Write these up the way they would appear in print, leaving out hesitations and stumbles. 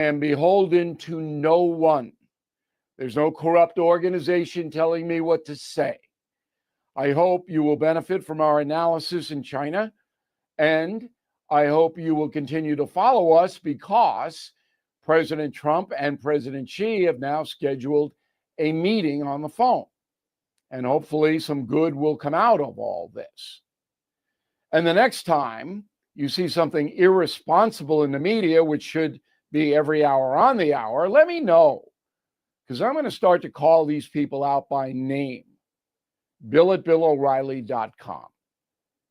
am beholden to no one. There's no corrupt organization telling me what to say. I hope you will benefit from our analysis in China, and I hope you will continue to follow us because President Trump and President Xi have now scheduled a meeting on the phone. And hopefully some good will come out of all this. And the next time you see something irresponsible in the media, which should be every hour on the hour, let me know, because I'm going to start to call these people out by name. Bill@BillO'Reilly.com.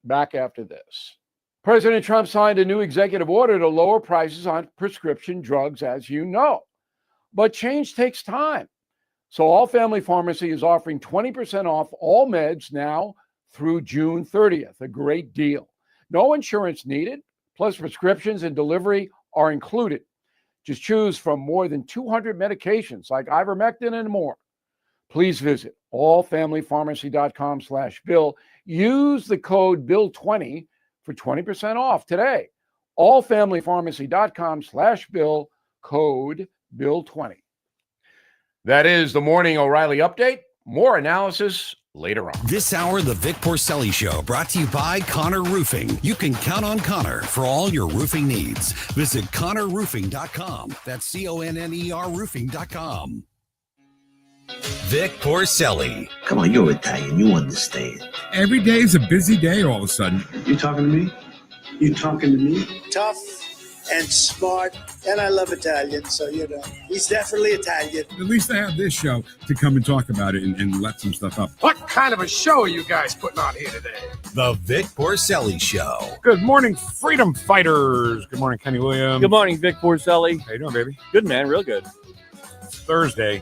Back after this. President Trump signed a new executive order to lower prices on prescription drugs, as you know. But change takes time. So All Family Pharmacy is offering 20% off all meds now through June 30th. A great deal. No insurance needed, plus prescriptions and delivery are included. Just choose from more than 200 medications like ivermectin and more. Please visit allfamilypharmacy.com/Bill. Use the code BILL20 for 20% off today. allfamilypharmacy.com/Bill, code BILL20. That is the Morning O'Reilly Update. More analysis later on. This hour, the Vic Porcelli Show, brought to you by Connor Roofing. You can count on Connor for all your roofing needs. Visit ConnorRoofing.com. That's CONNER Roofing.com. Vic Porcelli. Come on, you're Italian. You understand. Every day is a busy day all of a sudden. You talking to me? You talking to me? Tough and smart, and I love Italian, so, he's definitely Italian. At least I have this show to come and talk about it and let some stuff up. What kind of a show are you guys putting on here today? The Vic Porcelli Show. Good morning, freedom fighters. Good morning, Kenny Williams. Good morning, Vic Porcelli. How you doing, baby? Good, man. Real good. It's Thursday.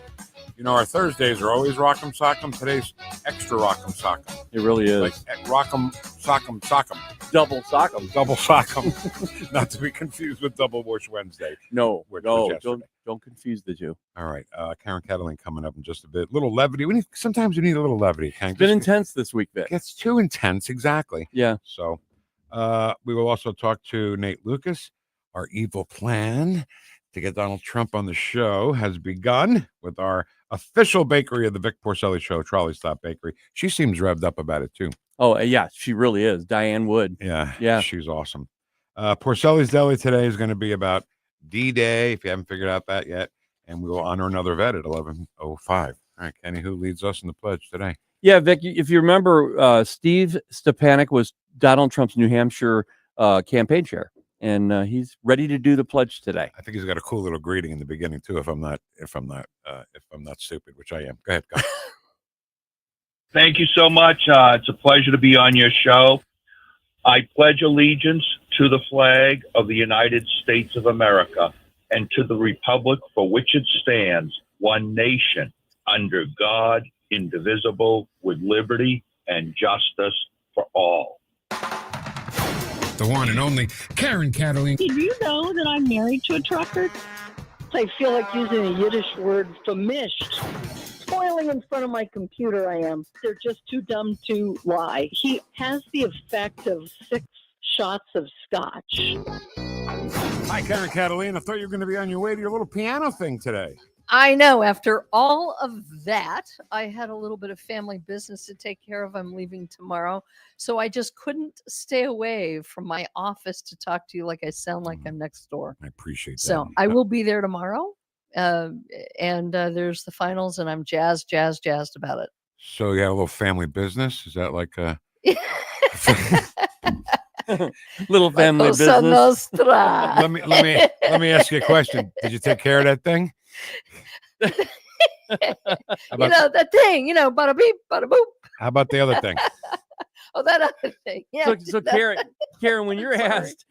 You know, our Thursdays are always rock'em sock'em. Today's extra rock'em sock'em. It really is. Like rock'em sock'em sock'em. Double sock'em. Double sock'em. Not to be confused with Double Wash Wednesday. No, don't confuse the two. All right. Karen Kataline coming up in just a bit. A little levity. Sometimes we need a little levity. It's been intense this week, Vic. It's too intense. Exactly. Yeah. So we will also talk to Nate Lucas. Our evil plan to get Donald Trump on the show has begun with our official bakery of the Vic Porcelli Show, Trolley Stop Bakery. She seems revved up about it, too. Oh, yeah, she really is. Diane Wood. Yeah. She's awesome. Porcelli's Deli today is going to be about D-Day, if you haven't figured out that yet, and we will honor another vet at 11:05. All right, Kenny, who leads us in the pledge today? Yeah, Vic, if you remember, Steve Stepanek was Donald Trump's New Hampshire campaign chair. And he's ready to do the pledge today. I think he's got a cool little greeting in the beginning too. If I'm not stupid, which I am. Go ahead, go. Thank you so much. It's a pleasure to be on your show. I pledge allegiance to the flag of the United States of America and to the republic for which it stands, one nation, under God, indivisible, with liberty and justice for all. The one and only Karen Kataline. Did you know that I'm married to a trucker? I feel like using a Yiddish word, famished. Spoiling in front of my computer, I am. They're just too dumb to lie. He has the effect of 6 shots of scotch. Hi, Karen Kataline. I thought you were going to be on your way to your little piano thing today. I know. After all of that, I had a little bit of family business to take care of. I'm leaving tomorrow. So I just couldn't stay away from my office to talk to you like I sound like I'm next door. I appreciate that. So I will be there tomorrow. And there's the finals, and I'm jazzed about it. So you had a little family business? Is that like a... little family business? Let me ask you a question. Did you take care of that thing? That thing, bada beep, bada boop. How about the other thing? Oh, that other thing. Yeah. So Karen, when you're asked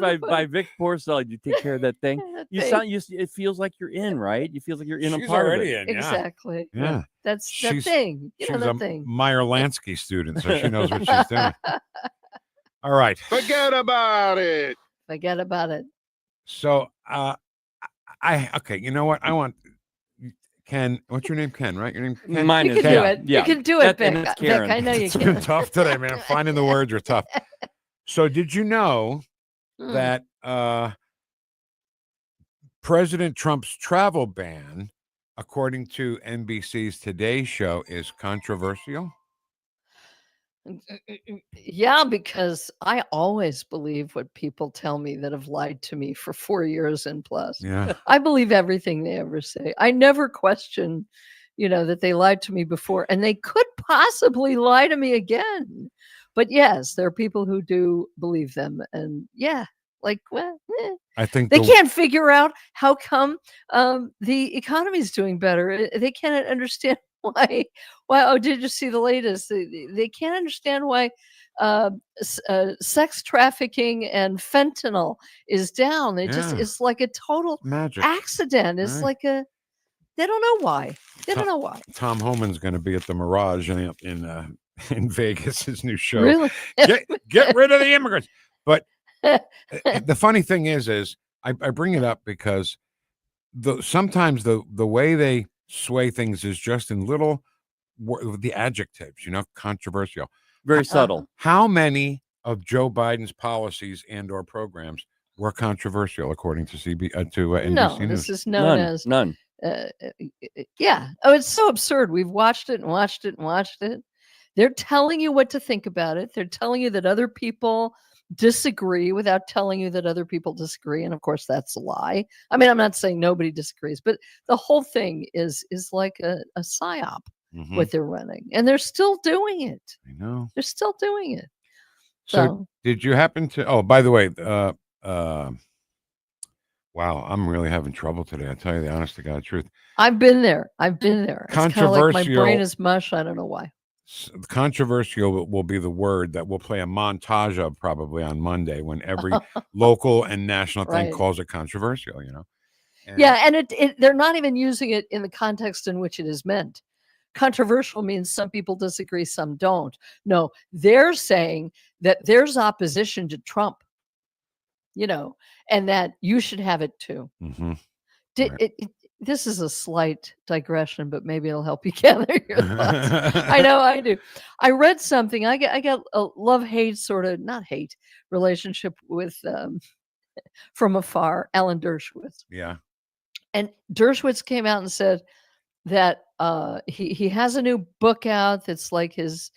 by Vic Porcelli, do you take care of that thing? It feels like you're in, right? It feels like you're in. She's a part already of it. in. Exactly. Yeah. That's that thing. She's that a thing. Meyer Lansky student, so she knows what she's doing. All right. Forget about it. Forget about it. So, okay. You know what? I want Ken. What's your name? Ken, right? Your name? Ken? Mine you is can Ken. do it. Yeah. You can do it, Vic. Vic, I know you It's can. been tough today, man. Finding the words are tough. So, did you know that President Trump's travel ban, according to NBC's Today Show, is controversial. Yeah, because I always believe what people tell me that have lied to me for 4 years and plus. Yeah. I believe everything they ever say. I never question, that they lied to me before, and they could possibly lie to me again. But yes, there are people who do believe them, and I think they can't figure out how come the economy is doing better. They can't understand why. Oh, did you see the latest? They can't understand why sex trafficking and fentanyl is down. It's like a total magic accident. It's like they don't know why. They don't know why. Tom Homan's going to be at the Mirage in Vegas, his new show. Really? Get rid of the immigrants. But the funny thing is I bring it up because sometimes the way they sway things is just in little the adjectives, controversial, very subtle. How many of Joe Biden's policies and or programs were controversial according to NBC No, News? this is known as none. Yeah. Oh, it's so absurd. We've watched it and watched it and watched it. They're telling you what to think about it. They're telling you that other people disagree without telling you that other people disagree. And of course, that's a lie. I mean, I'm not saying nobody disagrees, but the whole thing is like a psyop, what they're running. And they're still doing it. I know. They're still doing it. So did you happen to, oh, by the way, wow, I'm really having trouble today. I'll tell you the honest to God truth. I've been there. It's kind of like my brain is mush. I don't know why. Controversial will be the word that we'll play a montage of probably on Monday when every local and national thing calls it controversial, And and they're not even using it in the context in which it is meant. Controversial means some people disagree, some don't. No, they're saying that there's opposition to Trump, and that you should have it too. This is a slight digression, but maybe it'll help you gather your thoughts. I know I do. I read something. I got a love-hate sort of, not hate, relationship with from afar, Alan Dershowitz. Yeah. And Dershowitz came out and said that he has a new book out that's like his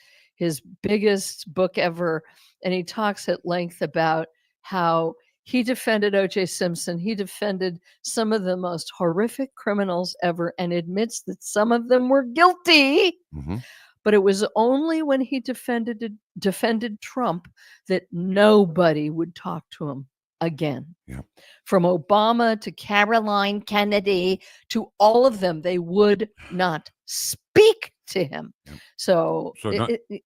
biggest book ever, and he talks at length about how he defended O.J. Simpson. He defended some of the most horrific criminals ever and admits that some of them were guilty. But it was only when he defended Trump that nobody would talk to him again. Yeah. From Obama to Caroline Kennedy to all of them, they would not speak to him. Yep. So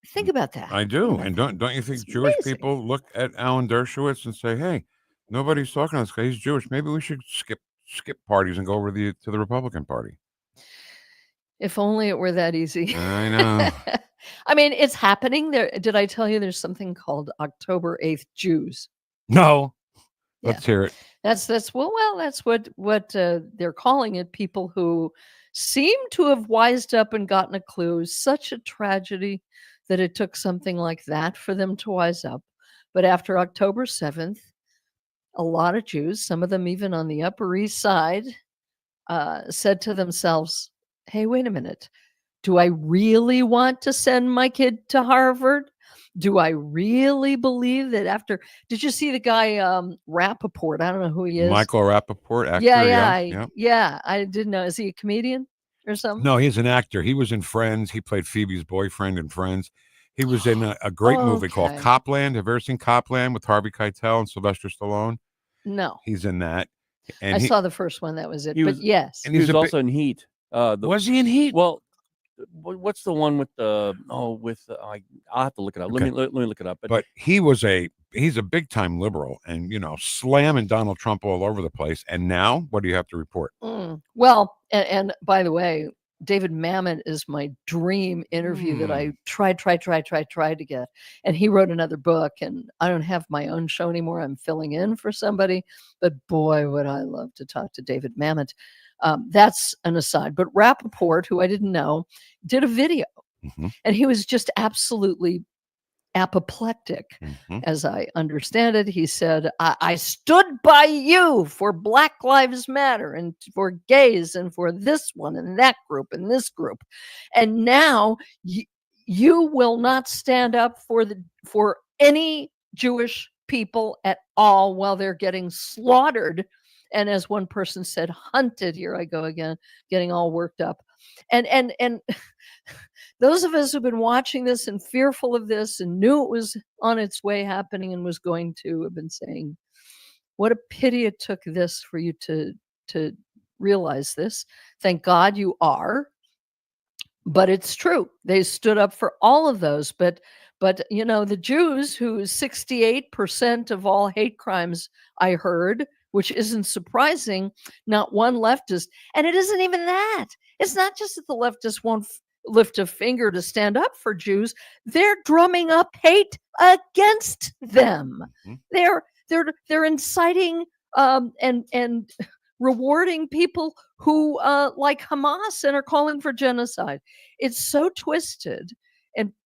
think about that. I do. And don't you think Jewish people look at Alan Dershowitz and say, hey, nobody's talking to this guy. He's Jewish. Maybe we should skip parties and go over to the Republican Party. If only it were that easy. I know. I mean, it's happening. Did I tell you there's something called October 8th Jews? No. Let's hear it. That's what they're calling it. People who seem to have wised up and gotten a clue. Such a tragedy that it took something like that for them to wise up. But after October 7th, a lot of Jews, some of them even on the Upper East Side, said to themselves, hey, wait a minute. Do I really want to send my kid to Harvard? Do I really believe that after... Did you see the guy, Rappaport? I don't know who he is. Michael Rappaport, actor? Yeah. I didn't know. Is he a comedian or something? No, he's an actor. He was in Friends. He played Phoebe's boyfriend in Friends. He was in a great movie called Copland. Have you ever seen Copland with Harvey Keitel and Sylvester Stallone? No. He's in that. And I saw the first one. That was it. But yes. And he was also in Heat. Was he in Heat? Well, what's the one with the? I'll have to look it up. Okay. Let me look it up. But he's a big time liberal, and slamming Donald Trump all over the place. And now, what do you have to report? Well, and by the way, David Mamet is my dream interview that I tried to get. And he wrote another book, and I don't have my own show anymore. I'm filling in for somebody, but boy, would I love to talk to David Mamet. That's an aside. But Rappaport, who I didn't know, did a video, and he was just absolutely apoplectic, as I understand it. He said, I stood by you for Black Lives Matter and for gays and for this one and that group and this group. And now you will not stand up for any Jewish people at all while they're getting slaughtered. And as one person said, hunted. Here I go again, getting all worked up. And those of us who've been watching this and fearful of this and knew it was on its way happening and was going to, have been saying, what a pity it took this for you to realize this. Thank God you are. But it's true. They stood up for all of those. But you know, the Jews, who 68% of all hate crimes, I heard, which isn't surprising, not one leftist. And it isn't even that. It's not just that the leftists won't lift a finger to stand up for Jews. They're drumming up hate against them. They're inciting and rewarding people who like Hamas and are calling for genocide. It's so twisted.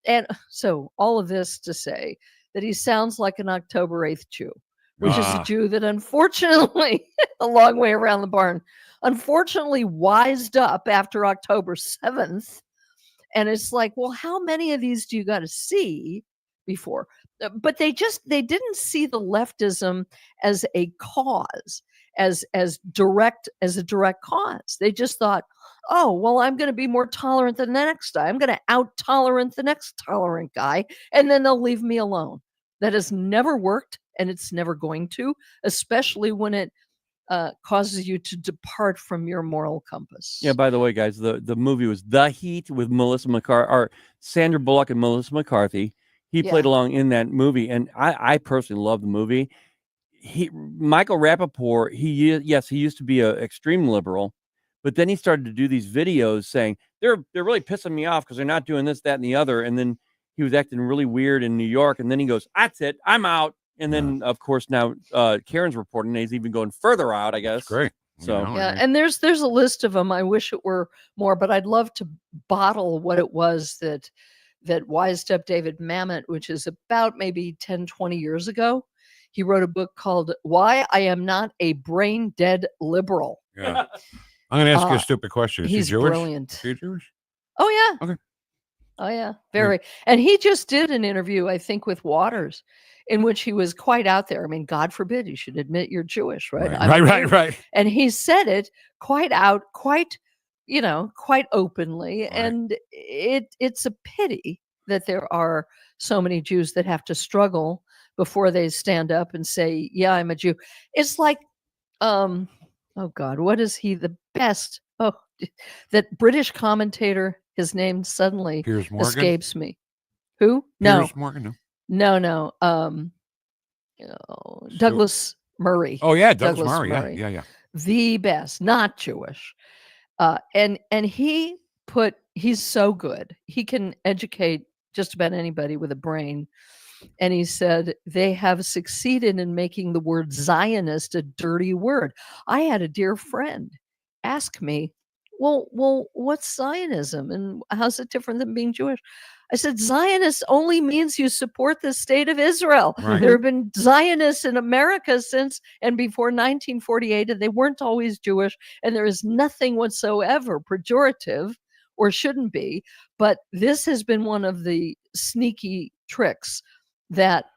And so all of this to say that he sounds like an October 8th Jew, which is a Jew that unfortunately, a long way around the barn, unfortunately wised up after October 7th. And it's like, well, how many of these do you got to see before? But they didn't see the leftism as a cause, as a direct cause. They just thought, oh, well, I'm going to be more tolerant than the next guy. I'm going to out-tolerant the next tolerant guy, and then they'll leave me alone. That has never worked, and it's never going to, especially when it causes you to depart from your moral compass. Yeah, by the way, guys, the movie was The Heat with Melissa McCarthy, or Sandra Bullock and Melissa McCarthy. He played along in that movie, and I personally love the movie. Michael Rappaport, he used to be an extreme liberal, but then he started to do these videos saying they're really pissing me off because they're not doing this, that, and the other. And then he was acting really weird in New York, and then he goes, "That's it, I'm out." And then, of course, now Karen's reporting that he's even going further out, I guess. That's great. So yeah, and there's a list of them. I wish it were more, but I'd love to bottle what it was that wised up David Mamet, which is about maybe 10, 20 years ago. He wrote a book called Why I Am Not a Brain Dead Liberal. Yeah. I'm going to ask you a stupid question. Is he Jewish? Brilliant. Is he Jewish? Oh, yeah. Okay. Oh, yeah. Very. And he just did an interview, I think, with Waters, in which he was quite out there. I mean, God forbid you should admit you're Jewish, right? Right. And he said it quite out, quite openly. Right. And it's a pity that there are so many Jews that have to struggle before they stand up and say, yeah, I'm a Jew. It's like, oh God, what is he? The best. Oh, that British commentator, his name suddenly escapes me. Who? Piers Morgan? No. Douglas Murray. Oh yeah, Douglas Murray. Yeah. The best, not Jewish. And he's so good. He can educate just about anybody with a brain. And he said they have succeeded in making the word Zionist a dirty word. I had a dear friend ask me, well, what's Zionism and how's it different than being Jewish? I said, Zionist only means you support the state of Israel. Right. There have been Zionists in America since and before 1948, and they weren't always Jewish. And there is nothing whatsoever pejorative, or shouldn't be. But this has been one of the sneaky tricks that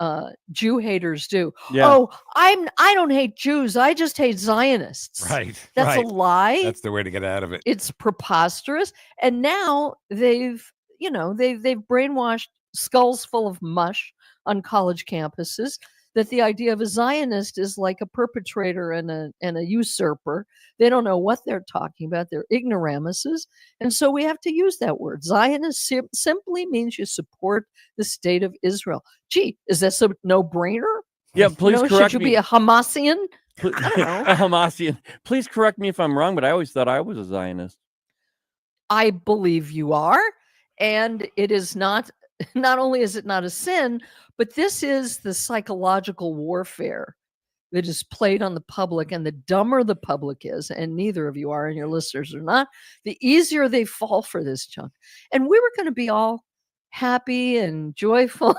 Jew haters do. Yeah. Oh, I don't hate Jews. I just hate Zionists. Right. That's a lie. That's the way to get out of it. It's preposterous. And now they've brainwashed skulls full of mush on college campuses that the idea of a Zionist is like a perpetrator and a usurper. They don't know what they're talking about. They're ignoramuses. And so we have to use that word. Zionist simply means you support the state of Israel. Gee, is this a no-brainer? Yeah, please correct me. Should you be a Hamasian? A Hamasian. Please correct me if I'm wrong, but I always thought I was a Zionist. I believe you are. And it is not only is it not a sin, but this is the psychological warfare that is played on the public. And the dumber the public is, and neither of you are, and your listeners are not, the easier they fall for this junk. And we were going to be all happy and joyful.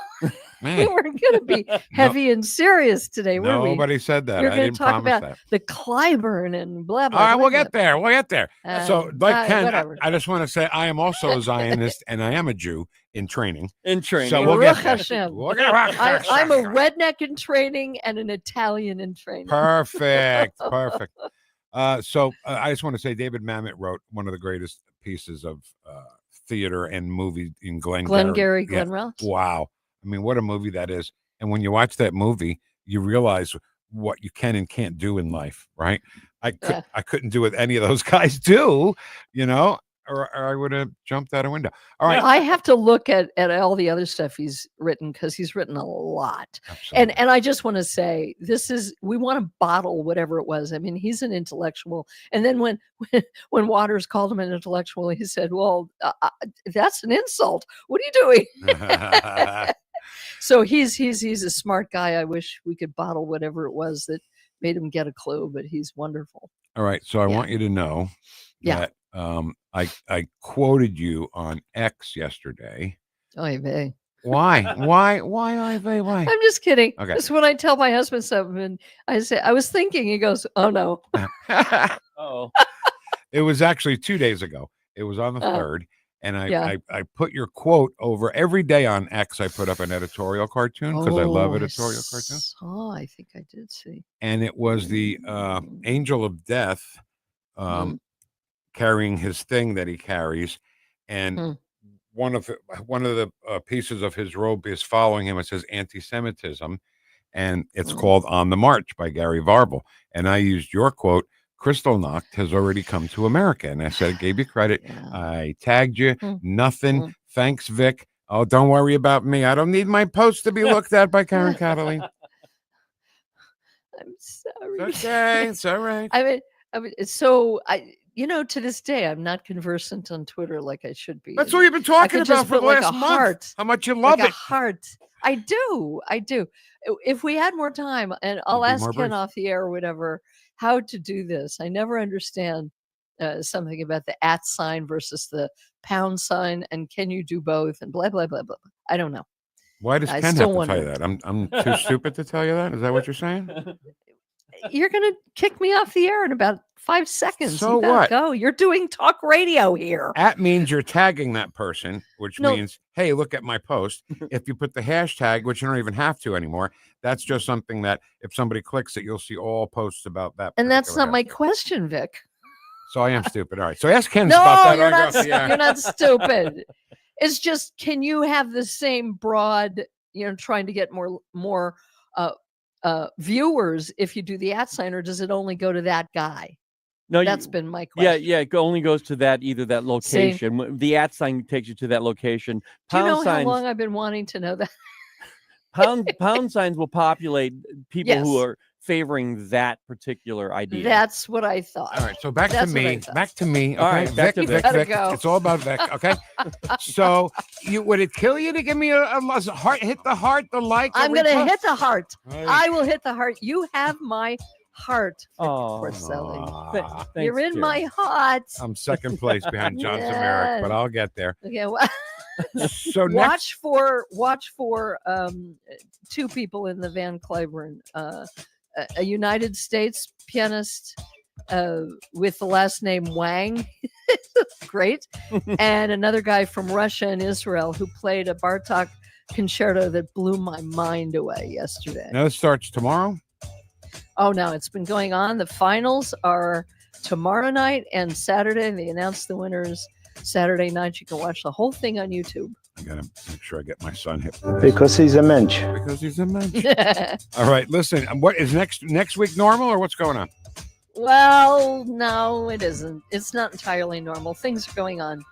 Man, We weren't going to be heavy and serious today, were we? nobody said that. We're I going didn't to talk promise about that. the Clyburn and blah, blah, All right, blah. we'll get there. We'll get there. So, like Ken, whatever. I just want to say I am also a Zionist and I am a Jew in training. In training. So we'll get Baruch there. Hashem. We'll get there. I'm a redneck in training and an Italian in training. Perfect. Perfect. So I just want to say David Mamet wrote one of the greatest pieces of theater and movie in Glengarry Yeah. Glen Ross. Wow. I mean, what a movie that is. And when you watch that movie, you realize what you can and can't do in life, right? I couldn't do what any of those guys do, you know, or I would have jumped out a window. All right. I have to look at all the other stuff he's written because he's written a lot. Absolutely. And I just want to say we want to bottle whatever it was. I mean, he's an intellectual. And then when Waters called him an intellectual, he said, well, that's an insult. What are you doing? So he's a smart guy. I wish we could bottle whatever it was that made him get a clue, but he's wonderful. All right. So I want you to know that I quoted you on X yesterday. Oy vey. Why? Why? I'm just kidding. Okay. It's when I tell my husband something and I say, I was thinking, he goes, oh no. Oh. It was actually 2 days ago. It was on the 3rd. And I put your quote over every day on X. I put up an editorial cartoon because I love editorial cartoons. Oh, I think I did see. And it was the angel of death carrying his thing that he carries. And one of the pieces of his robe is following him. It says anti-Semitism. And it's called On the March by Gary Varble. And I used your quote, Kristallnacht has already come to America. And I said, I gave you credit. I tagged you. Nothing. Thanks, Vic. Oh, don't worry about me. I don't need my post to be looked at by Karen Kataline. I'm sorry. It's okay. It's all right. I mean, so to this day, I'm not conversant on Twitter like I should be. That's what you've been talking about for the last month. Heart, how much you love like it. A heart. I do. If we had more time, and I'll ask Ken off the air or whatever, how to do this. I never understand something about the @ sign versus the pound sign, and can you do both, and blah blah blah blah. I don't know. Why does Ken have to tell you that? I'm too stupid to tell you that. Is that what you're saying? You're gonna kick me off the air in about 5 seconds. So you what? Go. You're doing talk radio here. @ means you're tagging that person, which means, hey, look at my post. If you put the hashtag, which you don't even have to anymore, that's just something that if somebody clicks it, you'll see all posts about that. And that's not hashtag. my question, Vic. So I am stupid. All right. So ask Ken No, about that. you're not stupid. It's just, can you have the same broad, trying to get more viewers if you do the @ sign, or does it only go to that guy? No, that's been my question. Yeah, it only goes to either that location. The @ sign takes you to that location. Do you know how long I've been wanting to know that? Pound signs will populate people who are favoring that particular idea. That's what I thought. All right, so back to me. Okay, all right, back to Vic. Vic. It's all about Vic. Okay. So, would it kill you to give me a heart? Hit the heart, the like. I'm going to hit the heart. Right. I will hit the heart. You have my heart, Vic Oh, Porcelli. Thanks, You're in dear. my heart. I'm second place behind John Zemerick, but I'll get there. Okay. Well, So watch for two people in the Van Cliburn. A United States pianist with the last name Wang, great, and another guy from Russia and Israel who played a Bartok concerto that blew my mind away yesterday. Now it starts tomorrow. Oh, no, it's been going on. The finals are tomorrow night and Saturday. They announced the winners Saturday night. You can watch the whole thing on YouTube. I gotta make sure I get my son hit. Because he's a mensch. Because he's a mensch. All right, listen. What is next week normal, or what's going on? Well, no, it isn't. It's not entirely normal. Things are going on.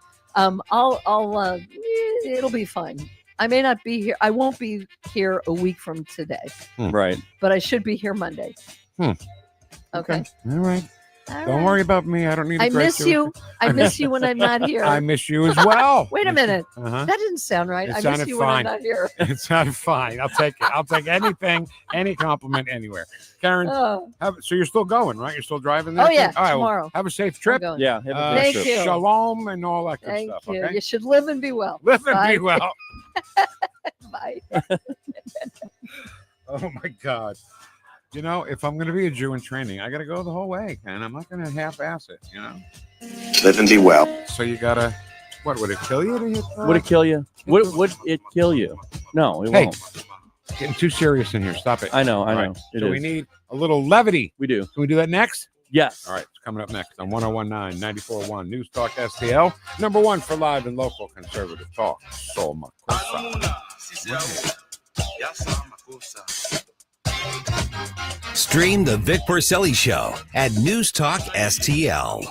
It'll be fine. I may not be here. I won't be here a week from today. Right. But I should be here Monday. Okay. All right. All Don't right. worry about me. I don't need. I miss you. I miss you when I'm not here. I miss you as well. Wait a minute. Uh-huh. That didn't sound right. It I miss sounded you fine. when I'm not here. It sounded fine. I'll take it. I'll take anything, any compliment, anywhere. Karen, Oh. so you're still going, right? You're still driving there? Oh, yeah, All right, tomorrow. Well, have a safe trip. going. Yeah. Have a good Thank trip. you. Shalom and all that good Thank stuff. you. Okay. You should live and be well. Live and Bye. be well. Bye. Oh my God. You know, if I'm going to be a Jew in training, I got to go the whole way, and I'm not going to half-ass it, you know? Live and be well. So you got to, what, would it kill you to hit that? Would it kill you? Would it kill you? No, it Hey, won't. getting too serious in here. Stop it. I know. All right, It so we is. need a little levity. We do. Can we do that next? Yes. All right, it's coming up next on 1019 94.1 News Talk STL. Number one for live and local conservative talk. Soul Makosa. Stream the Vic Porcelli Show at NewstalkSTL.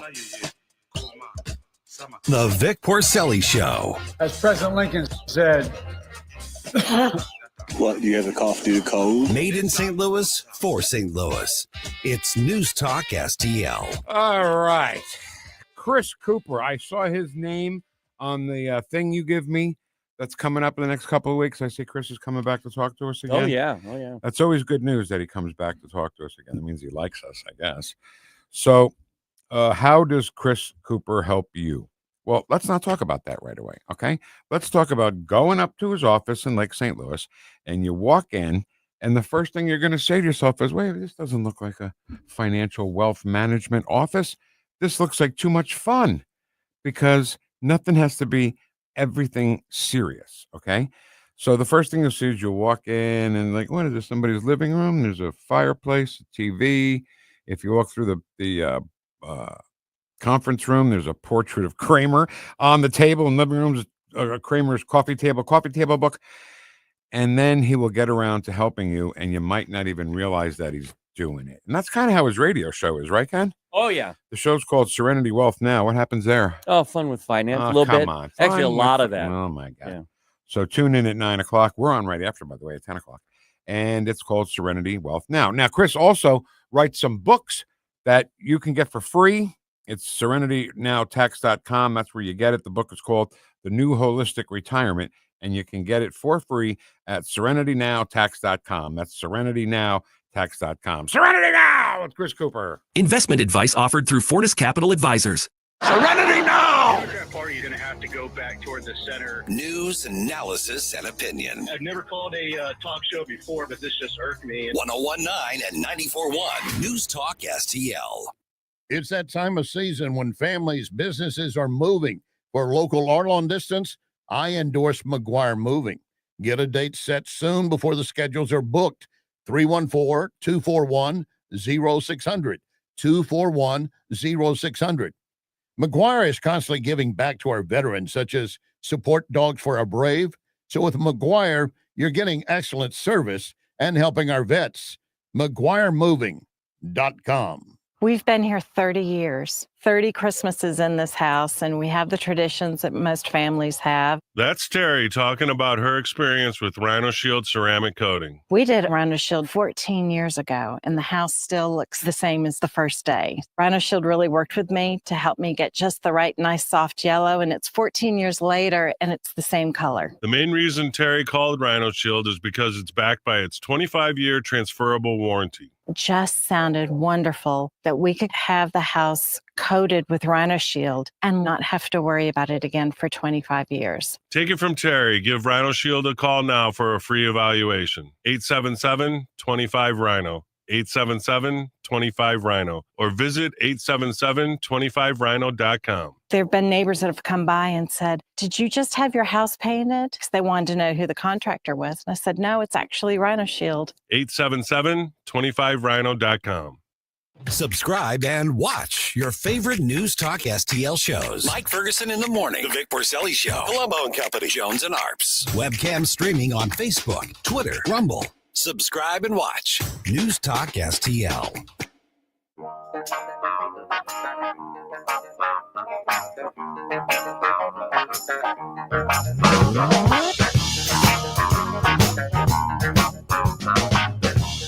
The Vic Porcelli Show. As President Lincoln said, What, do you have a cough due to cold? Made in St. Louis for St. Louis. It's News Talk STL. All right. Chris Cooper. I saw his name on the thing you give me that's coming up in the next couple of weeks. I see Chris is coming back to talk to us again. Oh, yeah. That's always good news that he comes back to talk to us again. It means he likes us, I guess. So how does Chris Cooper help you? Well, let's not talk about that right away, okay? Let's talk about going up to his office in Lake St. Louis, and you walk in, and the first thing you're going to say to yourself is, wait, this doesn't look like a financial wealth management office. This looks like too much fun, because nothing has to be everything serious, okay? So the first thing you'll see is you'll walk in, and like, what is this, somebody's living room? There's a fireplace, a TV. If you walk through the conference room, there's a portrait of Kramer on the table. In the living room, Kramer's coffee table book. And then he will get around to helping you, and you might not even realize that he's doing it. And that's kind of how his radio show is, right, Ken? Oh, yeah. The show's called Serenity Wealth Now. What happens there? Oh, fun with finance. Oh, a little come bit. on. Actually, a Fun lot with- of that. Oh, my God. Yeah. So tune in at 9 o'clock. We're on right after, by the way, at 10 o'clock. And it's called Serenity Wealth Now. Now, Chris also writes some books that you can get for free. It's serenitynowtax.com. That's where you get it. The book is called The New Holistic Retirement, and you can get it for free at serenitynowtax.com. That's serenitynowtax.com. Serenity Now with Chris Cooper. Investment advice offered through Fortis Capital Advisors. Serenity Now! That part you're going to have to go back toward the center. News, analysis, and opinion. I've never called a talk show before, but this just irked me. 1019 and 94.1 News Talk STL. It's that time of season when families, businesses are moving. For local or long distance, I endorse McGuire Moving. Get a date set soon before the schedules are booked. 314-241-0600. 241-0600. McGuire is constantly giving back to our veterans, such as support dogs for our brave. So with McGuire, you're getting excellent service and helping our vets. McGuireMoving.com. We've been here 30 years, 30 Christmases in this house, and we have the traditions that most families have. That's Terry talking about her experience with Rhino Shield ceramic coating. We did Rhino Shield 14 years ago, and the house still looks the same as the first day. Rhino Shield really worked with me to help me get just the right, nice, soft yellow, and it's 14 years later, and it's the same color. The main reason Terry called Rhino Shield is because it's backed by its 25-year transferable warranty. It just sounded wonderful that we could have the house coated with Rhino Shield and not have to worry about it again for 25 years. Take it from Terry. Give Rhino Shield a call now for a free evaluation. 877-25-RHINO. 877-25-RHINO. Or visit 877-25rhino.com. There have been neighbors that have come by and said, "Did you just have your house painted?" Because they wanted to know who the contractor was. And I said, "No, it's actually Rhino Shield." 877-25rhino.com. Subscribe and watch your favorite News Talk STL shows. Mike Ferguson in the Morning, The Vic Porcelli Show, Colombo and Company, Jones and Arps. Webcam streaming on Facebook, Twitter, Rumble. Subscribe and watch News Talk STL.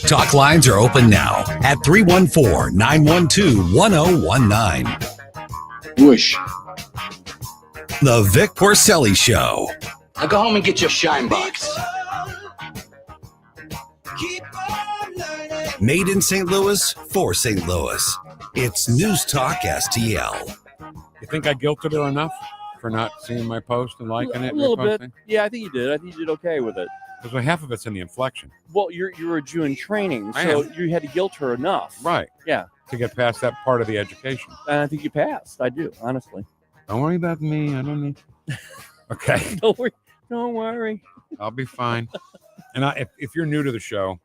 Talk lines are open now at 314-912-1019. Whoosh. The Vic Porcelli Show. Now go home and get your shine box. Made in St. Louis for St. Louis. It's News Talk STL. You think I guilted her enough for not seeing my post and liking it? A little bit. reposting? Yeah, I think you did. I think you did okay with it. Because half of it's in the inflection. Well, you're a Jew in training, I so am. you had to guilt her enough. Right. Yeah. To get past that part of the education. And I think you passed. I do, honestly. Don't worry about me. I don't need. Okay. Don't worry. Don't worry. I'll be fine. And if you're new to the show,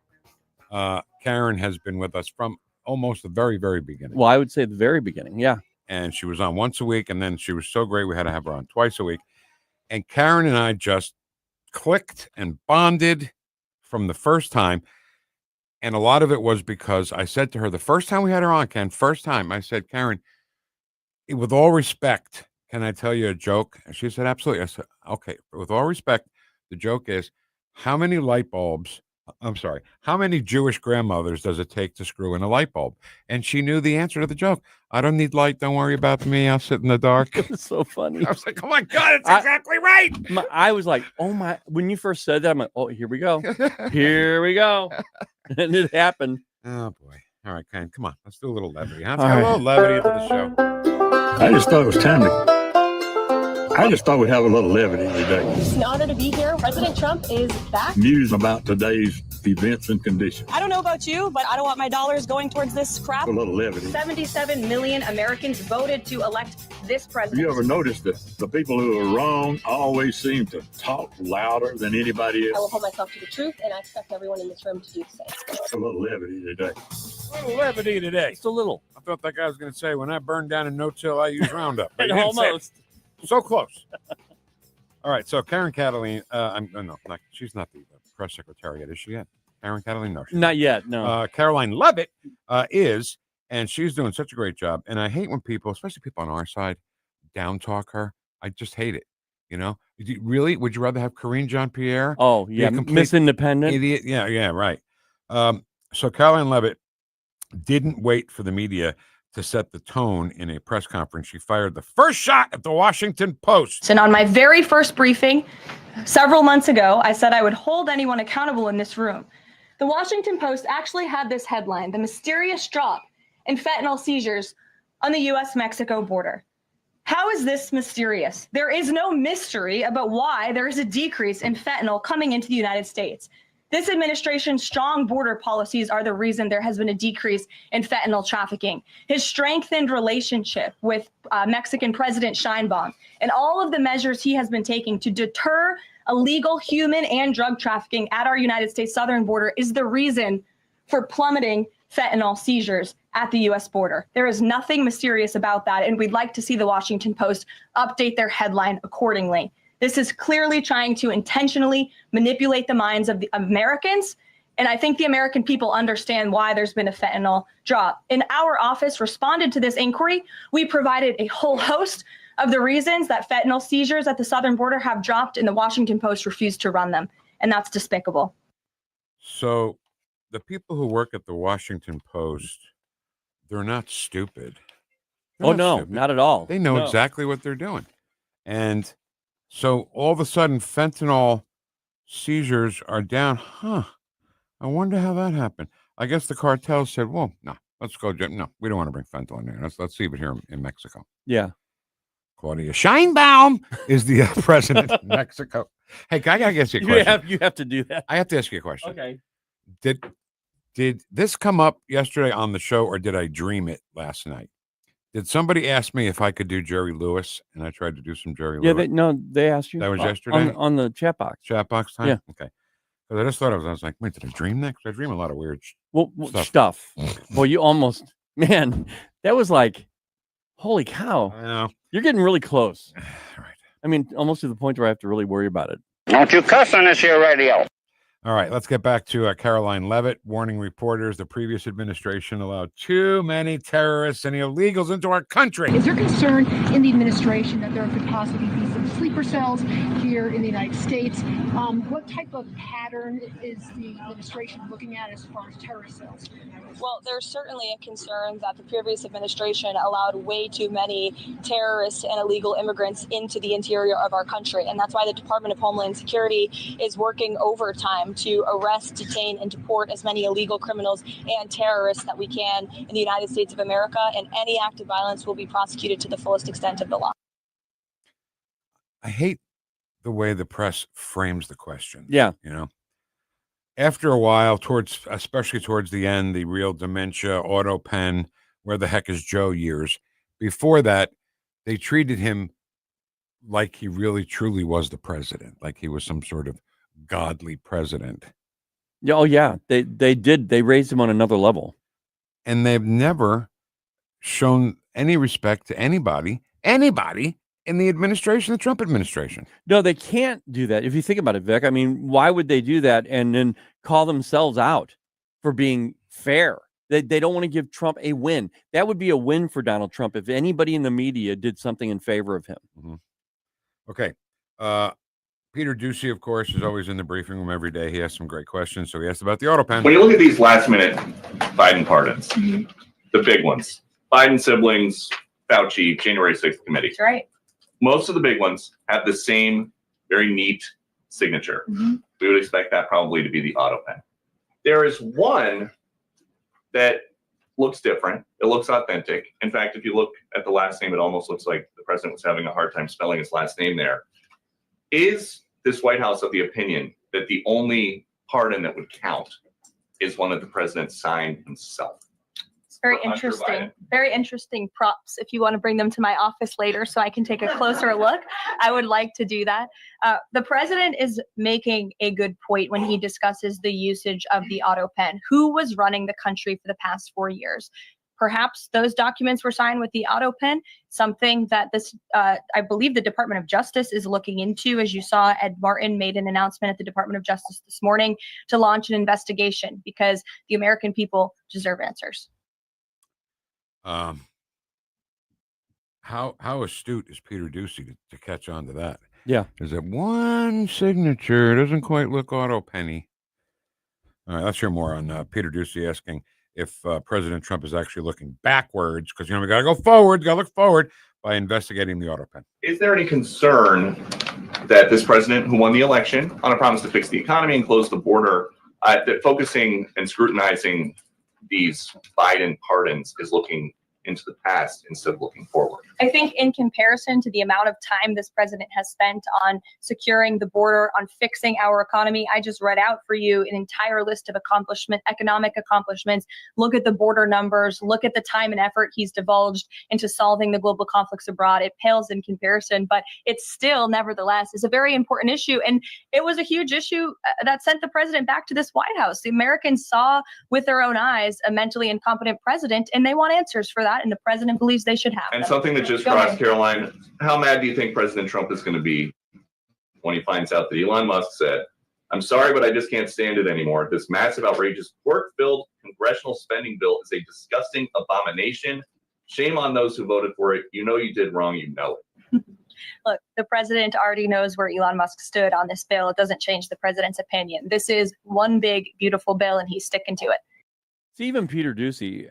Karen has been with us from almost the very, very beginning. Well, I would say the very beginning. Yeah. And she was on once a week, and then she was so great we had to have her on twice a week. And Karen and I just clicked and bonded from the first time. And a lot of it was because I said to her the first time we had her on, Ken, first time, I said, Karen, with all respect, can I tell you a joke? And she said, absolutely. I said, okay, with all respect, the joke is, how many Jewish grandmothers does it take to screw in a light bulb? And she knew the answer to the joke. I don't need light. Don't worry about me. I'll sit in the dark. It was so funny. I was like, oh my God, it's exactly right. I was like, oh my, when you first said that, I'm like, oh, here we go. Here we go. And it happened. Oh boy. All right, Ken, come on. Let's do a little levity. Let's All have a right. little levity to the show. I just thought it was time to. I just thought we'd have a little levity today. It's an honor to be here. President Trump is back. News about today's events and conditions. I don't know about you, but I don't want my dollars going towards this crap. A little levity. 77 million Americans voted to elect this Have president. you ever noticed that the people who are wrong always seem to talk louder than anybody I will else? hold myself to the truth, and I expect everyone in this room to do the same. A little levity today. A little levity today. Just a little. I thought that guy was going to say, when I burn down in no-till, I use Roundup. But he didn't say it. Almost. So close. All right, so Karen Kataline, she's not the press secretary yet, is she yet? Karen Kataline? No. Not yet, no. Caroline Leavitt is, and she's doing such a great job. And I hate when people, especially people on our side, down talk her. I just hate it. You know? Really? Would you rather have Karine Jean-Pierre? Oh, yeah, Miss Independent. Idiot? Yeah, right. So Caroline Leavitt didn't wait for the media to set the tone in a press conference. She fired the first shot at the Washington Post. And on my very first briefing, several months ago, I said I would hold anyone accountable in this room. The Washington Post actually had this headline: the mysterious drop in fentanyl seizures on the U.S.-Mexico border. How is this mysterious? There is no mystery about why there is a decrease in fentanyl coming into the United States. This administration's strong border policies are the reason there has been a decrease in fentanyl trafficking. His strengthened relationship with Mexican President Sheinbaum and all of the measures he has been taking to deter illegal human and drug trafficking at our United States southern border is the reason for plummeting fentanyl seizures at the U.S. border. There is nothing mysterious about that, and we'd like to see the Washington Post update their headline accordingly. This is clearly trying to intentionally manipulate the minds of the Americans. And I think the American people understand why there's been a fentanyl drop. And our office responded to this inquiry. We provided a whole host of the reasons that fentanyl seizures at the southern border have dropped, and the Washington Post refused to run them. And that's despicable. So the people who work at the Washington Post, they're not stupid. Oh, no, not at all. They know exactly what they're doing. And so all of a sudden, fentanyl seizures are down. Huh. I wonder how that happened. I guess the cartel said, well, no, let's go. No, we don't want to bring fentanyl in here. Let's leave it here in Mexico. Yeah. Claudia Sheinbaum is the president of Mexico. Hey, I got to ask you a question. You have to do that. I have to ask you a question. Okay. Did this come up yesterday on the show, or did I dream it last night? Did somebody ask me if I could do Jerry Lewis, and I tried to do some Jerry Lewis? They asked you. That was yesterday? On the chat box. Chat box time? Yeah. Okay. Because I just thought I was like, wait, did I dream that? Because I dream a lot of weird stuff. Well, you almost, man, that was like, holy cow. I know. You're getting really close. Right. I mean, almost to the point where I have to really worry about it. Don't you cuss on this here radio. All right, let's get back to Caroline Leavitt warning reporters the previous administration allowed too many terrorists and illegals into our country. Is there concern in the administration that there could possibly be some sleeper cells here in the United States? What type of pattern is the administration looking at as far as terrorist cells? Well, there's certainly a concern that the previous administration allowed way too many terrorists and illegal immigrants into the interior of our country. And that's why the Department of Homeland Security is working overtime to arrest, detain, and deport as many illegal criminals and terrorists that we can in the United States of America. And any act of violence will be prosecuted to the fullest extent of the law. I hate the way the press frames the question. Yeah. You know, after a while, especially towards the end, the real dementia, auto pen, where the heck is Joe years. Before that, they treated him like he really truly was the president, like he was some sort of godly president. Yeah, oh yeah, they did. They raised him on another level, and they've never shown any respect to anybody in the administration, the Trump administration. No, they can't do that. If you think about it, Vic, I mean, why would they do that and then call themselves out for being fair? They don't want to give Trump a win. That would be a win for Donald Trump if anybody in the media did something in favor of him. Mm-hmm. Okay. Peter Ducey, of course, is always in the briefing room every day. He has some great questions. So he asked about the auto pen. When you look at these last-minute Biden pardons, the big ones, Biden siblings, Fauci, January 6th committee. That's right. Most of the big ones have the same very neat signature. We would expect that probably to be the auto pen. There is one that looks different. It looks authentic. In fact, if you look at the last name, it almost looks like the president was having a hard time spelling his last name there. Is this White House of the opinion that the only pardon that would count is one that the president signed himself? It's very interesting. Very interesting props. If you want to bring them to my office later so I can take a closer look, I would like to do that. The president is making a good point when he discusses the usage of the auto pen. Who was running the country for the past 4 years? Perhaps those documents were signed with the auto pen, something that I believe the Department of Justice is looking into. As you saw, Ed Martin made an announcement at the Department of Justice this morning to launch an investigation because the American people deserve answers. How astute is Peter Ducey to catch on to that? Yeah. Is it one signature? It doesn't quite look auto penny. All right, let's hear more on Peter Ducey asking if President Trump is actually looking backwards, because, we got to go forward, got to look forward by investigating the auto pen. Is there any concern that this president, who won the election on a promise to fix the economy and close the border, that focusing and scrutinizing these Biden pardons is looking into the past instead of looking forward? I think in comparison to the amount of time this president has spent on securing the border, on fixing our economy, I just read out for you an entire list of economic accomplishments. Look at the border numbers, look at the time and effort he's divulged into solving the global conflicts abroad. It pales in comparison, but it still, nevertheless, is a very important issue. And it was a huge issue that sent the president back to this White House. The Americans saw with their own eyes a mentally incompetent president, and they want answers for that. And the president believes they should have And them. something that just crossed, Caroline, how mad do you think President Trump is going to be when he finds out that Elon Musk said, "I'm sorry, but I just can't stand it anymore. This massive, outrageous, pork-filled congressional spending bill is a disgusting abomination. Shame on those who voted for it. You know you did wrong. You know it." Look, the president already knows where Elon Musk stood on this bill. It doesn't change the president's opinion. This is one big, beautiful bill, and he's sticking to it. See, even Peter Ducey,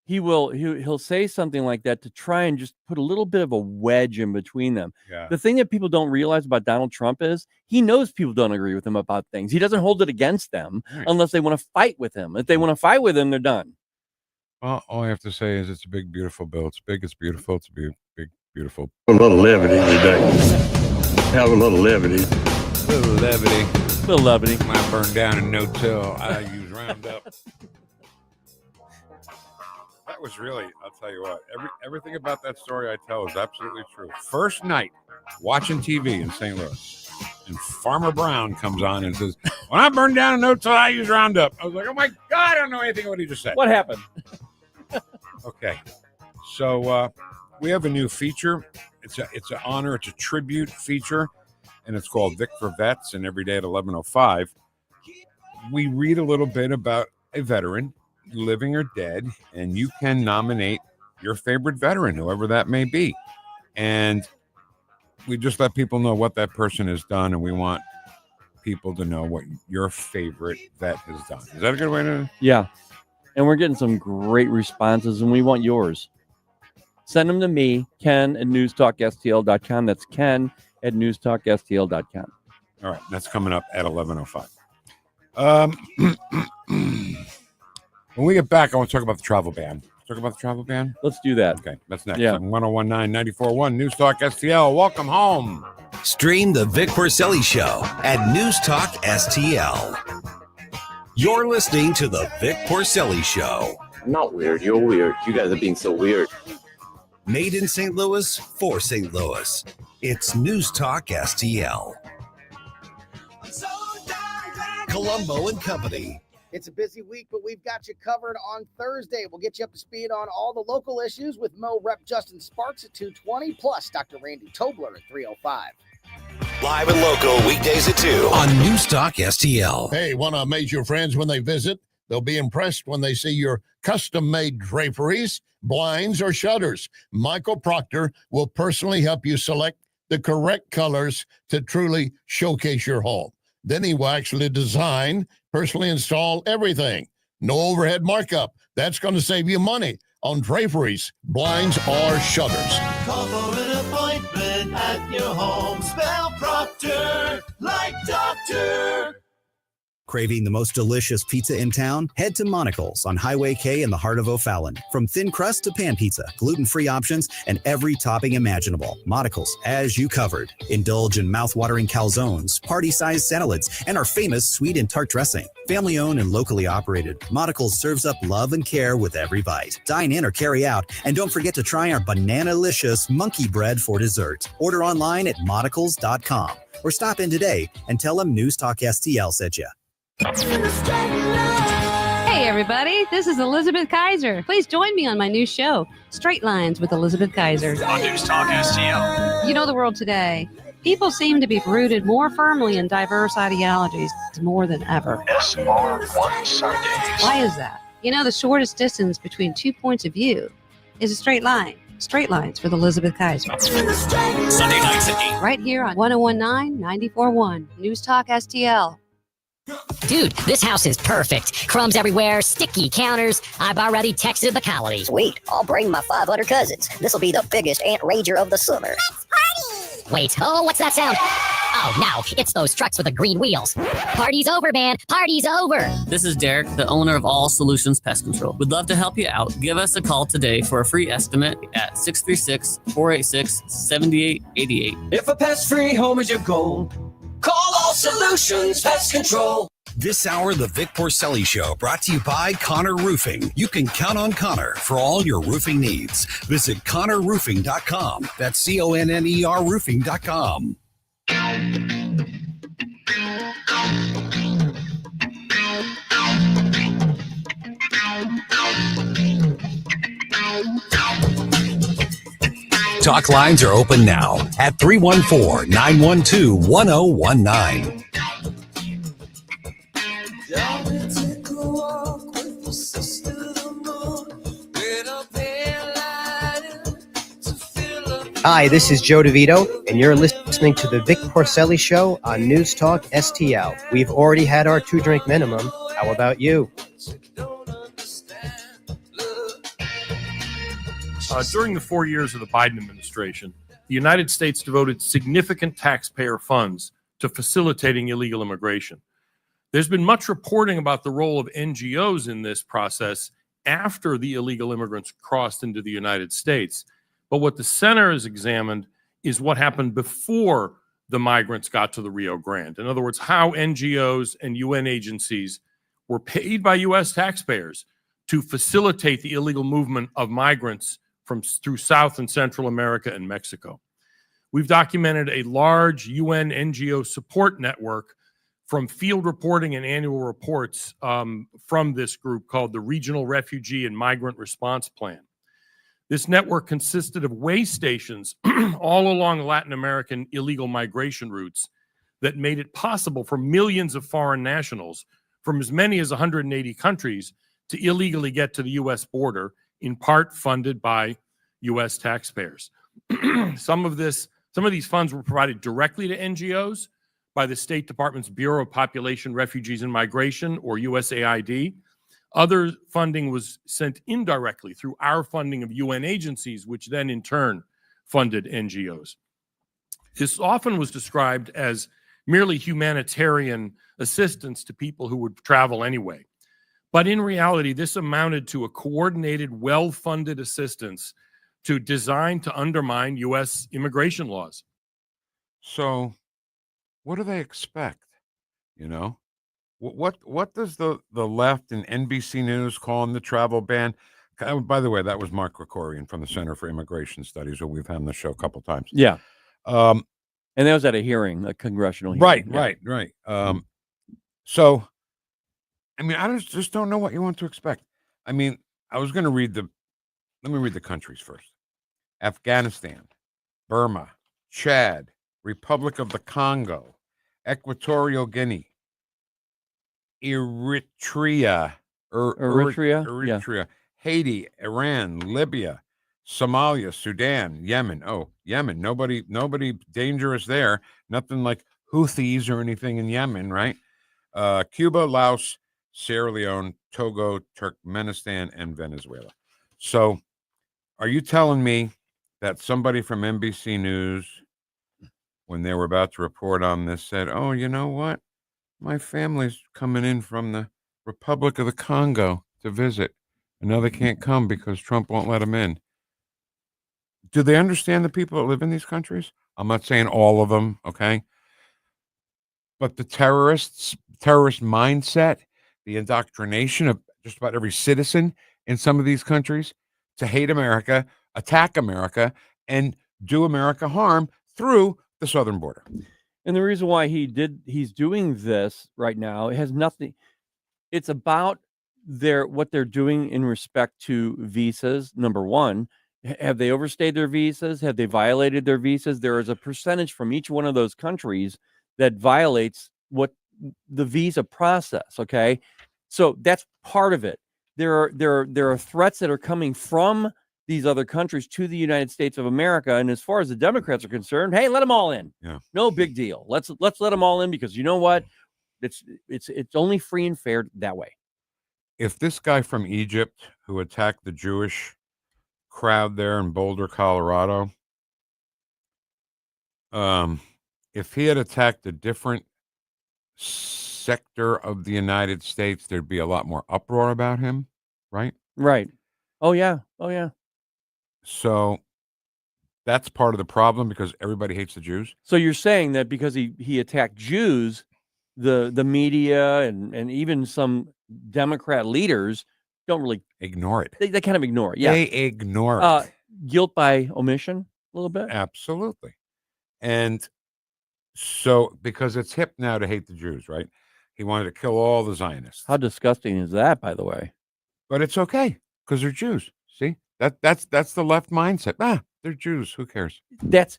he'll say something like that to try and just put a little bit of a wedge in between them. Yeah. The thing that people don't realize about Donald Trump is he knows people don't agree with him about things. He doesn't hold it against them unless they want to fight with him. If they want to fight with him, they're done. Well, all I have to say is it's a big, beautiful bill. It's big, it's beautiful. It's a big, beautiful. A little levity today. Have a little levity. Little levity. Little levity. Might burn down in no till. I use Roundup. That was really, I'll tell you what, everything about that story I tell is absolutely true. First night watching TV in St. Louis, and Farmer Brown comes on and says, "When I burn down a no till, I use Roundup." I was like, oh my God, I don't know anything of what he just said. What happened? Okay. So we have a new feature. It's an honor, it's a tribute feature, and it's called Vic for Vets, and every day at 11:05, we read a little bit about a veteran, living or dead, and you can nominate your favorite veteran, whoever that may be. And we just let people know what that person has done, and we want people to know what your favorite vet has done. Is that a good way to? Yeah. And we're getting some great responses, and we want yours. Send them to me, Ken at NewstalkSTL.com. That's Ken at NewstalkSTL.com. All right. That's coming up at 11:05. When we get back, I want to talk about the travel ban. Talk about the travel ban? Let's do that. Okay, that's next. Yeah. 1019 94.1 News Talk STL. Welcome home. Stream the Vic Porcelli Show at NewstalkSTL. You're listening to the Vic Porcelli Show. I'm not weird. You're weird. You guys are being so weird. Made in St. Louis for St. Louis. It's NewstalkSTL. Colombo and Company. It's a busy week, but we've got you covered on Thursday. We'll get you up to speed on all the local issues with Mo Rep Justin Sparks at 2:20, plus Dr. Randy Tobler at 3:05. Live and local weekdays at 2 on NewstalkSTL. Hey, want to amaze your friends when they visit? They'll be impressed when they see your custom-made draperies, blinds, or shutters. Michael Proctor will personally help you select the correct colors to truly showcase your home. Then he will actually design, personally install everything. No overhead markup. That's going to save you money on draperies, blinds, or shutters. Call for an appointment at your home. Spell Proctor like doctor. Craving the most delicious pizza in town? Head to Monocle's on Highway K in the heart of O'Fallon. From thin crust to pan pizza, gluten-free options, and every topping imaginable. Monocle's, as you covered. Indulge in mouth-watering calzones, party-sized salads, and our famous sweet and tart dressing. Family-owned and locally operated, Monocle's serves up love and care with every bite. Dine in or carry out, and don't forget to try our banana-licious monkey bread for dessert. Order online at monocles.com or stop in today and tell them NewstalkSTL sent you. Hey everybody, this is Elizabeth Kaiser. Please join me on my new show, Straight Lines with Elizabeth Kaiser. On NewstalkSTL. You know the world today. People seem to be rooted more firmly in diverse ideologies more than ever. SR1 Sundays. Why is that? You know, the shortest distance between 2 points of view is a straight line. Straight Lines with Elizabeth Kaiser. Sunday nights at 8. Right here on 1019 94.1 Newstalk STL. Dude, this house is perfect. Crumbs everywhere, sticky counters. I've already texted the colony. Sweet, I'll bring my 500 cousins. This'll be the biggest ant rager of the summer. Let's party! Wait, oh, what's that sound? Oh, no, it's those trucks with the green wheels. Party's over, man. Party's over. This is Derek, the owner of All Solutions Pest Control. We'd love to help you out. Give us a call today for a free estimate at 636-486-7888. If a pest-free home is your goal, call All Solutions Pest Control. This hour, the Vic Porcelli Show, brought to you by Connor Roofing. You can count on Connor for all your roofing needs. Visit ConnorRoofing.com. That's CONNER Roofing.com. Talk lines are open now at 314-912-1019. Hi, this is Joe DeVito, and you're listening to the Vic Porcelli Show on Newstalk STL. We've already had our 2-drink minimum. How about you? During the 4 years of the Biden administration, the United States devoted significant taxpayer funds to facilitating illegal immigration. There's been much reporting about the role of NGOs in this process after the illegal immigrants crossed into the United States. But what the center has examined is what happened before the migrants got to the Rio Grande. In other words, how NGOs and UN agencies were paid by U.S. taxpayers to facilitate the illegal movement of migrants through South and Central America and Mexico. We've documented a large UN NGO support network from field reporting and annual reports from this group called the Regional Refugee and Migrant Response Plan. This network consisted of way stations all along Latin American illegal migration routes that made it possible for millions of foreign nationals from as many as 180 countries to illegally get to the U.S. border, in part funded by U.S. taxpayers. Some of these funds were provided directly to NGOs by the State Department's Bureau of Population, Refugees, and Migration, or USAID. Other funding was sent indirectly through our funding of UN agencies, which then in turn funded NGOs. This often was described as merely humanitarian assistance to people who would travel anyway. But in reality, this amounted to a coordinated, well-funded assistance designed to undermine U.S. immigration laws. So what do they expect? You know, what does the left and NBC News call in the travel ban? By the way, that was Mark Krikorian from the Center for Immigration Studies, who we've had on the show a couple times. Yeah. And that was at a hearing, a congressional hearing. Right. So, I mean, I just don't know what you want to expect. I mean, I was going to let me read the countries first. Afghanistan, Burma, Chad, Republic of the Congo, Equatorial Guinea, Eritrea, Haiti, Iran, Libya, Somalia, Sudan, Yemen. Oh, Yemen. Nobody dangerous there. Nothing like Houthis or anything in Yemen, right? Cuba, Laos, Sierra Leone, Togo, Turkmenistan, and Venezuela. So, are you telling me that somebody from NBC News, when they were about to report on this, said, "Oh, you know what? My family's coming in from the Republic of the Congo to visit, and now they can't come because Trump won't let them in." Do they understand the people that live in these countries? I'm not saying all of them, okay? But the terrorist mindset, the indoctrination of just about every citizen in some of these countries to hate America, attack America, and do America harm through the southern border. And the reason why he's doing this right now, it has nothing. It's about what they're doing in respect to visas. Number one, have they overstayed their visas? Have they violated their visas? There is a percentage from each one of those countries that violates what the visa process. Okay, so that's part of it. There are threats that are coming from these other countries to the United States of America, and as far as the Democrats are concerned, hey, let them all in. Yeah, no big deal. Let's let them all in, because you know what? It's only free and fair that way. If this guy from Egypt who attacked the Jewish crowd there in Boulder, Colorado, if he had attacked a different sector of the United States, there'd be a lot more uproar about him, right? Right. Oh yeah. So that's part of the problem, because everybody hates the Jews. So you're saying that because he attacked Jews, the media and even some Democrat leaders don't really ignore it. They kind of ignore it. Yeah, they ignore it. Guilt by omission, a little bit. Absolutely. And so, because it's hip now to hate the Jews, right? He wanted to kill all the Zionists. How disgusting is that, by the way? But it's okay because they're Jews. See, that's the left mindset. They're Jews. Who cares? That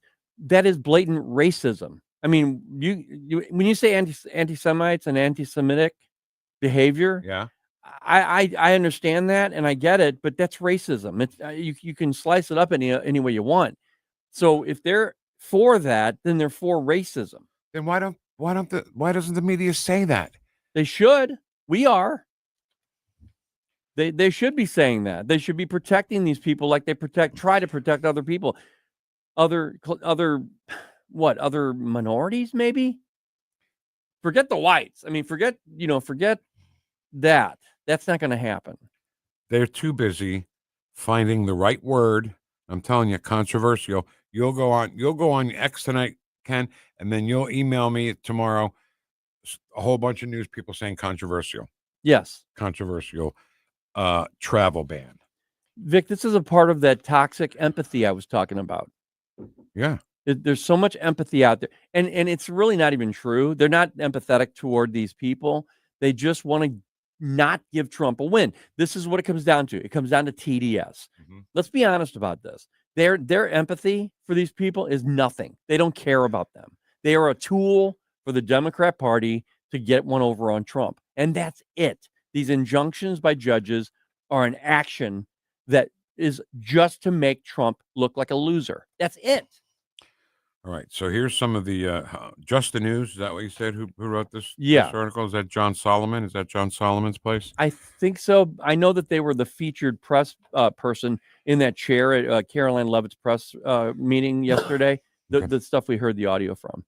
is blatant racism. I mean, you when you say anti-Semites and anti-Semitic behavior, yeah, I understand that and I get it, but that's racism. It's you can slice it up any way you want. So if they're for that, then they're for racism. Then why doesn't the media say that? They should. We are. They should be saying that. They should be protecting these people like they try to protect other people. Other minorities, maybe? Forget the whites. I mean, forget that. That's not going to happen. They're too busy finding the right word. I'm telling you, controversial. You'll go on X tonight, Ken, and then you'll email me tomorrow a whole bunch of news people saying controversial. Yes. Controversial travel ban. Vic, this is a part of that toxic empathy I was talking about. Yeah. There's so much empathy out there. And it's really not even true. They're not empathetic toward these people. They just want to not give Trump a win. This is what it comes down to. It comes down to TDS. Mm-hmm. Let's be honest about this. Their empathy for these people is nothing. They don't care about them. They are a tool for the Democrat Party to get one over on Trump. And that's it. These injunctions by judges are an action that is just to make Trump look like a loser. That's it. All right. So here's some of the Just the News. Is that what you said? Who wrote this? Yeah. This article? Is that John Solomon? Is that John Solomon's place? I think so. I know that they were the featured press person in that chair at Caroline Leavitt's press meeting yesterday. The stuff we heard the audio from.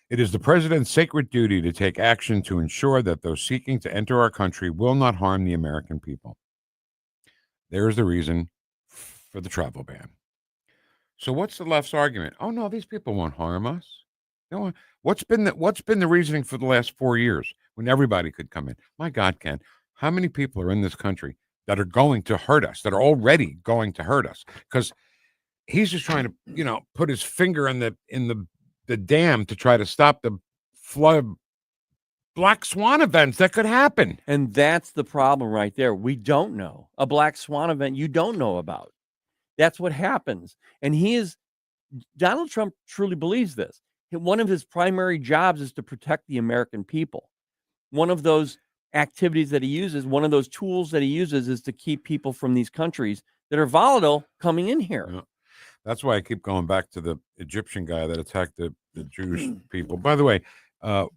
It is the president's sacred duty to take action to ensure that those seeking to enter our country will not harm the American people. There is the reason for the travel ban. So what's the left's argument? Oh, no, these people won't harm us. You know, what's been the reasoning for the last 4 years when everybody could come in? My God, Ken, how many people are in this country that are going to hurt us, that are already going to hurt us? Because he's just trying to, put his finger in the dam to try to stop the flood of black swan events that could happen. And that's the problem right there. We don't know. A black swan event you don't know about. That's what happens. And Donald Trump truly believes this. One of his primary jobs is to protect the American people. One of those activities that he uses, one of those tools that he uses is to keep people from these countries that are volatile coming in here. Yeah. That's why I keep going back to the Egyptian guy that attacked the Jewish people. By the way,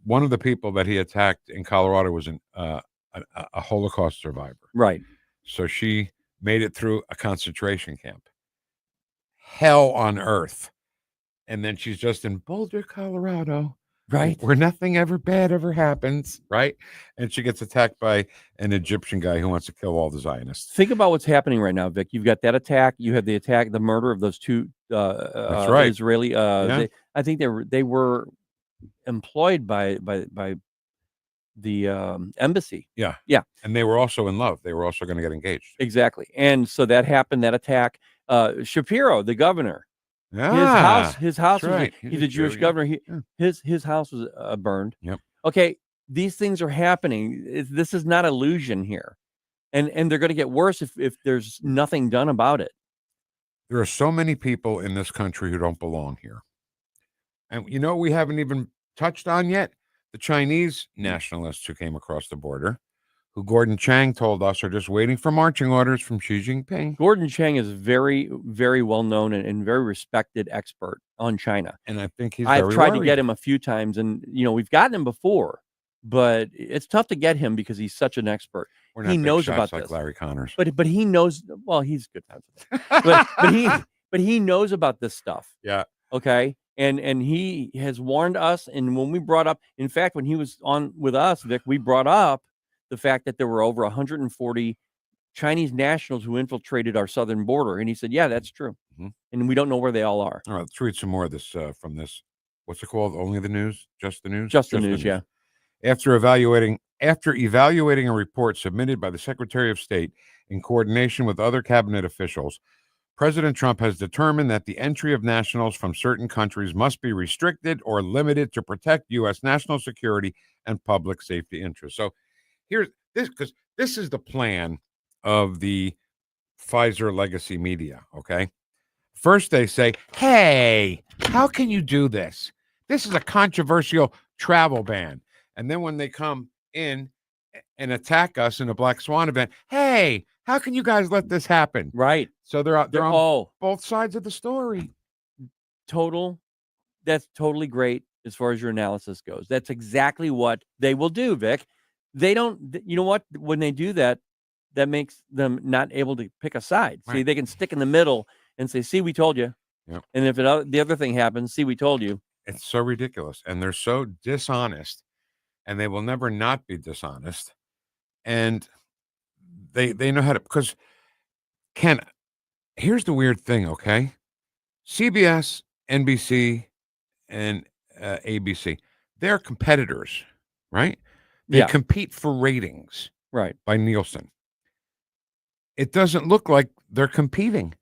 one of the people that he attacked in Colorado was a Holocaust survivor. Right. So she made it through a concentration camp. Hell on earth. And then she's just in Boulder, Colorado. Right. Where nothing bad ever happens. Right. And she gets attacked by an Egyptian guy who wants to kill all the Zionists. Think about what's happening right now, Vic. You've got that attack. You have the murder of those two That's right. Israeli. Yeah. I think they were employed by the embassy. Yeah. Yeah. And they were also in love. They were also going to get engaged. Exactly. And so that happened, that attack. Shapiro, the governor. Yeah. His house. Right. He's a Jewish governor. His house was burned. Yep. Okay. These things are happening. This is not illusion here. And they're going to get worse if there's nothing done about it. There are so many people in this country who don't belong here. And we haven't even touched on yet? The Chinese nationalists who came across the border, who Gordon Chang told us are just waiting for marching orders from Xi Jinping. Gordon Chang is very, very well known and very respected expert on China. And I think I've tried to get him a few times, and we've gotten him before, but it's tough to get him because he's such an expert. He knows about like this. Larry Connors. But he knows. Well, he's good times. but he knows about this stuff. Yeah. Okay. And he has warned us. And when we brought up, in fact, when he was on with us, Vic, we brought up the fact that there were over 140 Chinese nationals who infiltrated our southern border. And he said, yeah, that's true. Mm-hmm. And we don't know where they all are. All right, let's read some more of this from this. What's it called? Only the News? Just the News? Just the News, yeah. After evaluating a report submitted by the Secretary of State in coordination with other cabinet officials, President Trump has determined that the entry of nationals from certain countries must be restricted or limited to protect U.S. national security and public safety interests. So here's this, because this is the plan of the Pfizer legacy media, okay? First, they say, hey, how can you do this? This is a controversial travel ban. And then when they come in and attack us in a Black Swan event, hey, how can you guys let this happen? Right. So they're on both sides of the story. That's totally great as far as your analysis goes. That's exactly what they will do, Vic. They don't, you know what? When they do that, that makes them not able to pick a side. Right. See, they can stick in the middle and say, see, we told you. Yep. And if the other thing happens, see, we told you. It's so ridiculous. And they're so dishonest. And they will never not be dishonest. And they know how to, because Ken, here's the weird thing, okay? CBS, NBC, and ABC, they're competitors, right? They compete for ratings, right? By Nielsen. It doesn't look like they're competing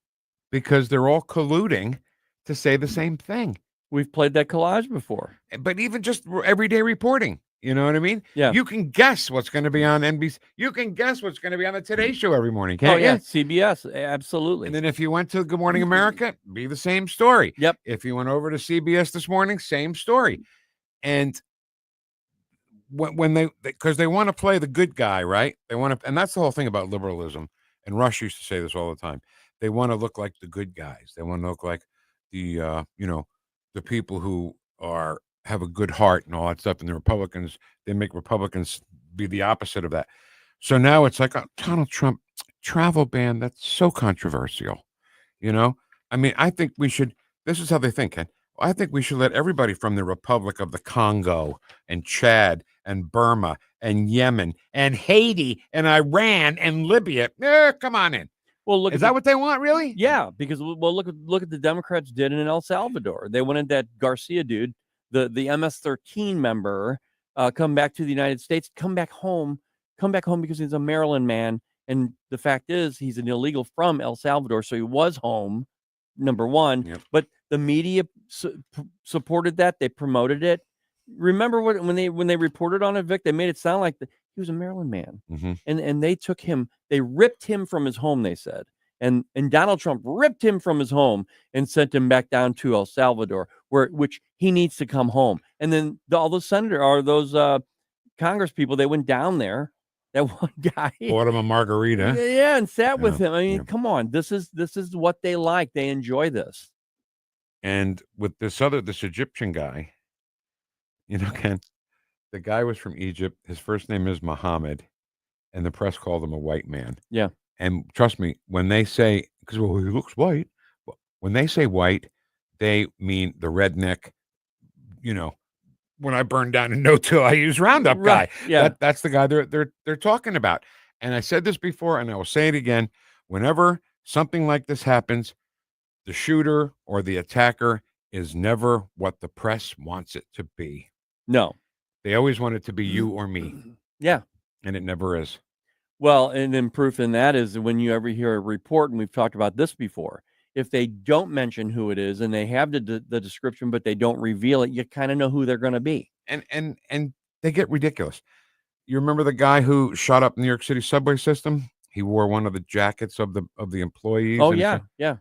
because they're all colluding to say the same thing. We've played that collage before. But even just everyday reporting, you know what I mean? Yeah. You can guess what's going to be on NBC. You can guess what's going to be on the Today Show every morning, can't you? CBS, absolutely. And then if you went to Good Morning America, be the same story. Yep. If you went over to CBS this morning, same story. And when because they want to play the good guy, right? They want to, and that's the whole thing about liberalism. And Rush used to say this all the time. They want to look like the good guys. They want to look like the the people who have a good heart and all that stuff. And the Republicans, they make Republicans be the opposite of that. So now it's like, Donald Trump travel ban. That's so controversial. I mean, I think we should, this is how they think, Ken. I think we should let everybody from the Republic of the Congo and Chad and Burma and Yemen and Haiti and Iran and Libya. Come on in. Well, look, is that what they want, really? Yeah, because look at the Democrats did in El Salvador. They wanted that Garcia dude the MS-13 member come back to the United States, come back home because he's a Maryland man. And the fact is, he's an illegal from El Salvador, so he was home, number one. Yep. But the media supported that. They promoted it. Remember when they reported on it, Vic? They made it sound like he was a Maryland man, and they took him. They ripped him from his home. They said, and Donald Trump ripped him from his home and sent him back down to El Salvador, which he needs to come home. And then all those Congress people, they went down there. That one guy bought him a margarita. Yeah, and sat with him. I mean, come on, this is what they like. They enjoy this. And with this Egyptian guy, Ken, the guy was from Egypt. His first name is Muhammad, and the press called him a white man. Yeah. And trust me, when they say, because he looks white, when they say white, they mean the redneck, when I burn down a no-till, I use Roundup guy. Yeah. That's the guy they're talking about. And I said this before, and I will say it again. Whenever something like this happens, the shooter or the attacker is never what the press wants it to be. No. They always want it to be you or me. Yeah. And it never is. Well, and then proof in that is when you ever hear a report, and we've talked about this before, if they don't mention who it is and they have the description, but they don't reveal it, you kind of know who they're going to be. And they get ridiculous. You remember the guy who shot up New York City subway system? He wore one of the jackets of the employees. Oh, yeah. Yeah.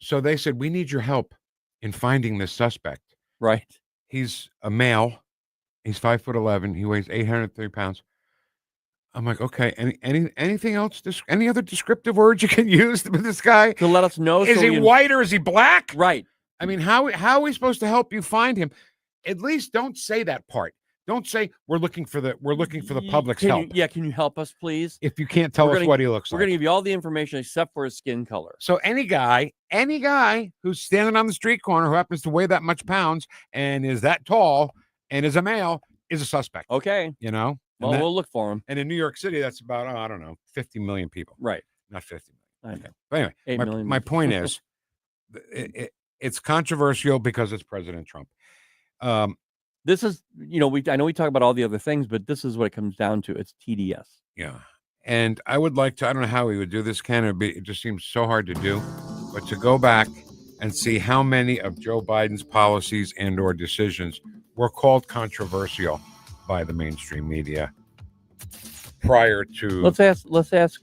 So they said, we need your help in finding this suspect. Right. He's a male. He's 5'11". He weighs 830 pounds. I'm like, okay. Anything else? Any other descriptive words you can use with this guy to let us know? Is he white or is he black? Right. I mean, how are we supposed to help you find him? At least don't say that part. Don't say we're looking for the public's help. Can you help us, please? If you can't tell us what he looks like, we're going to give you all the information except for his skin color. So any guy who's standing on the street corner who happens to weigh that much pounds and is that tall and is a male is a suspect. Okay. Well, we'll look for him. And in New York City, that's about, 50 million people. Right. Not 50 I million. know. But anyway, 8 million. my point is, it's controversial because it's President Trump. This is, I know we talk about all the other things, but this is what it comes down to. It's TDS. Yeah. And I would like to, I don't know how we would do this, Ken. It just seems so hard to do. But to go back and see how many of Joe Biden's policies and or decisions were called controversial by the mainstream media prior to. Let's ask Grok. Let's ask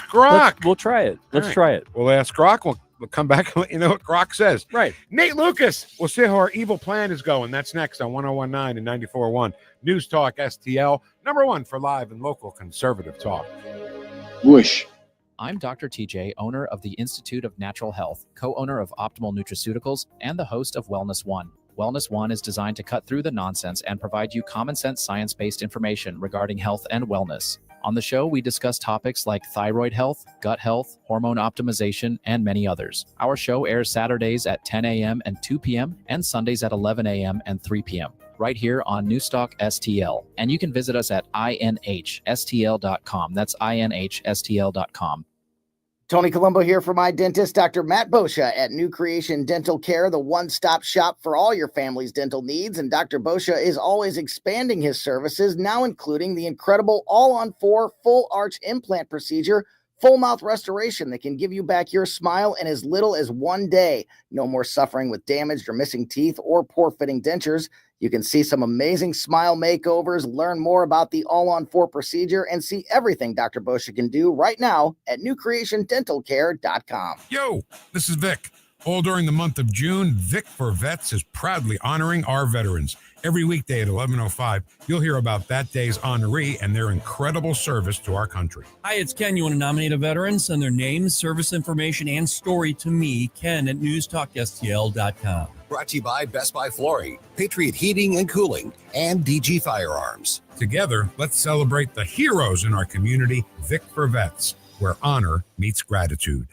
Grok. We'll try it. Let's try it. We'll ask Grok. We'll come back and let you know what Grok says. Right. Nate Lucas. We'll see how our evil plan is going. That's next on 101.9 and 94.1 News Talk STL, number one for live and local conservative talk. Whoosh. I'm Dr. TJ, owner of the Institute of Natural Health, co-owner of Optimal Nutraceuticals, and the host of Wellness One. Wellness One is designed to cut through the nonsense and provide you common sense science-based information regarding health and wellness. On the show, we discuss topics like thyroid health, gut health, hormone optimization, and many others. Our show airs Saturdays at 10 a.m. and 2 p.m. and Sundays at 11 a.m. and 3 p.m. right here on NewstalkSTL. And you can visit us at inhstl.com. That's inhstl.com. Tony Colombo here for my dentist, Dr. Matt Boscia at New Creation Dental Care, the one-stop shop for all your family's dental needs. And Dr. Boscia is always expanding his services, now including the incredible all-on-4 full arch implant procedure, full mouth restoration that can give you back your smile in as little as 1 day. No more suffering with damaged or missing teeth or poor-fitting dentures. You can see some amazing smile makeovers, learn more about the all-on-4 procedure, and see everything Dr. Boscia can do right now at newcreationdentalcare.com. Yo, this is Vic. All during the month of June, Vic for Vets is proudly honoring our veterans. Every weekday at 11:05, you'll hear about that day's honoree and their incredible service to our country. Hi, it's Ken. You want to nominate a veteran? Send their name, service information, and story to me, Ken, at NewstalkSTL.com. Brought to you by Best Buy Flooring, Patriot Heating and Cooling, and DG Firearms. Together, let's celebrate the heroes in our community, Vic for Vets, where honor meets gratitude.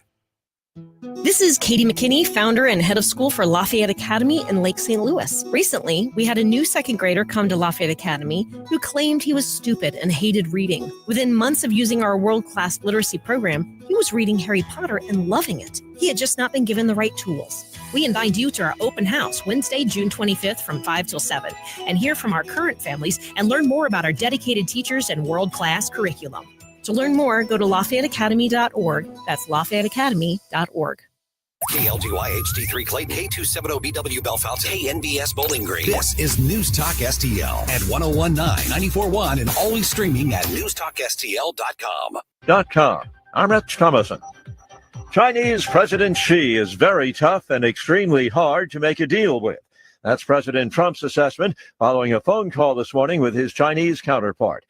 This is Katie McKinney, founder and head of school for Lafayette Academy in Lake St. Louis. Recently, we had a new second grader come to Lafayette Academy who claimed he was stupid and hated reading. Within months of using our world-class literacy program, he was reading Harry Potter and loving it. He had just not been given the right tools. We invite you to our open house Wednesday, June 25th from 5 till 7 and hear from our current families and learn more about our dedicated teachers and world-class curriculum. To learn more, go to LafayetteAcademy.org. That's LafayetteAcademy.org. KLGY HD3 Clayton, K270BW Bellefonte, KNBS Bowling Green. This is News Talk STL at 1019, 94.1, and always streaming at NewstalkSTL.com. I'm Rich Thomason. Chinese President Xi is very tough and extremely hard to make a deal with. That's President Trump's assessment following a phone call this morning with his Chinese counterpart.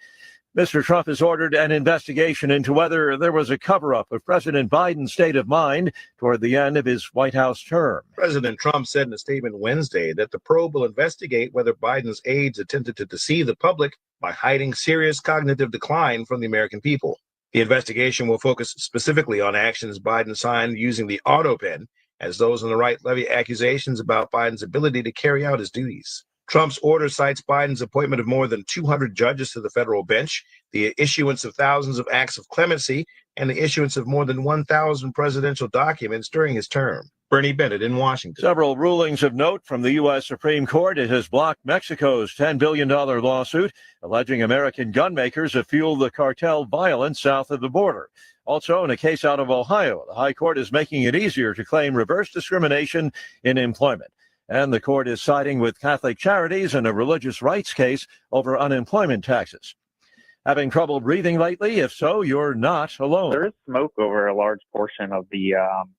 Mr. Trump has ordered an investigation into whether there was a cover-up of President Biden's state of mind toward the end of his White House term. President Trump said in a statement Wednesday that the probe will investigate whether Biden's aides attempted to deceive the public by hiding serious cognitive decline from the American people. The investigation will focus specifically on actions Biden signed using the auto pen, as those on the right levy accusations about Biden's ability to carry out his duties. Trump's order cites Biden's appointment of more than 200 judges to the federal bench, the issuance of thousands of acts of clemency, and the issuance of more than 1,000 presidential documents during his term. Bernie Bennett in Washington. Several rulings of note from the U.S. Supreme Court. It has blocked Mexico's $10 billion lawsuit alleging American gun makers have fueled the cartel violence south of the border. Also, in a case out of Ohio, the High Court is making it easier to claim reverse discrimination in employment. And the court is siding with Catholic Charities in a religious rights case over unemployment taxes. Having trouble breathing lately? If so, you're not alone. There is smoke over a large portion of the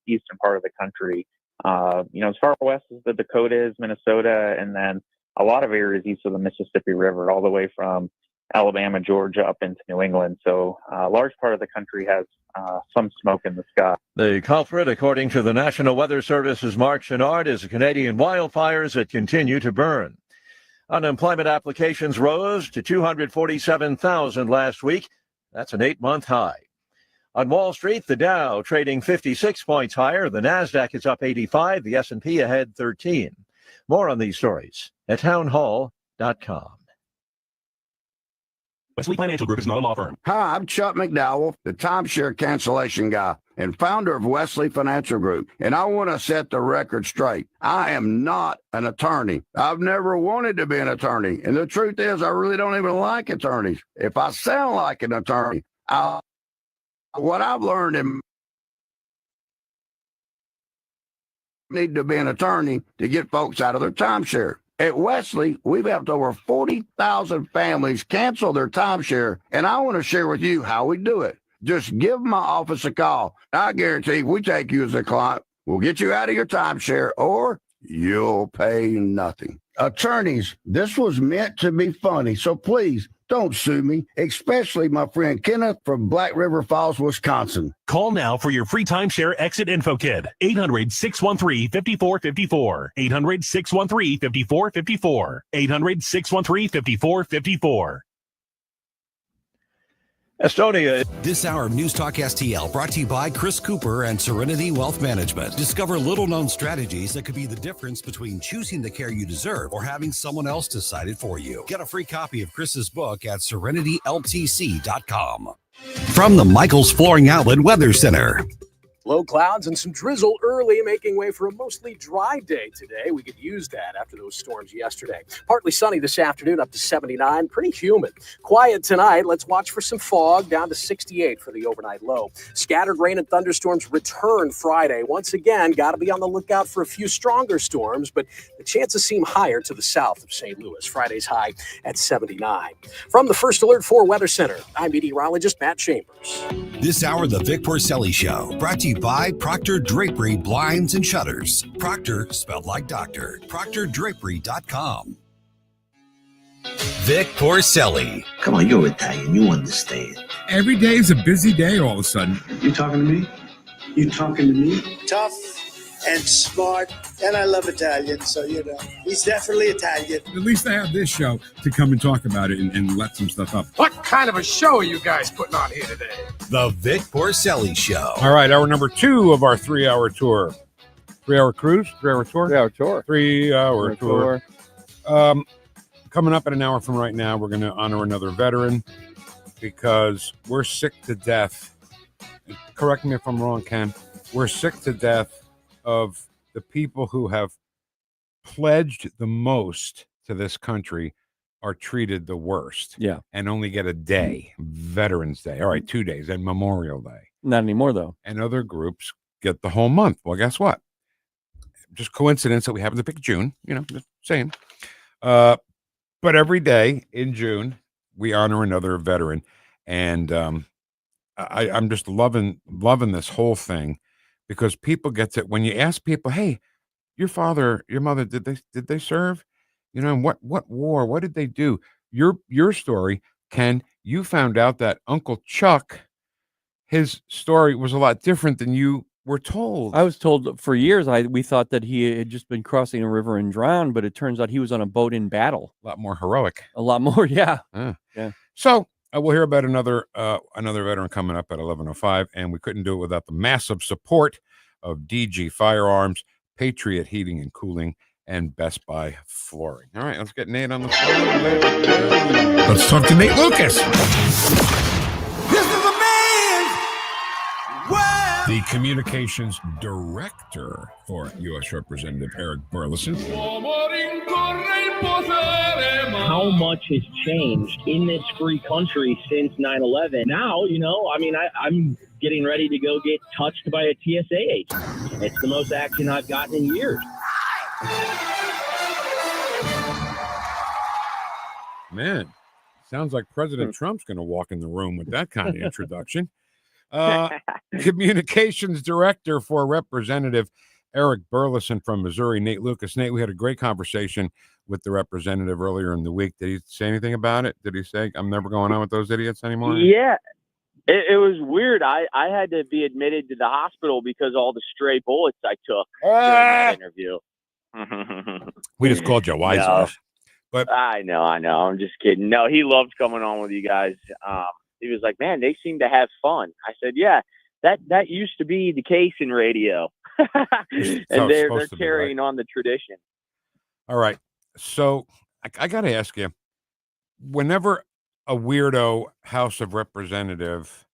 eastern part of the country. As far west as the Dakotas, Minnesota, and then a lot of areas east of the Mississippi River, all the way from Alabama, Georgia, up into New England. So a large part of the country has some smoke in the sky. The culprit, according to the National Weather Service's Mark Chenard, is the Canadian wildfires that continue to burn. Unemployment applications rose to 247,000 last week. That's an 8-month high. On Wall Street, the Dow trading 56 points higher. The NASDAQ is up 85. The S&P ahead 13. More on these stories at townhall.com. Wesley Financial Group is not a law firm. Hi, I'm Chuck McDowell, the timeshare cancellation guy and founder of Wesley Financial Group. And I want to set the record straight. I am not an attorney. I've never wanted to be an attorney. And the truth is, I really don't even like attorneys. If I sound like an attorney, what I've learned in need to be an attorney to get folks out of their timeshare. At Wesley, we've helped over 40,000 families cancel their timeshare, and I want to share with you how we do it. Just give my office a call. I guarantee we take you as a client. We'll get you out of your timeshare, or you'll pay nothing. Attorneys, this was meant to be funny, so please don't sue me, especially my friend Kenneth from Black River Falls, Wisconsin. Call now for your free timeshare exit info kit. 800-613-5454. 800-613-5454. 800-613-5454. Estonia. This hour of News Talk STL brought to you by Chris Cooper and Serenity Wealth Management. Discover little-known strategies that could be the difference between choosing the care you deserve or having someone else decide it for you. Get a free copy of Chris's book at SerenityLTC.com. From the Michaels Flooring Outlet Weather Center. Low clouds and some drizzle early, making way for a mostly dry day today. We could use that after those storms yesterday. Partly sunny this afternoon, up to 79. Pretty humid. Quiet tonight. Let's watch for some fog, down to 68 for the overnight low. Scattered rain and thunderstorms return Friday. Once again, got to be on the lookout for a few stronger storms, but the chances seem higher to the south of St. Louis. Friday's high at 79. From the First Alert 4 Weather Center, I'm meteorologist Matt Chambers. This hour, the Vic Porcelli Show, brought to you by Proctor Drapery Blinds and Shutters. Proctor, spelled like doctor. ProctorDrapery.com. Vic Porcelli. Come on, you're Italian. You understand. Every day is a busy day all of a sudden. You talking to me? You talking to me? Tough and smart, and I love Italian, so, he's definitely Italian. At least I have this show to come and talk about it and let some stuff up. What kind of a show are you guys putting on here today? The Vic Porcelli Show. All right, hour number 2 of our 3-hour tour. 3-hour cruise? 3-hour tour? 3-hour tour. 3-hour tour. Coming up in an hour from right now, we're going to honor another veteran because we're sick to death correct me if I'm wrong, Ken, we're sick to death of the people who have pledged the most to this country are treated the worst. Yeah. And only get a day, Veterans Day. All right, 2 days, and Memorial Day. Not anymore, though. And other groups get the whole month. Well, guess what? Just coincidence that we happen to pick June, just saying. But every day in June, we honor another veteran. And I'm just loving this whole thing, because people get to, when you ask people, hey, your father, your mother, did they serve? And what war? What did they do? Your story, Ken, you found out that Uncle Chuck, his story was a lot different than you were told. I was told for years, we thought that he had just been crossing a river and drowned, but it turns out he was on a boat in battle. A lot more heroic. A lot more, yeah. Yeah. So we'll hear about another veteran coming up at 11:05, and we couldn't do it without the massive support of DG Firearms, Patriot Heating and Cooling, and Best Buy Flooring. All right, let's get Nate on the phone. Let's talk to Nate Lucas. The communications director for U.S. Representative Eric Burlison. How much has changed in this free country since 9/11? Now, I'm getting ready to go get touched by a TSA agent. It's the most action I've gotten in years. Man, sounds like President Trump's going to walk in the room with that kind of introduction. Communications director for Representative Eric Burlison from Missouri, Nate Lucas. Nate, we had a great conversation with the representative earlier in the week. Did he say anything about it? Did he say, I'm never going on with those idiots anymore? Yeah, it was weird. I had to be admitted to the hospital because all the stray bullets I took during that interview. We just called you wise enough. But I know. I'm just kidding. No, he loved coming on with you guys. He was like, man, they seem to have fun. I said, yeah, that used to be the case in radio. And they're carrying on the tradition. All right. So I got to ask you, whenever a weirdo House of Representative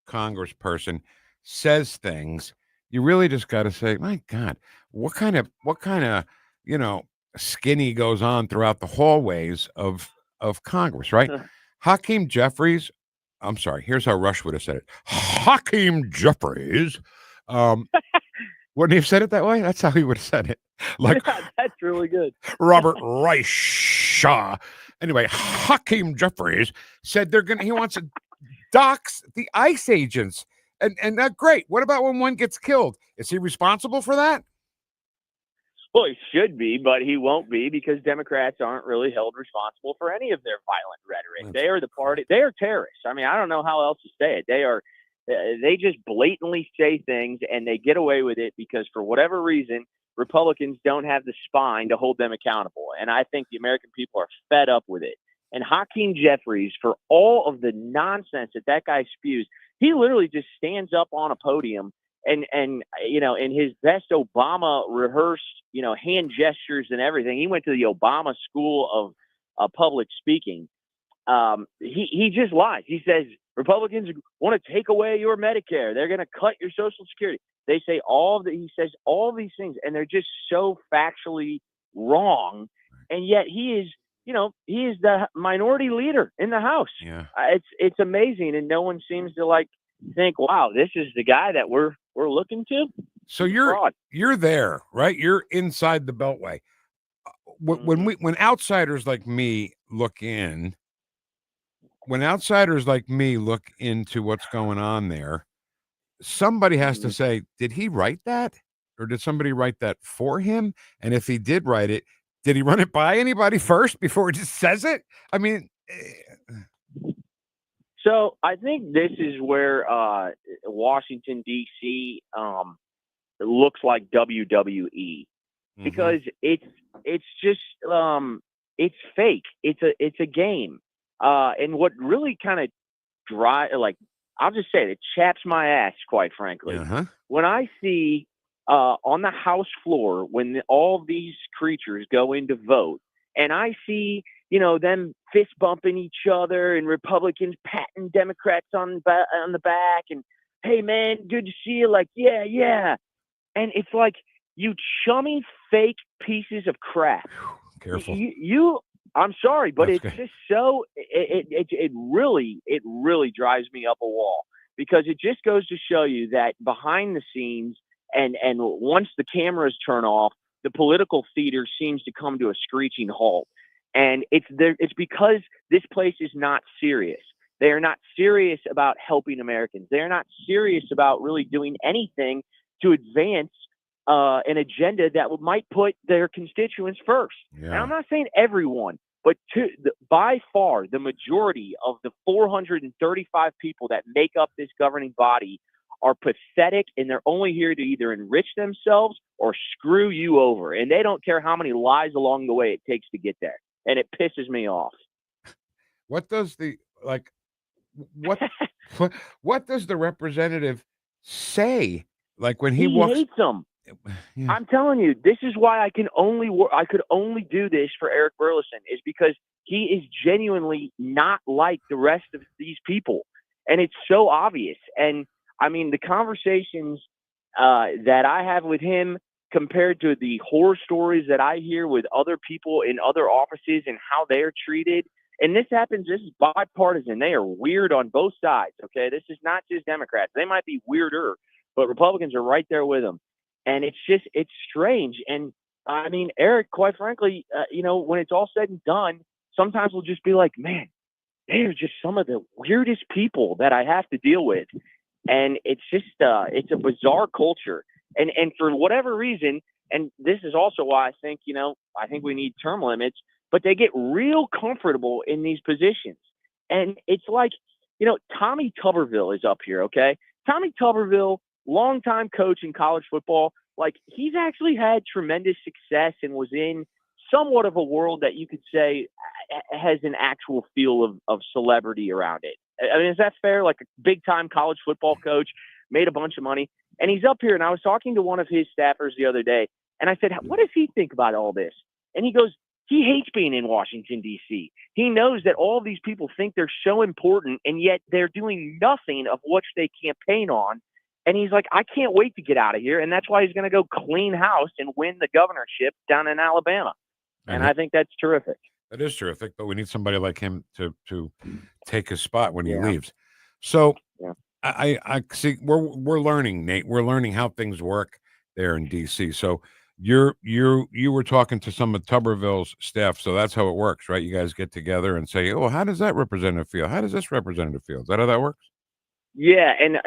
congressperson says things, you really just got to say, my God, what kind of skinny goes on throughout the hallways of Congress, right? Hakeem Jeffries, I'm sorry, here's how Rush would have said it. Hakeem Jeffries. Wouldn't he have said it that way? That's how he would have said it. Like, that's really good. Robert Reich. Anyway, Hakeem Jeffries said he wants to dox the ICE agents. And that's great. What about when one gets killed? Is he responsible for that? Well, he should be, but he won't be because Democrats aren't really held responsible for any of their violent rhetoric. They are the party. They are terrorists. I mean, I don't know how else to say it. They just blatantly say things and they get away with it because for whatever reason, Republicans don't have the spine to hold them accountable. And I think the American people are fed up with it. And Hakeem Jeffries, for all of the nonsense that guy spews, he literally just stands up on a podium and in his best Obama rehearsed, hand gestures and everything. He went to the Obama School of Public Speaking. He just lies. He says Republicans want to take away your Medicare. They're going to cut your Social Security. They say he says all these things, and they're just so factually wrong. And yet he is the minority leader in the House. Yeah. It's amazing, and no one seems to think, wow, this is the guy that we're looking to. So you're there, right? You're inside the Beltway. When outsiders like me look in, into what's going on there, somebody has to say, did he write that? Or did somebody write that for him? And if he did write it, did he run it by anybody first before he just says it? I mean... So I think this is where Washington, D.C. Looks like WWE because it's just it's fake. It's a game. And what really kind of I'll just say it chaps my ass, quite frankly. When I see on the House floor, when all these creatures go in to vote, and I see, them fist bumping each other and Republicans patting Democrats on the back and hey man, good to see you. Like, yeah. And it's like, you chummy fake pieces of crap. Careful. I'm sorry, but That's it's good. just so, it really drives me up a wall, because it just goes to show you that behind the scenes, and once the cameras turn off, the political theater seems to come to a screeching halt. And it's because this place is not serious. They are not serious about helping Americans. They're not serious about really doing anything to advance an agenda that might put their constituents first. Yeah. And I'm not saying everyone, but by far the majority of the 435 people that make up this governing body are pathetic, and they're only here to either enrich themselves or screw you over. And they don't care how many lies along the way it takes to get there. And it pisses me off. What does what does the representative say? Like when he walks, hates them. Yeah. I'm telling you, this is why I could only do this for Eric Burlison, is because he is genuinely not like the rest of these people, and it's so obvious. And I mean, the conversations that I have with him compared to the horror stories that I hear with other people in other offices and how they're treated. And this is bipartisan. They are weird on both sides. Okay. This is not just Democrats. They might be weirder, but Republicans are right there with them. And it's strange. And I mean, Eric, quite frankly, when it's all said and done, sometimes we'll just be like, man, they are just some of the weirdest people that I have to deal with. And it's just, it's a bizarre culture. And for whatever reason, and this is also why I think we need term limits, but they get real comfortable in these positions. And it's like, Tommy Tuberville is up here. Okay. Tommy Tuberville, longtime coach in college football. Like, he's actually had tremendous success and was in somewhat of a world that you could say has an actual feel of celebrity around it. I mean, is that fair? Like, a big time college football coach, made a bunch of money, and he's up here. And I was talking to one of his staffers the other day, and I said, what does he think about all this? And he goes, he hates being in Washington, D.C. He knows that all these people think they're so important, and yet they're doing nothing of which they campaign on. And he's like, I can't wait to get out of here. And that's why he's going to go clean house and win the governorship down in Alabama. And I think that's terrific. That is terrific, but we need somebody like him to take his spot when he leaves. So I see we're learning, Nate. We're learning how things work there in DC. So you were talking to some of Tuberville's staff, so that's how it works, right? You guys get together and say, oh, how does that representative feel? How does this representative feel? Is that how that works? Yeah, and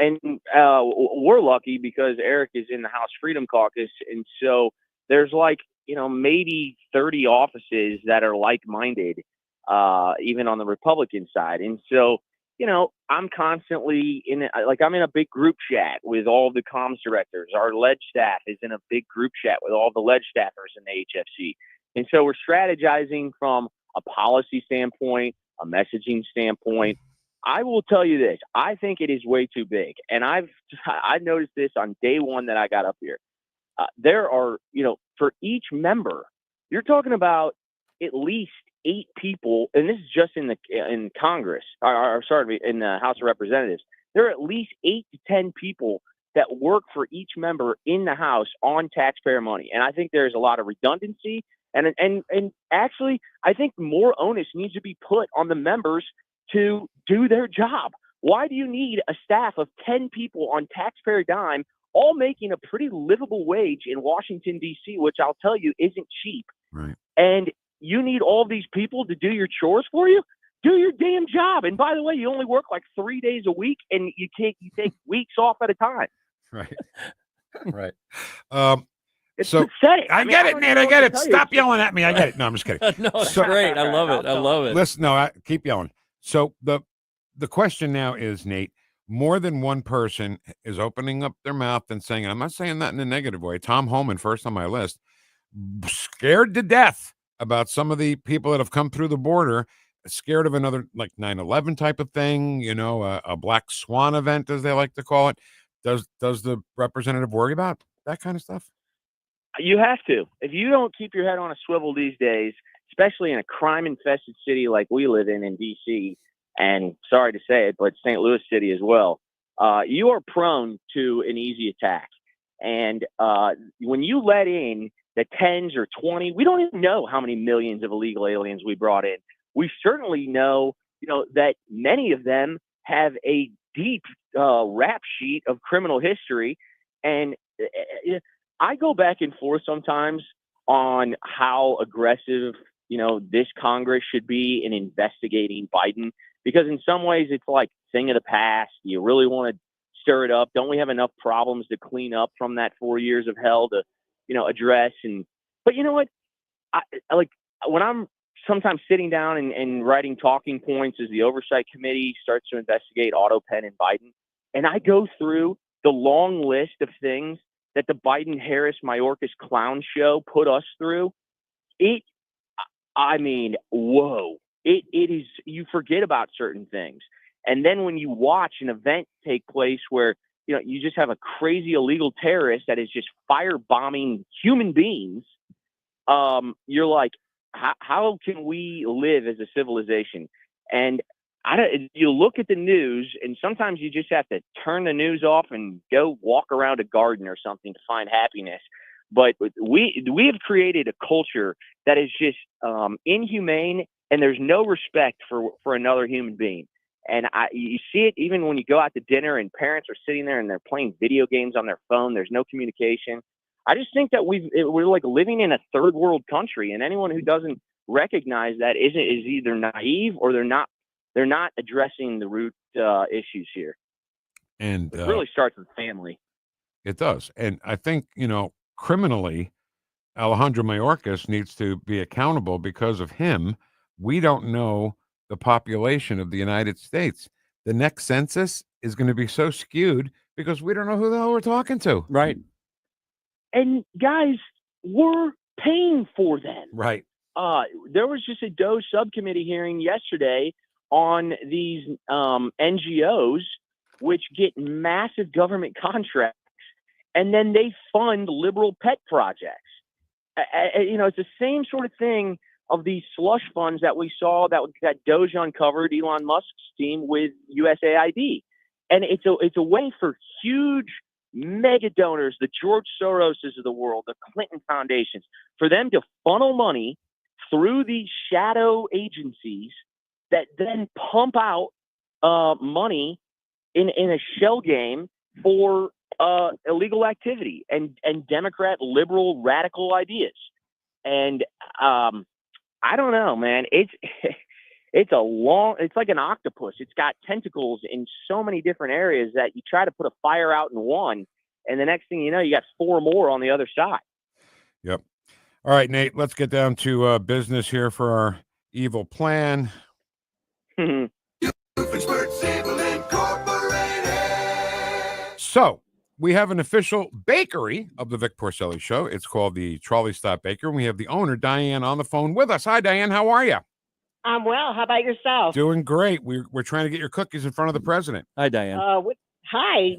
we're lucky because Eric is in the House Freedom Caucus, and so there's maybe 30 offices that are like-minded, even on the Republican side. And so, I'm constantly I'm in a big group chat with all the comms directors. Our ledge staff is in a big group chat with all the ledge staffers in the HFC. And so we're strategizing from a policy standpoint, a messaging standpoint. I will tell you this. I think it is way too big. And I noticed this on day one that I got up here. There are, for each member, you're talking about at least 8 people, and this is just in Congress, in the House of Representatives. There are at least 8 to 10 people that work for each member in the House on taxpayer money. And I think there's a lot of redundancy. And actually, I think more onus needs to be put on the members to do their job. Why do you need a staff of 10 people on taxpayer dime, all making a pretty livable wage in Washington, D.C., which I'll tell you isn't cheap? Right. And you need all these people to do your chores for you? Do your damn job. And by the way, you only work 3 days a week, and you take weeks off at a time. Right. Right. It's pathetic. I get it, Nate. I get it. Stop yelling at me. I get it. No, I'm just kidding. No, it's great. I love it. I love it. Listen, no, keep yelling. So the question now is, Nate, more than one person is opening up their mouth and saying, and I'm not saying that in a negative way, Tom Homan, first on my list, scared to death about some of the people that have come through the border, scared of another 9/11 type of thing, a black swan event, as they like to call it. Does the representative worry about that kind of stuff? You have to. If you don't keep your head on a swivel these days, especially in a crime-infested city like we live in D.C., and sorry to say it, but St. Louis City as well, you are prone to an easy attack. And when you let in the 10s or 20, we don't even know how many millions of illegal aliens we brought in. We certainly know, that many of them have a deep rap sheet of criminal history. And I go back and forth sometimes on how aggressive, this Congress should be in investigating Biden, because in some ways it's like thing of the past. You really want to stir it up? Don't we have enough problems to clean up from that 4 years of hell to, address? But you know what? I like when I'm sometimes sitting down and writing talking points as the oversight committee starts to investigate Otto Penn and Biden, and I go through the long list of things that the Biden-Harris-Mayorkas clown show put us through. Whoa. It is, you forget about certain things. And then when you watch an event take place where, you just have a crazy illegal terrorist that is just firebombing human beings, you're like, how can we live as a civilization? And you look at the news, and sometimes you just have to turn the news off and go walk around a garden or something to find happiness. But we have created a culture that is just inhumane, and there's no respect for another human being. And you see it even when you go out to dinner and parents are sitting there and they're playing video games on their phone. There's no communication. I just think that we're like living in a third world country, and anyone who doesn't recognize that is either naive or they're not addressing the root issues here. And it really starts with family. It does. And I think, criminally, Alejandro Mayorkas needs to be accountable. Because of him, we don't know the population of the United States. The next census is going to be so skewed because we don't know who the hell we're talking to. Right. And guys, we're paying for them. Right. There was just a DOE subcommittee hearing yesterday on these NGOs, which get massive government contracts, and then they fund liberal pet projects. It's the same sort of thing of these slush funds that we saw that Doge uncovered Elon Musk's team with USAID. And it's a way for huge mega donors, the George Soroses of the world, the Clinton foundations, for them to funnel money through these shadow agencies that then pump out money in a shell game for illegal activity and Democrat liberal radical ideas. And I don't know, man. It's like an octopus. It's got tentacles in so many different areas that you try to put a fire out in one, and the next thing you know, you got 4 more on the other side. Yep. All right, Nate, let's get down to business here for our evil plan. So we have an official bakery of the Vic Porcelli Show. It's called the Trolley Stop Baker, and we have the owner, Diane, on the phone with us. Hi, Diane. How are you? I'm well. How about yourself? Doing great. We're trying to get your cookies in front of the president. Hi, Diane. Hi.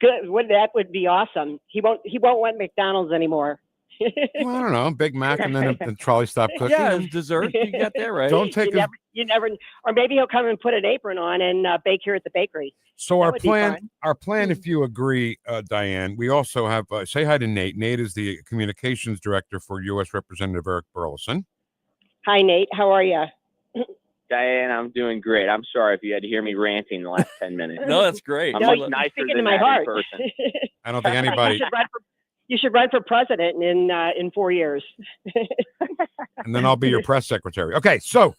Good. That would be awesome. He won't want McDonald's anymore. Well, I don't know, Big Mac and then a trolley stop cookie. Yeah, dessert. You got that right. Don't take you never, or maybe he'll come and put an apron on and bake here at the bakery. So our plan, if you agree, Diane, we also have, say hi to Nate. Nate is the communications director for U.S. Representative Eric Burlison. Hi, Nate. How are you? Diane, I'm doing great. I'm sorry if you had to hear me ranting the last 10 minutes. No, that's great. I'm much nicer than my that heart. in person. I don't think anybody. You should run for president in 4 years. And then I'll be your press secretary. Okay, so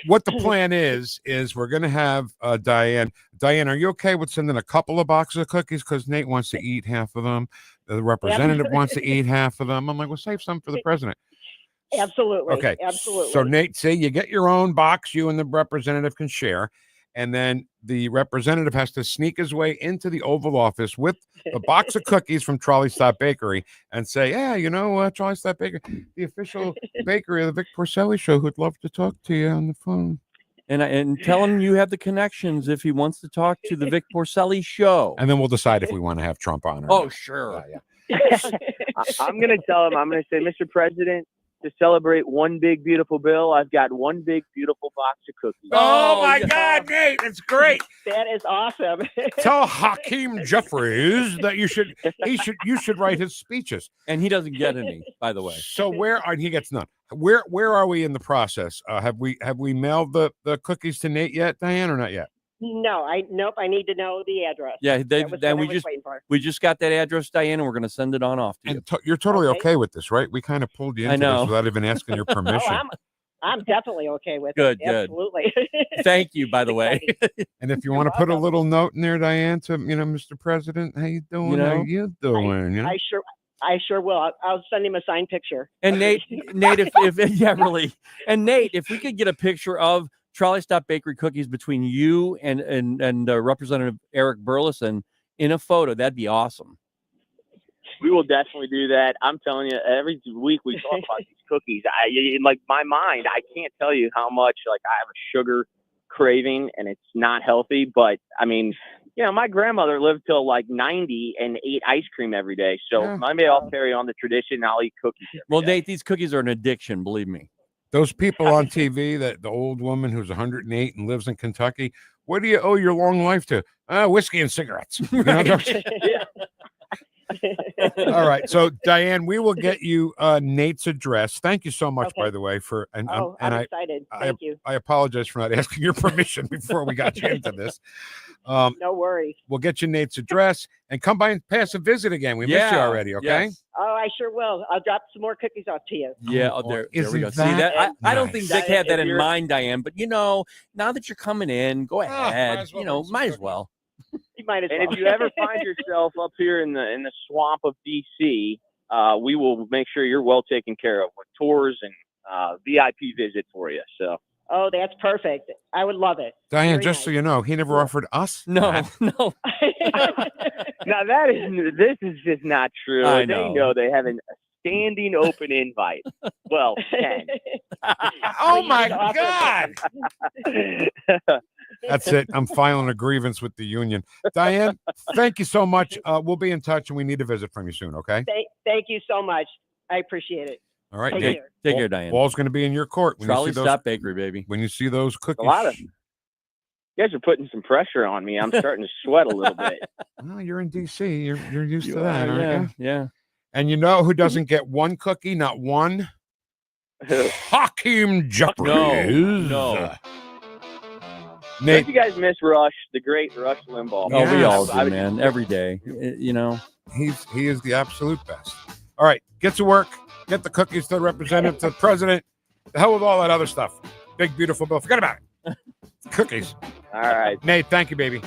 what the plan is we're going to have Diane. Diane, are you okay with sending a couple of boxes of cookies? Because Nate wants to eat half of them. The representative wants to eat half of them. I'm like, we'll save some for the president. Absolutely. Okay. Absolutely. So Nate, say you get your own box, you and the representative can share. And then the representative has to sneak his way into the Oval Office with a box of cookies from Trolley Stop Bakery and say, yeah, Trolley Stop Bakery, the official bakery of the Vic Porcelli Show, who'd love to talk to you on the phone. And tell him you have the connections if he wants to talk to the Vic Porcelli Show. And then we'll decide if we want to have Trump on or Oh, not. sure. Yeah. I'm going to tell him, I'm going to say, Mr. President, to celebrate one big beautiful bill, I've got one big beautiful box of cookies. Oh my God, Nate, it's great. That is awesome. Tell Hakeem Jeffries that you should write his speeches. And he doesn't get any, by the way. So he gets none. Where are we in the process? Have we mailed the cookies to Nate yet, Diane, or not yet? No, nope. I need to know the address. Yeah, waiting for. we just got that address, Diane, and we're going to send it on off to you. And you're totally okay with this, right? We kind of pulled you into this without even asking your permission. I'm definitely okay with Good, it. good. Absolutely. Thank you, by the way. And if you want to put a little note in there, Diane, to Mr. President, how you doing? How you doing? I sure will. I'll send him a signed picture. And Nate, if yeah, really. And Nate, if we could get a picture of Trolley Stop Bakery cookies between you and Representative Eric Burlison in a photo, that'd be awesome. We will definitely do that. I'm telling you, every week we talk about these cookies. In my mind, I can't tell you how much I have a sugar craving, and it's not healthy. But I mean, my grandmother lived till 90 and ate ice cream every day. So maybe I'll carry on the tradition. I'll eat cookies. Well, Nate, these cookies are an addiction. Believe me. Those people on TV, the old woman who's 108 and lives in Kentucky, what do you owe your long life to? Whiskey and cigarettes. All right. So, Diane, we will get you Nate's address. Thank you so much, by the way, I'm excited. Thank you. I apologize for not asking your permission before we got you into this. No worries. We'll get you Nate's address and come by and pass a visit again. We missed you already, okay? Yes. Oh, I sure will. I'll drop some more cookies off to you. Yeah, there we go. See that? I don't think Vic had that in mind, Diane, but now that you're coming in, go ahead. Might as well. You might as well. And if you ever find yourself up here in the swamp of DC, we will make sure you're well taken care of with tours and VIP visit for you. So. Oh, that's perfect. I would love it. Diane, Very just nice. so you know, he never offered us. No. Now this is just not true. I They know they have a standing open invite. Well, 10. Oh my God. That's it. I'm filing a grievance with the union. Diane, thank you so much. We'll be in touch, and we need a visit from you soon, okay? Thank you so much. I appreciate it. All right. Take care, Diane. Ball's going to be in your court. Trolley Stop Bakery, baby. When you see those cookies. A lot of you guys are putting some pressure on me. I'm starting to sweat a little bit. Oh, you're in D.C. You're used to that, aren't you? Yeah. And you know who doesn't get one cookie? Not one? Hakeem Jeffries. No. Nate, Don't you guys miss Rush, the great Rush Limbaugh? Oh, we all do, man. Every day. He is the absolute best. All right, get to work. Get the cookies to the representative, to the president. The hell with all that other stuff. Big, beautiful bill. Forget about it. Cookies. All right. Nate, thank you, baby.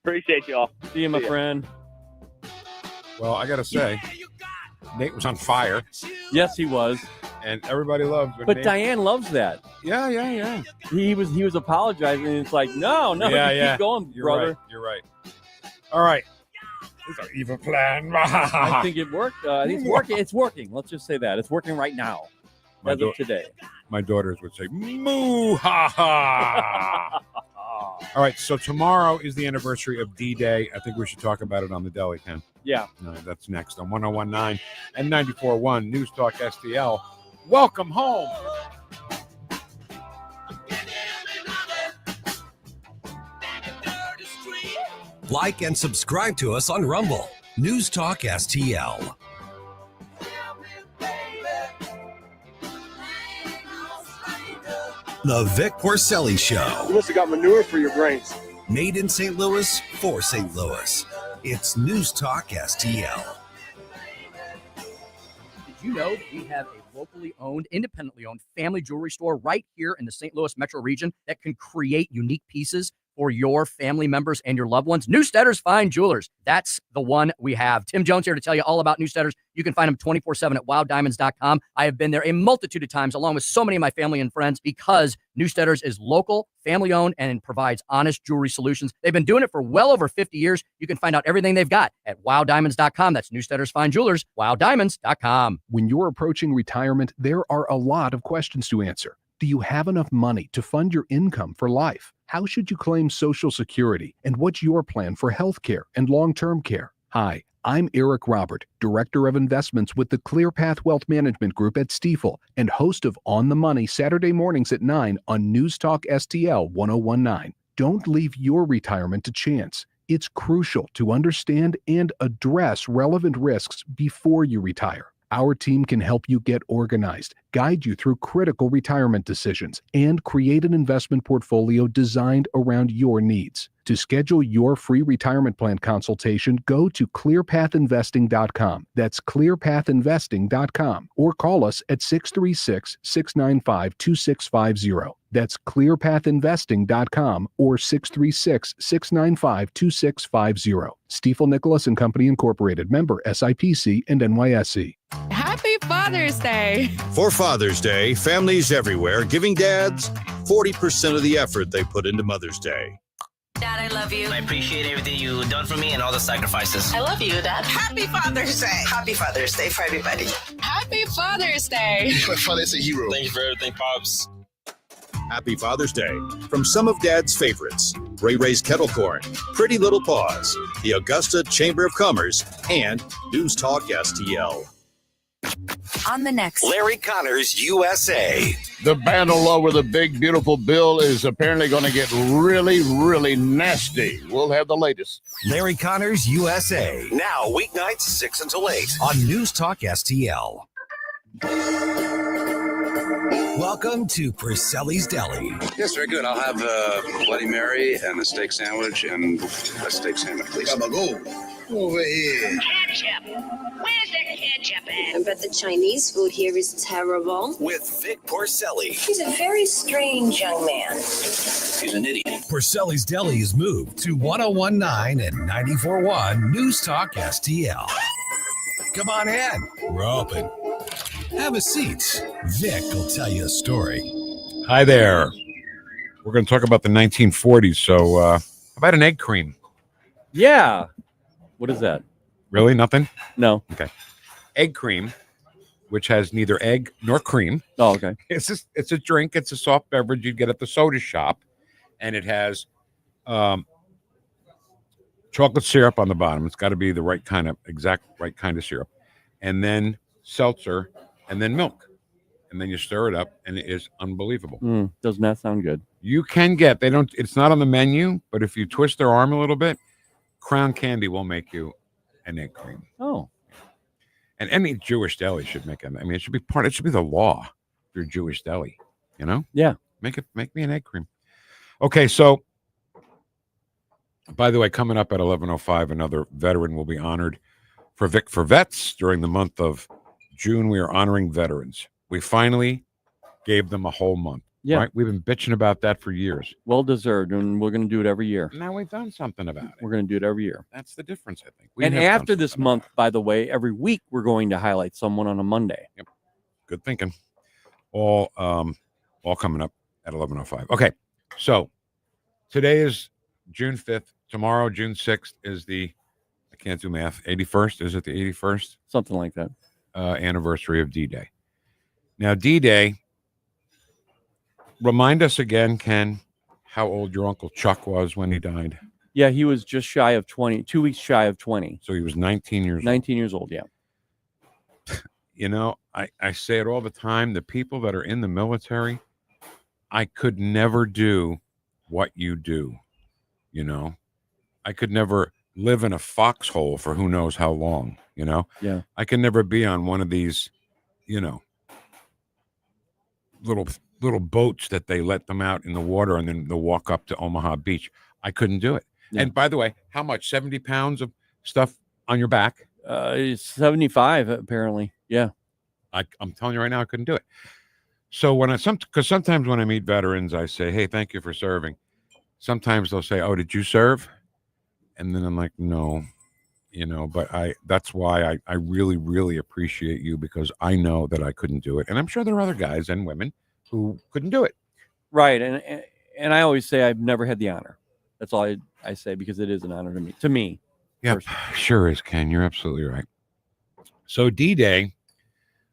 Appreciate y'all. See you, my friend. Well, I got to say, Nate was on fire. Yes, he was. And everybody loves it. But Diane loves that. Yeah. He was apologizing, and it's like, no, keep going, brother. Right. You're right. All right. It's an evil plan. I think it worked. It's working. It's working. Let's just say that. It's working right now. As of today. My daughters would say, moo ha ha. All right. So tomorrow is the anniversary of D-Day. I think we should talk about it on the DELI, Ken. Yeah. No, that's next on 101.9 and 94.1 News Talk STL. Welcome home. Like and subscribe to us on Rumble. News Talk STL. The Vic Porcelli Show. You must have got manure for your brains. Made in St. Louis for St. Louis. It's News Talk STL. Did you know that we have a locally owned, independently owned family jewelry store right here in the St. Louis metro region that can create unique pieces for your family members and your loved ones? Newstetter's Fine Jewelers. That's the one we have. Tim Jones here to tell you all about Newstetter's. You can find them 24/7 at wilddiamonds.com. I have been there a multitude of times along with so many of my family and friends because Newstetter's is local, family owned, and provides honest jewelry solutions. They've been doing it for well over 50 years. You can find out everything they've got at wilddiamonds.com. That's Newstetter's Fine Jewelers, wilddiamonds.com. When you're approaching retirement, there are a lot of questions to answer. Do you have enough money to fund your income for life? How should you claim Social Security? And what's your plan for health care and long-term care? Hi, I'm Eric Robert, Director of Investments with the ClearPath Wealth Management Group at Stifel and host of On the Money Saturday mornings at 9 on News Talk STL 1019. Don't leave your retirement to chance. It's crucial to understand and address relevant risks before you retire. Our team can help you get organized, guide you through critical retirement decisions, and create an investment portfolio designed around your needs. To schedule your free retirement plan consultation, go to clearpathinvesting.com. That's clearpathinvesting.com, or call us at 636-695-2650. That's clearpathinvesting.com or 636-695-2650. Stifel Nicholas and Company Incorporated, member SIPC and NYSE. Happy Father's Day! For Father's Day, families everywhere giving dads 40% of the effort they put into Mother's Day. Dad, I love you. I appreciate everything you've done for me and all the sacrifices. I love you, Dad. Happy Father's Day. Happy Father's Day for everybody. Happy Father's Day! My father's a hero. Thank you for everything, Pops. Happy Father's Day from some of Dad's favorites: Ray Ray's Kettle Corn, Pretty Little Paws, the Augusta Chamber of Commerce, and News Talk STL. On the next Larry Connors USA. The battle over the big, beautiful bill is apparently going to get really, really nasty. We'll have the latest. Larry Connors USA. Now, weeknights 6 until 8 on News Talk STL. Welcome to Porcelli's Deli. Yes, very good. I'll have a Bloody Mary and a steak sandwich and a steak sandwich, please. Over here. ketchup. Where's the ketchup at? I bet the Chinese food here is terrible. With Vic Porcelli. He's a very strange young man. He's an idiot. Porcelli's Deli is moved to 1019 and 94.1 News Talk STL. Come on in. We're open. Have a seat. Vic will tell you a story. Hi there. We're going to talk about the 1940s. So, how about an egg cream? Yeah. What is that? Really? Nothing? No. Okay. Egg cream, which has neither egg nor cream. Oh, okay. It's a drink. It's a soft beverage you'd get at the soda shop, and it has chocolate syrup on the bottom. It's got to be the right kind of syrup, and then seltzer, and then milk, and then you stir it up, and it is unbelievable. Does not sound good. You can get it's not on the menu, but if you twist their arm a little bit, Crown Candy will make you an egg cream. Oh. And any Jewish deli should make it. I mean, it should be the law if you're Jewish deli, you know? Yeah. Make me an egg cream. Okay, so by the way, coming up at 11:05, another veteran will be honored for Vic for Vets. During the month of June, we are honoring veterans. We finally gave them a whole month. Yeah. Right? We've been bitching about that for years. Well deserved, and we're going to do it every year. Now we've done something about it. We're going to do it every year. That's the difference, I think. And after this month, by the way, every week we're going to highlight someone on a Monday. Yep. Good thinking. All coming up at 11:05. Okay, so today is June 5th. Tomorrow, June 6th, is I can't do math, 81st? Is it the 81st? Something like that. Anniversary of D-Day. Now, D-Day, remind us again, Ken, how old your Uncle Chuck was when he died. Yeah, he was just shy of 20, 2 weeks shy of 20. So he was 19 years old. 19 years old, yeah. You know, I say it all the time. The people that are in the military, I could never do what you do, you know. I could never live in a foxhole for who knows how long, you know. Yeah. I can never be on one of these, you know, little boats that they let them out in the water and then they'll walk up to Omaha Beach. I couldn't do it. Yeah. And by the way, how much? 70 pounds of stuff on your back? 75 apparently. Yeah. I'm telling you right now, I couldn't do it. So because sometimes when I meet veterans, I say, hey, thank you for serving. Sometimes they'll say, oh, did you serve? And then I'm like, no, you know, but that's why I really, really appreciate you, because I know that I couldn't do it. And I'm sure there are other guys and women who couldn't do it. Right. And I always say I've never had the honor. That's all I say, because it is an honor to me. Yeah, sure is, Ken. You're absolutely right. So D-Day,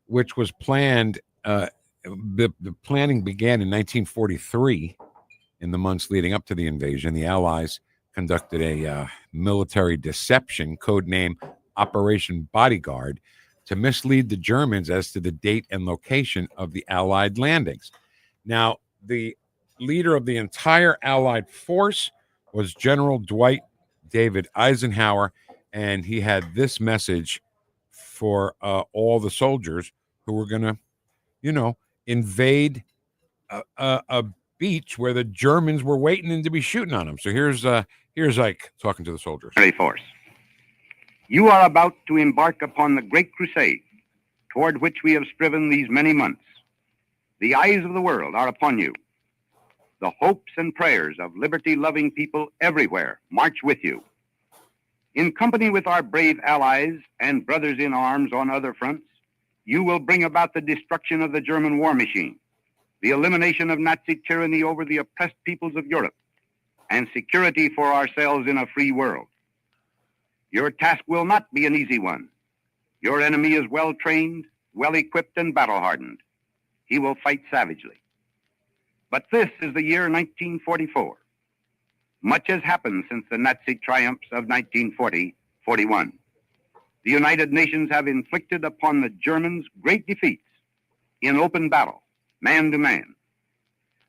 which was planned, the planning began in 1943. In the months leading up to the invasion, the Allies conducted a military deception, codenamed Operation Bodyguard to mislead the Germans as to the date and location of the Allied landings. Now, the leader of the entire Allied force was General Dwight David Eisenhower, and he had this message for all the soldiers who were going to, invade a beach where the Germans were waiting to be shooting on them. So here's Ike talking to the soldiers. Force. You are about to embark upon the great crusade toward which we have striven these many months. The eyes of the world are upon you. The hopes and prayers of liberty-loving people everywhere march with you. In company with our brave allies and brothers in arms on other fronts, you will bring about the destruction of the German war machine, the elimination of Nazi tyranny over the oppressed peoples of Europe, and security for ourselves in a free world. Your task will not be an easy one. Your enemy is well-trained, well-equipped, and battle-hardened. He will fight savagely. But this is the year 1944. Much has happened since the Nazi triumphs of 1940-41. The United Nations have inflicted upon the Germans great defeats in open battle, man to man.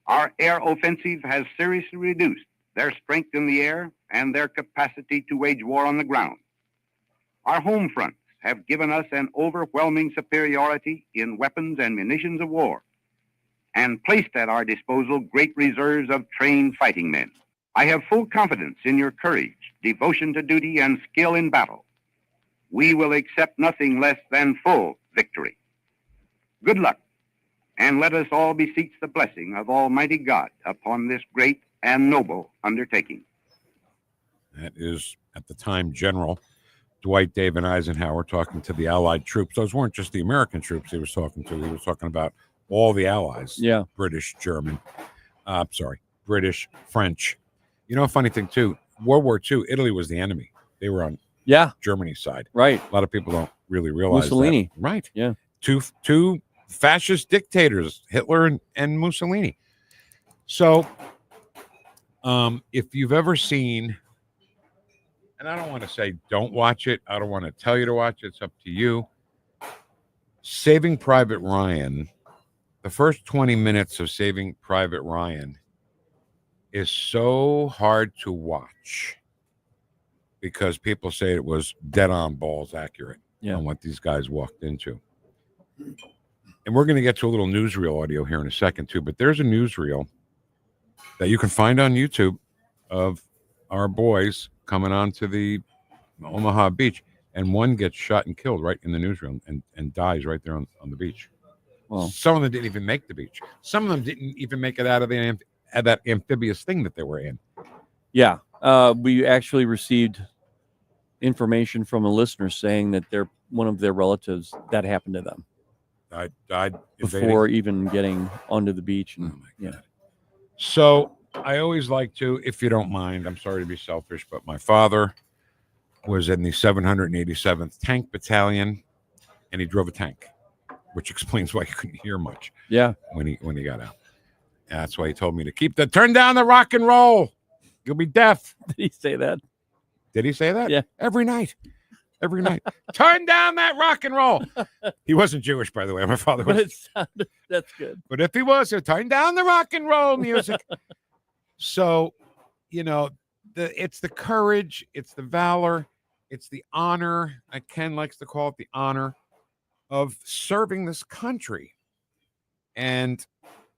Our air offensive has seriously reduced their strength in the air and their capacity to wage war on the ground. Our home fronts have given us an overwhelming superiority in weapons and munitions of war, and placed at our disposal great reserves of trained fighting men. I have full confidence in your courage, devotion to duty, and skill in battle. We will accept nothing less than full victory. Good luck, and let us all beseech the blessing of Almighty God upon this great and noble undertaking. That is, at the time, General Dwight David Eisenhower talking to the Allied troops. Those weren't just the American troops he was talking to. He was talking about all the Allies. Yeah. British, British, French. You know, a funny thing, too, World War II, Italy was the enemy. They were on Germany's side. Right. A lot of people don't really realize Mussolini. that. Right. Yeah. Two fascist dictators, Hitler and Mussolini. So if you've ever seen, and I don't want to say don't watch it, I don't want to tell you to watch it, it's up to you. Saving Private Ryan, the first 20 minutes of Saving Private Ryan is so hard to watch because people say it was dead on balls accurate on what these guys walked into. And we're going to get to a little newsreel audio here in a second too, but there's a newsreel that you can find on YouTube of our boys coming onto the Omaha beach, and one gets shot and killed right in the newsroom and dies right there on the beach. Well, some of them didn't even make the beach. Some of them didn't even make it out of that amphibious thing that they were in. Yeah. We actually received information from a listener saying that one of their relatives, that happened to them. Died before even getting onto the beach. And, So I always like to, if you don't mind, I'm sorry to be selfish, but my father was in the 787th Tank Battalion, and he drove a tank, which explains why you couldn't hear much. Yeah. When he got out. And that's why he told me to turn down the rock and roll. You'll be deaf. Did he say that? Did he say that? Yeah. Every night. Turn down that rock and roll. He wasn't Jewish, by the way. My father was. That's good. But if he was, he'd turn down the rock and roll music. So, it's the courage, it's the valor, it's the honor. Ken likes to call it the honor of serving this country. And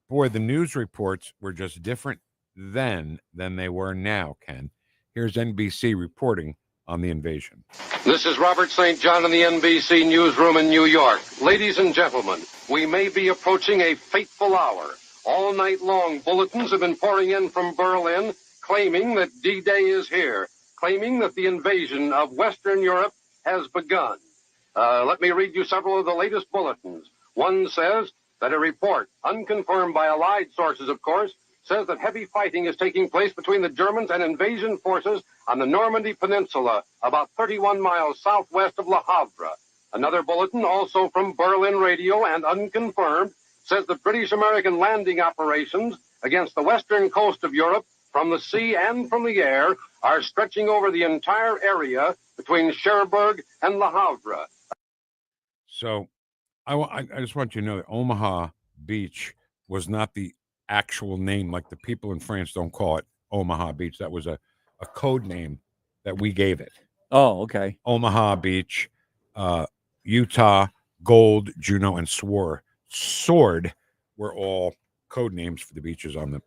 boy, the news reports were just different then than they were now, Ken. Here's NBC reporting on the invasion. This is Robert St. John in the NBC newsroom in New York. Ladies and gentlemen, we may be approaching a fateful hour. All night long, bulletins have been pouring in from Berlin claiming that D-Day is here, claiming that the invasion of Western Europe has begun. Let me read you several of the latest bulletins. One says that a report, unconfirmed by Allied sources, of course, says that heavy fighting is taking place between the Germans and invasion forces on the Normandy Peninsula, about 31 miles southwest of Le Havre. Another bulletin, also from Berlin radio and unconfirmed, says the British-American landing operations against the western coast of Europe from the sea and from the air are stretching over the entire area between Cherbourg and Le Havre. So I just want you to know that Omaha Beach was not the actual name. Like the people in France don't call it Omaha Beach. That was a code name that we gave it. Oh, okay. Omaha Beach, Utah, Gold, Juneau, and Sword were all code names for the beaches on the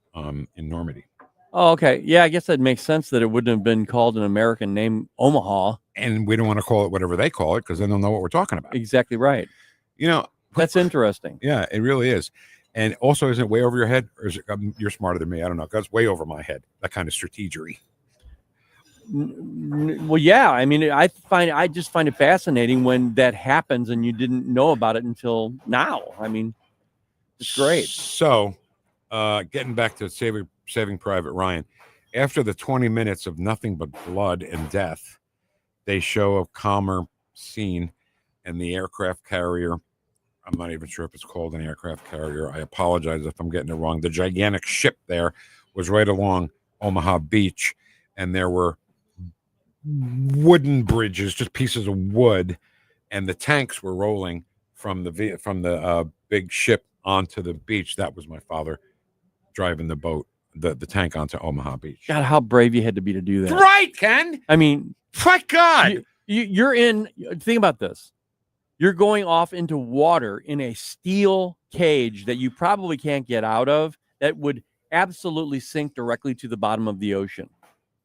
in Normandy. Oh, okay. Yeah, I guess that makes sense that it wouldn't have been called an American name, Omaha. And we don't want to call it whatever they call it because then they'll know what we're talking about. Exactly right. You know, that's interesting. Yeah, it really is. And also, isn't it way over your head? Or is it, you're smarter than me. I don't know. That's way over my head. That kind of strategery. Well, yeah. I mean, I just find it fascinating when that happens and you didn't know about it until now. I mean, it's great. So, getting back to Saving Private Ryan, after the 20 minutes of nothing but blood and death, they show a calmer scene, and the aircraft carrier, I'm not even sure if it's called an aircraft carrier. I apologize if I'm getting it wrong. The gigantic ship there was right along Omaha Beach, and there were wooden bridges, just pieces of wood, and the tanks were rolling from the big ship onto the beach. That was my father driving the boat, the tank onto Omaha Beach. God, how brave you had to be to do that. Right, Ken? I mean, my God. You're in, think about this. You're going off into water in a steel cage that you probably can't get out of, that would absolutely sink directly to the bottom of the ocean.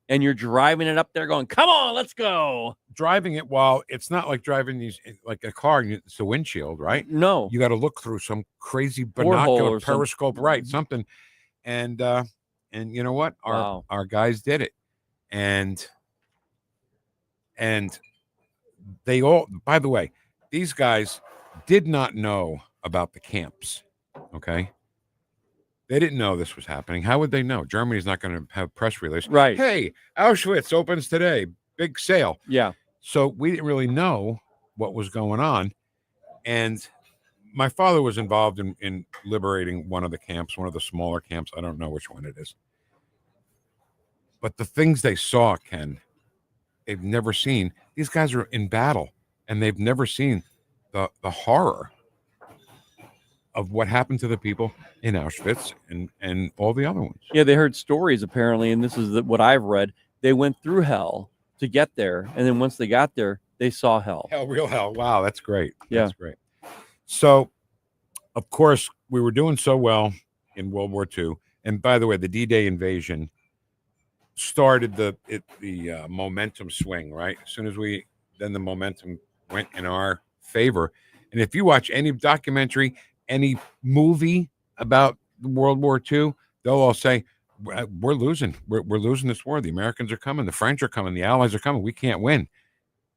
And you're driving it up there going, come on, let's go. Driving it while it's not like driving these like a car, it's the windshield, right? No. You got to look through some crazy binocular periscope, right? Something. And you know what? Our guys did it. And they all, by the way, these guys did not know about the camps. Okay. They didn't know this was happening. How would they know? Germany's not going to have press release. Right. Hey, Auschwitz opens today. Big sale. Yeah. So we didn't really know what was going on. And my father was involved in liberating one of the camps, one of the smaller camps. I don't know which one it is. But the things they saw, Ken, they've never seen. These guys are in battle, and they've never seen the horror of what happened to the people in Auschwitz and all the other ones. Yeah, they heard stories apparently, and this is what I've read. They went through hell to get there, and then once they got there, they saw hell. Hell, real hell. Wow, that's great. Yeah. That's great. So, of course, we were doing so well in World War II. And by the way, the D-Day invasion started the momentum swing, right? As soon as then the momentum went in our favor. And if you watch any documentary, any movie about World War II, they'll all say, we're losing. We're losing this war. The Americans are coming. The French are coming. The Allies are coming. We can't win.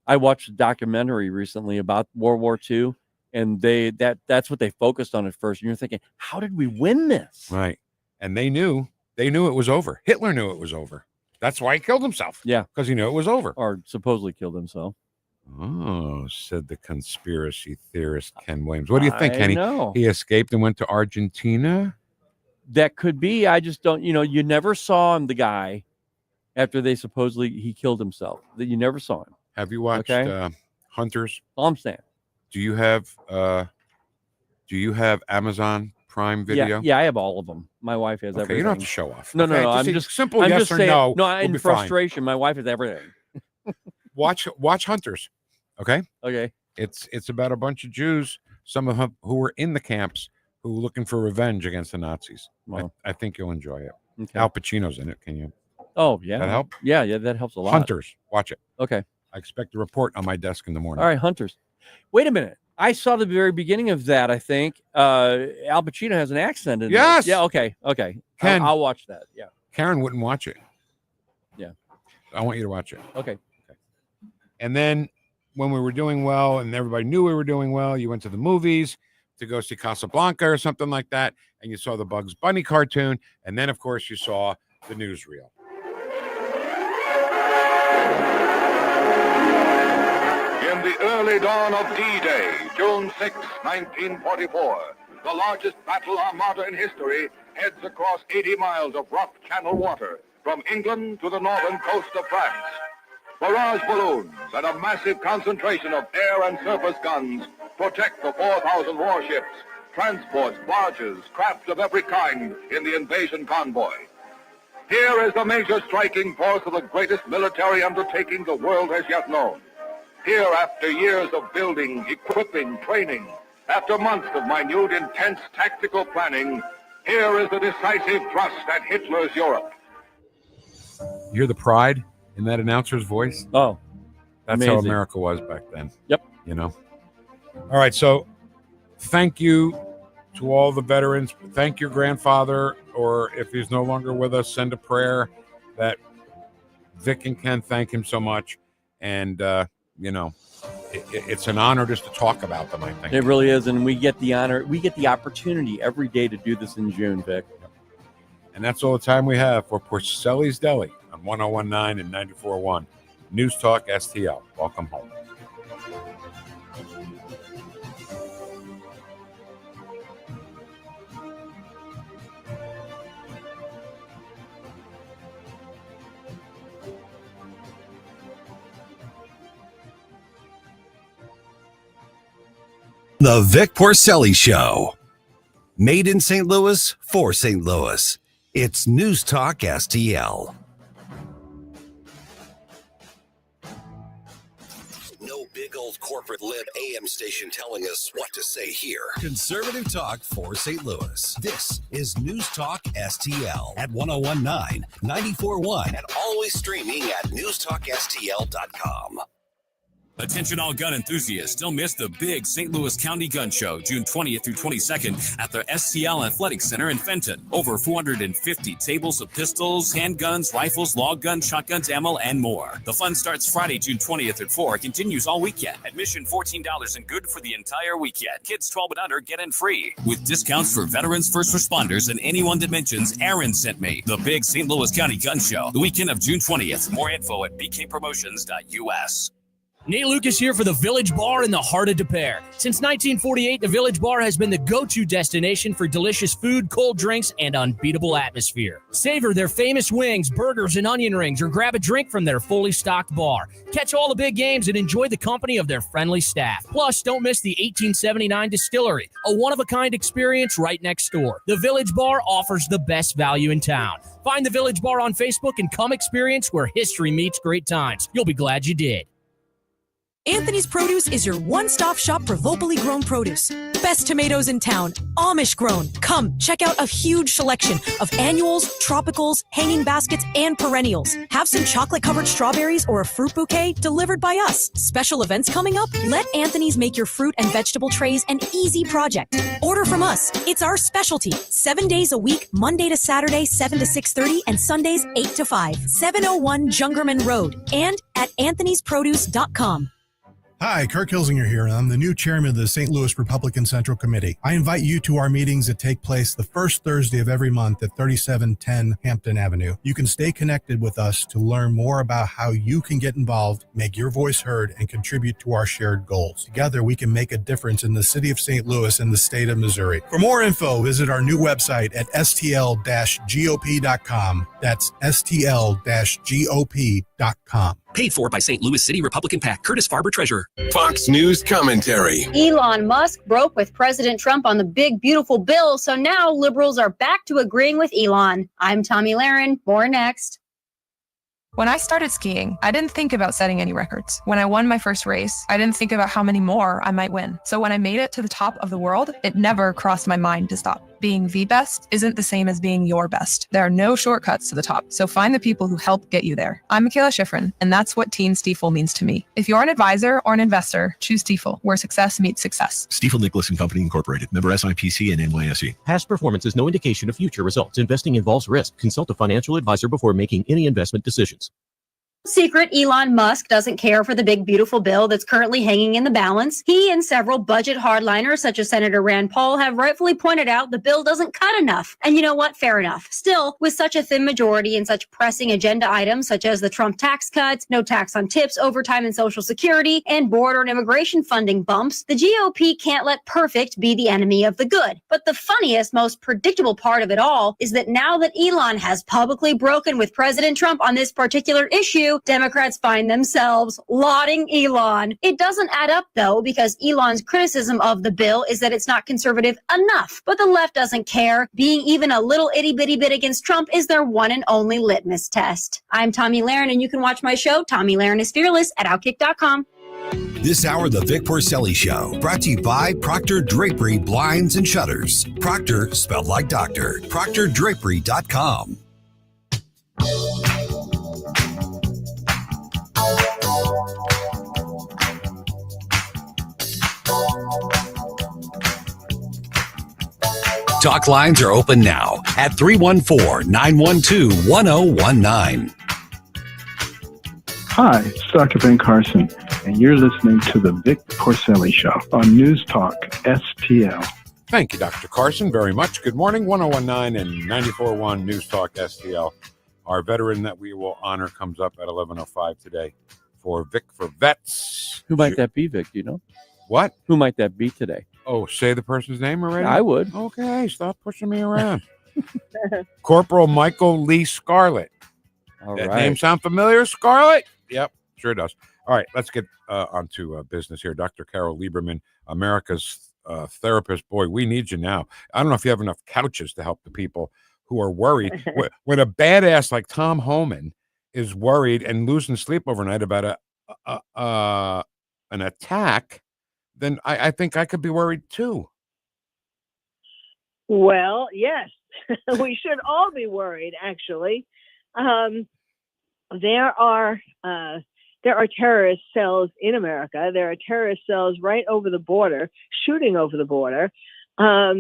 I watched a documentary recently about World War II, and that's what they focused on at first. And you're thinking, how did we win this? Right. And they knew it was over. Hitler knew it was over. That's why he killed himself. Yeah. Because he knew it was over. Or supposedly killed himself. Oh, said the conspiracy theorist Ken Williams. What do you think, Kenny? Know. He escaped and went to Argentina? That could be. I just don't, you never saw him, the guy, after he killed himself. That you never saw him. Have you watched Hunters? All I'm saying. Do you have Amazon Prime Video? Yeah, I have all of them. My wife has everything. You don't have to show off. No, okay? I'm just simple I'm yes just or saying, no. No, we'll in be frustration, fine. my wife has everything. Watch Hunters. Okay. Okay. It's about a bunch of Jews, some of them who were in the camps, who were looking for revenge against the Nazis. Wow. I think you'll enjoy it. Okay. Al Pacino's in it. Can you? Oh yeah. That help? Yeah, that helps a lot. Hunters. Watch it. Okay. I expect a report on my desk in the morning. All right, Hunters. Wait a minute. I saw the very beginning of that. I think Al Pacino has an accent in it. Yes. Yeah. Okay. Ken, I'll watch that. Yeah. Karen wouldn't watch it. Yeah. I want you to watch it. Okay. And then when we were doing well and everybody knew we were doing well, you went to the movies to go see Casablanca or something like that, and you saw the Bugs Bunny cartoon, and then, of course, you saw the newsreel. In the early dawn of D-Day, June 6, 1944, the largest battle armada in history heads across 80 miles of rock channel water from England to the northern coast of France. Barrage balloons and a massive concentration of air and surface guns protect the 4,000 warships, transports, barges, craft of every kind in the invasion convoy. Here is the major striking force of the greatest military undertaking the world has yet known. Here, after years of building, equipping, training, after months of minute, intense tactical planning, here is the decisive thrust at Hitler's Europe. You hear the pride in that announcer's voice? Oh, that's amazing. how America was back then. Yep. You know? All right, so thank you to all the veterans. Thank your grandfather, or if he's no longer with us, send a prayer that Vic and Ken thank him so much. And, you know, it's an honor just to talk about them, I think. It really is, and we get the honor, we get the opportunity every day to do this in June, Vic. And that's all the time we have for Porcelli's Deli on 101.9 and 94.1 News Talk STL. Welcome home. The Vic Porcelli Show. Made in St. Louis for St. Louis. It's News Talk STL. No big old corporate lib AM station telling us what to say here. Conservative talk for St. Louis. This is News Talk STL at 101.9, 94.1, and always streaming at newstalkstl.com. Attention all gun enthusiasts, don't miss the big St. Louis County Gun Show, June 20th through 22nd at the STL Athletic Center in Fenton. Over 450 tables of pistols, handguns, rifles, log guns, shotguns, ammo, and more. The fun starts Friday, June 20th at 4, continues all weekend. Admission $14 and good for the entire weekend. Kids 12 and under get in free. With discounts for veterans, first responders, and anyone that mentions Aaron sent me. The big St. Louis County Gun Show, the weekend of June 20th. More info at bkpromotions.us. Nate Lucas here for the Village Bar in the heart of Des Peres. Since 1948, the Village Bar has been the go-to destination for delicious food, cold drinks, and unbeatable atmosphere. Savor their famous wings, burgers, and onion rings, or grab a drink from their fully stocked bar. Catch all the big games and enjoy the company of their friendly staff. Plus, don't miss the 1879 Distillery, a one-of-a-kind experience right next door. The Village Bar offers the best value in town. Find the Village Bar on Facebook and come experience where history meets great times. You'll be glad you did. Anthony's Produce is your one-stop shop for locally grown produce. Best tomatoes in town, Amish grown. Come, check out a huge selection of annuals, tropicals, hanging baskets, and perennials. Have some chocolate-covered strawberries or a fruit bouquet delivered by us. Special events coming up? Let Anthony's make your fruit and vegetable trays an easy project. Order from us. It's our specialty. 7 days a week, Monday to Saturday, 7 to 6:30, and Sundays, 8 to 5. 701 Jungerman Road and at anthonysproduce.com. Hi, Kirk Hilsinger here, and I'm the new chairman of the St. Louis Republican Central Committee. I invite you to our meetings that take place the first Thursday of every month at 3710 Hampton Avenue. You can stay connected with us to learn more about how you can get involved, make your voice heard, and contribute to our shared goals. Together, we can make a difference in the city of St. Louis and the state of Missouri. For more info, visit our new website at stl-gop.com. That's stl-gop.com. Paid for by St. Louis City Republican PAC. Curtis Farber, Treasurer. Fox News commentary. Elon Musk broke with President Trump on the big, beautiful bill, so now liberals are back to agreeing with Elon. I'm Tommy Lahren. More next. When I started skiing, I didn't think about setting any records. When I won my first race, I didn't think about how many more I might win. So when I made it to the top of the world, it never crossed my mind to stop. Being the best isn't the same as being your best. There are no shortcuts to the top, so find the people who help get you there. I'm Michaela Schifrin, and that's what Team Stiefel means to me. If you're an advisor or an investor, choose Stiefel, where success meets success. Stiefel Nicholas and Company Incorporated, member SIPC and NYSE. Past performance is no indication of future results. Investing involves risk. Consult a financial advisor before making any investment decisions. Secret, Elon Musk doesn't care for the big, beautiful bill that's currently hanging in the balance. He and several budget hardliners, such as Senator Rand Paul, have rightfully pointed out the bill doesn't cut enough. And you know what? Fair enough. Still, with such a thin majority and such pressing agenda items, such as the Trump tax cuts, no tax on tips, overtime and Social Security, and border and immigration funding bumps, the GOP can't let perfect be the enemy of the good. But the funniest, most predictable part of it all is that now that Elon has publicly broken with President Trump on this particular issue, Democrats find themselves lauding Elon. It doesn't add up, though, because Elon's criticism of the bill is that it's not conservative enough. But the left doesn't care. Being even a little itty-bitty bit against Trump is their one and only litmus test. I'm Tommy Lahren, and you can watch my show, Tommy Lahren is Fearless, at Outkick.com. This hour of the Vic Porcelli Show, brought to you by Proctor Drapery Blinds and Shutters. Proctor, spelled like doctor. ProctorDrapery.com. Talk lines are open now at 314-912-1019. Hi, it's Dr. Ben Carson, and you're listening to the Vic Porcelli Show on News Talk STL. Thank you, Dr. Carson, very much. Good morning, 1019 and 94.1 News Talk STL. Our veteran that we will honor comes up at 11:05 today for Vic for Vets. Who might that be, Vic? Do you know? What? Who might that be today? Oh, say the person's name already? I would. Okay, stop pushing me around. Corporal Michael Lee Scarlett. All that right. name sound familiar, Scarlett? Yep, sure does. All right, let's get on to business here. Dr. Carol Lieberman, America's therapist. Boy, we need you now. I don't know if you have enough couches to help the people who are worried. When a badass like Tom Homan is worried and losing sleep overnight about an attack, then I think I could be worried too. Well, yes, we should all be worried, actually. There are terrorist cells in America. There are terrorist cells right over the border, shooting over the border. We are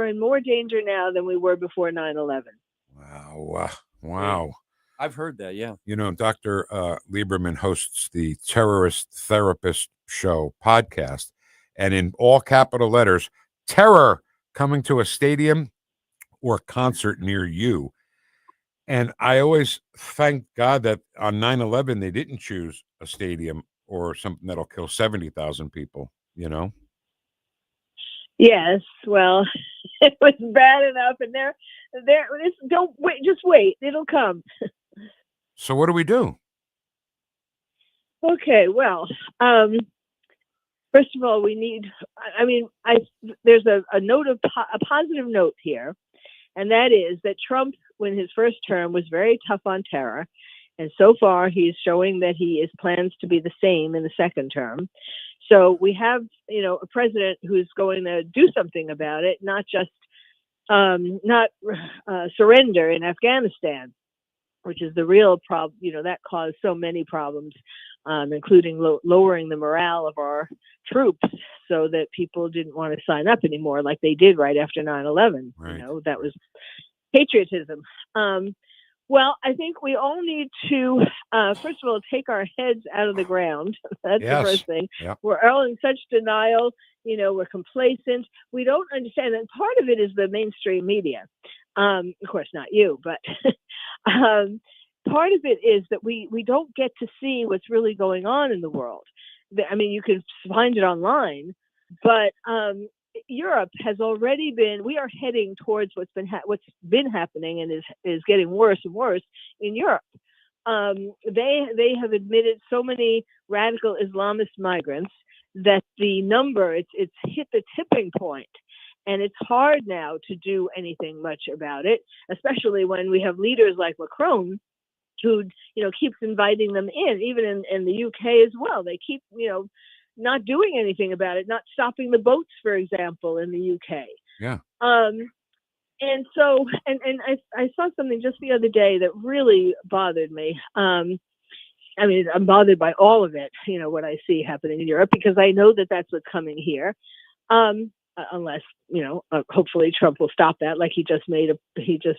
in more danger now than we were before 9/11. Wow. I've heard that, yeah. You know, Dr. Lieberman hosts the Terrorist Therapist Show podcast, and in all capital letters, terror coming to a stadium or concert near you. And I always thank God that on 9/11, they didn't choose a stadium or something that'll kill 70,000 people, you know? Yes, well, it was bad enough, and don't wait, just wait, it'll come. So what do we do? Okay, well, first of all, there's a positive note here, and that is that Trump, when his first term, was very tough on terror, and so far he's showing that he plans to be the same in the second term. So we have, a president who's going to do something about it, not just surrender in Afghanistan, which is the real problem. That caused so many problems, including lowering the morale of our troops so that people didn't want to sign up anymore like they did right after 9/11. Right. That was patriotism. Well, I think we all need to, first of all, take our heads out of the ground. That's the first thing. Yep. We're all in such denial. We're complacent. We don't understand that part of it is the mainstream media. Of course, not you, but part of it is that we don't get to see what's really going on in the world. You can find it online, but Europe has already we are heading towards what's been happening and is getting worse and worse in Europe. They have admitted so many radical Islamist migrants that the number, it's hit the tipping point. And it's hard now to do anything much about it, especially when we have leaders like Macron, who, keeps inviting them in, even in the UK as well. They keep, not doing anything about it, not stopping the boats, for example, in the UK. Yeah. And so, I saw something just the other day that really bothered me. I'm bothered by all of it, what I see happening in Europe, because I know that that's what's coming here. unless hopefully Trump will stop that. Like he just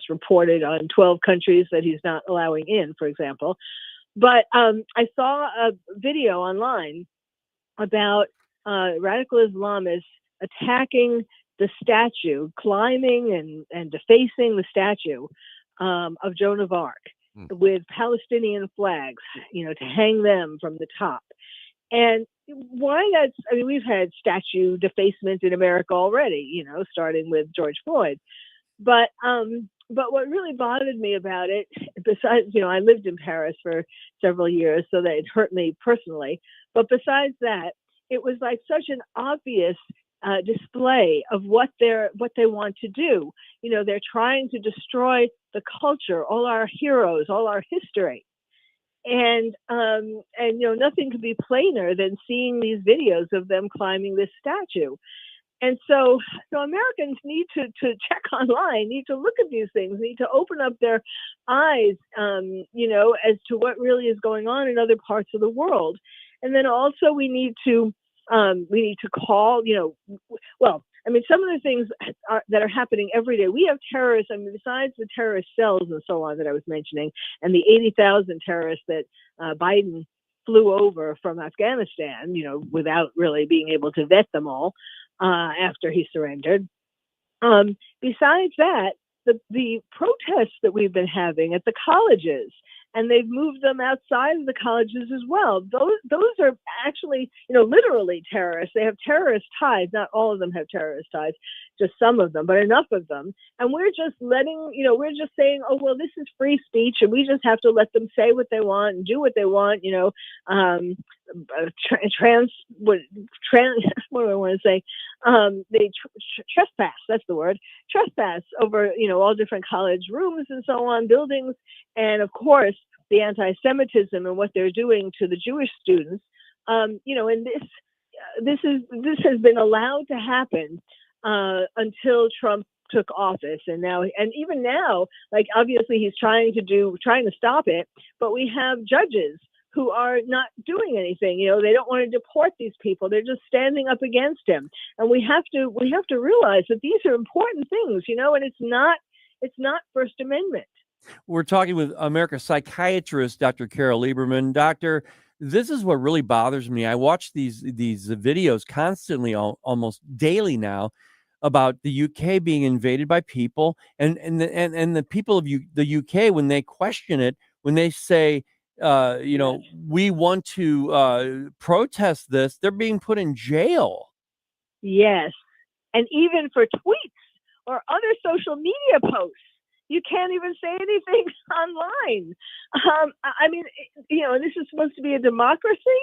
reported on 12 countries that he's not allowing in, for example. But I saw a video online about radical Islamists attacking the statue, climbing and defacing the statue of Joan of Arc with Palestinian flags, to hang them from the top. And we've had statue defacement in America already, starting with George Floyd. But what really bothered me about it, besides, I lived in Paris for several years, so that it hurt me personally. But besides that, it was like such an obvious display of what they want to do. They're trying to destroy the culture, all our heroes, all our history. And nothing could be plainer than seeing these videos of them climbing this statue. And so Americans need to check online, need to look at these things, need to open up their eyes, as to what really is going on in other parts of the world. And then also we need to call, some of the things that are happening every day. We have terrorists, besides the terrorist cells and so on that I was mentioning, and the 80,000 terrorists that Biden flew over from Afghanistan, without really being able to vet them all after he surrendered. Besides that, the protests that we've been having at the colleges, and they've moved them outside of the colleges as well. Those are actually, literally terrorists. They have terrorist ties. Not all of them have terrorist ties, just some of them, but enough of them. And we're just we're just saying, oh, well, this is free speech, and we just have to let them say what they want and do what they want. What do I want to say? They trespass. That's the word. Trespass over, all different college rooms and so on, buildings. And of course, the anti-Semitism and what they're doing to the Jewish students, and this has been allowed to happen until Trump took office, and even now, like obviously he's trying to stop it, but we have judges who are not doing anything. They don't want to deport these people. They're just standing up against him, and we have to realize that these are important things, and it's not First Amendment. We're talking with America's psychiatrist, Dr. Carol Lieberman. Doctor, this is what really bothers me. I watch these videos constantly, almost daily now, about the UK being invaded by people, and the people of the UK, when they question it, when they say, we want to protest this, they're being put in jail. Yes, and even for tweets or other social media posts. You can't even say anything online. This is supposed to be a democracy.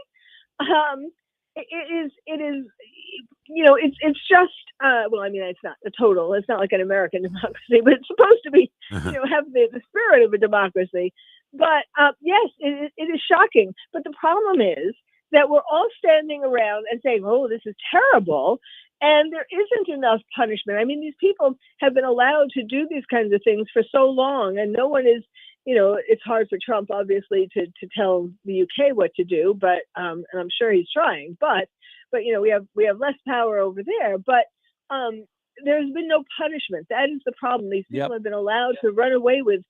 It is. It's just. It's not like an American democracy, but it's supposed to be. Have the spirit of a democracy. But yes, it is shocking. But the problem is that we're all standing around and saying, "Oh, this is terrible." And there isn't enough punishment. These people have been allowed to do these kinds of things for so long, and no one is, it's hard for Trump, obviously, to tell the UK what to do, but, and I'm sure he's trying, but we have less power over there, but there's been no punishment. That is the problem. These people have been allowed to run away with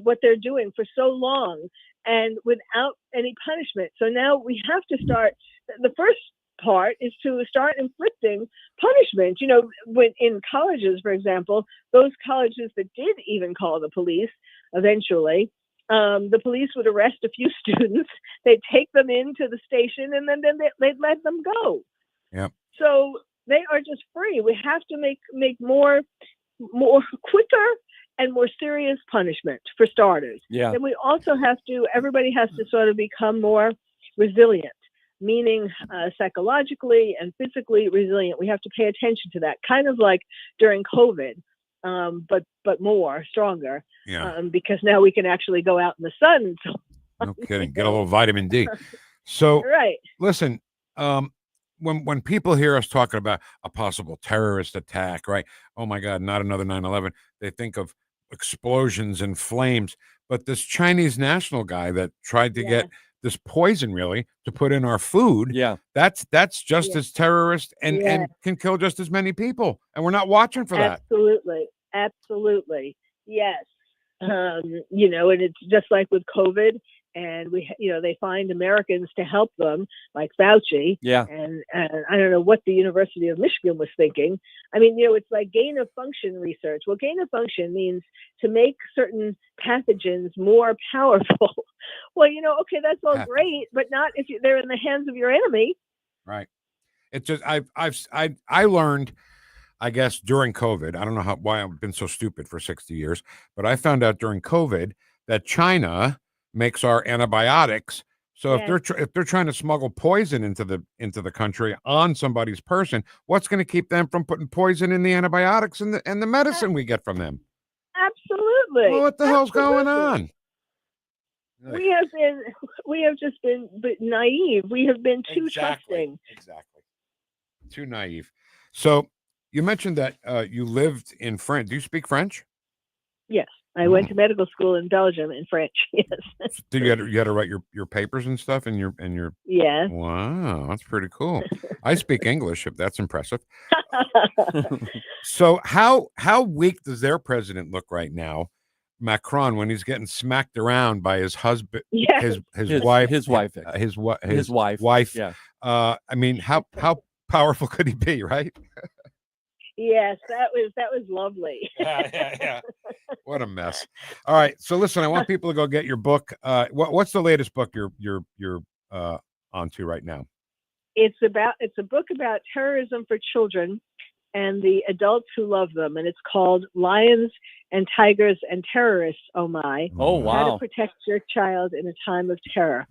what they're doing for so long and without any punishment. So now we have to start, the first part is to start inflicting punishment. When in colleges, for example, those colleges that did even call the police, eventually, the police would arrest a few students, they'd take them into the station, and then they'd let them go. Yep. So they are just free. We have to make more quicker and more serious punishment for starters. Yeah. And we also everybody has to sort of become more resilient. Meaning psychologically and physically resilient. We have to pay attention to that, kind of like during COVID, but more stronger. Yeah. Because now we can actually go out in the sun. And so no kidding. Get a little vitamin D. So, right. Listen, when people hear us talking about a possible terrorist attack, right? Oh my God, not another 9/11. They think of explosions and flames. But this Chinese national guy that tried to get this poison really to put in our food. Yeah. That's just as terrorist and can kill just as many people. And we're not watching for that. Absolutely. Yes. And it's just like with COVID, and they find Americans to help them, like Fauci. Yeah. And I don't know what the University of Michigan was thinking. I mean, it's like gain of function research. Well, gain of function means to make certain pathogens more powerful. Well, okay, that's all great, but not if they're in the hands of your enemy. Right. It's just I learned, I guess, during COVID. I don't know why I've been so stupid for 60 years, but I found out during COVID that China makes our antibiotics. So if they're trying to smuggle poison into the country on somebody's person, what's going to keep them from putting poison in the antibiotics and the medicine we get from them? Absolutely. Well, what the hell's going on? We have just been naive. We have been too trusting. Exactly. Too naive. So you mentioned that you lived in France. Do you speak French? Yes. I went to medical school in Belgium in French. Yes. Did you had to write your papers and stuff and your Yeah. Wow, that's pretty cool. I speak English, if that's impressive. So how weak does their president look right now, Macron, when he's getting smacked around by his husband, his wife. Yeah. I mean, how powerful could he be, right? Yes, that was lovely. Yeah. What a mess. All right. So listen, I want people to go get your book. What's the latest book you're onto right now? It's a book about terrorism for children and the adults who love them, and it's called Lions and Tigers and Terrorists, Oh My. Oh, wow. How to Protect Your Child in a Time of Terror.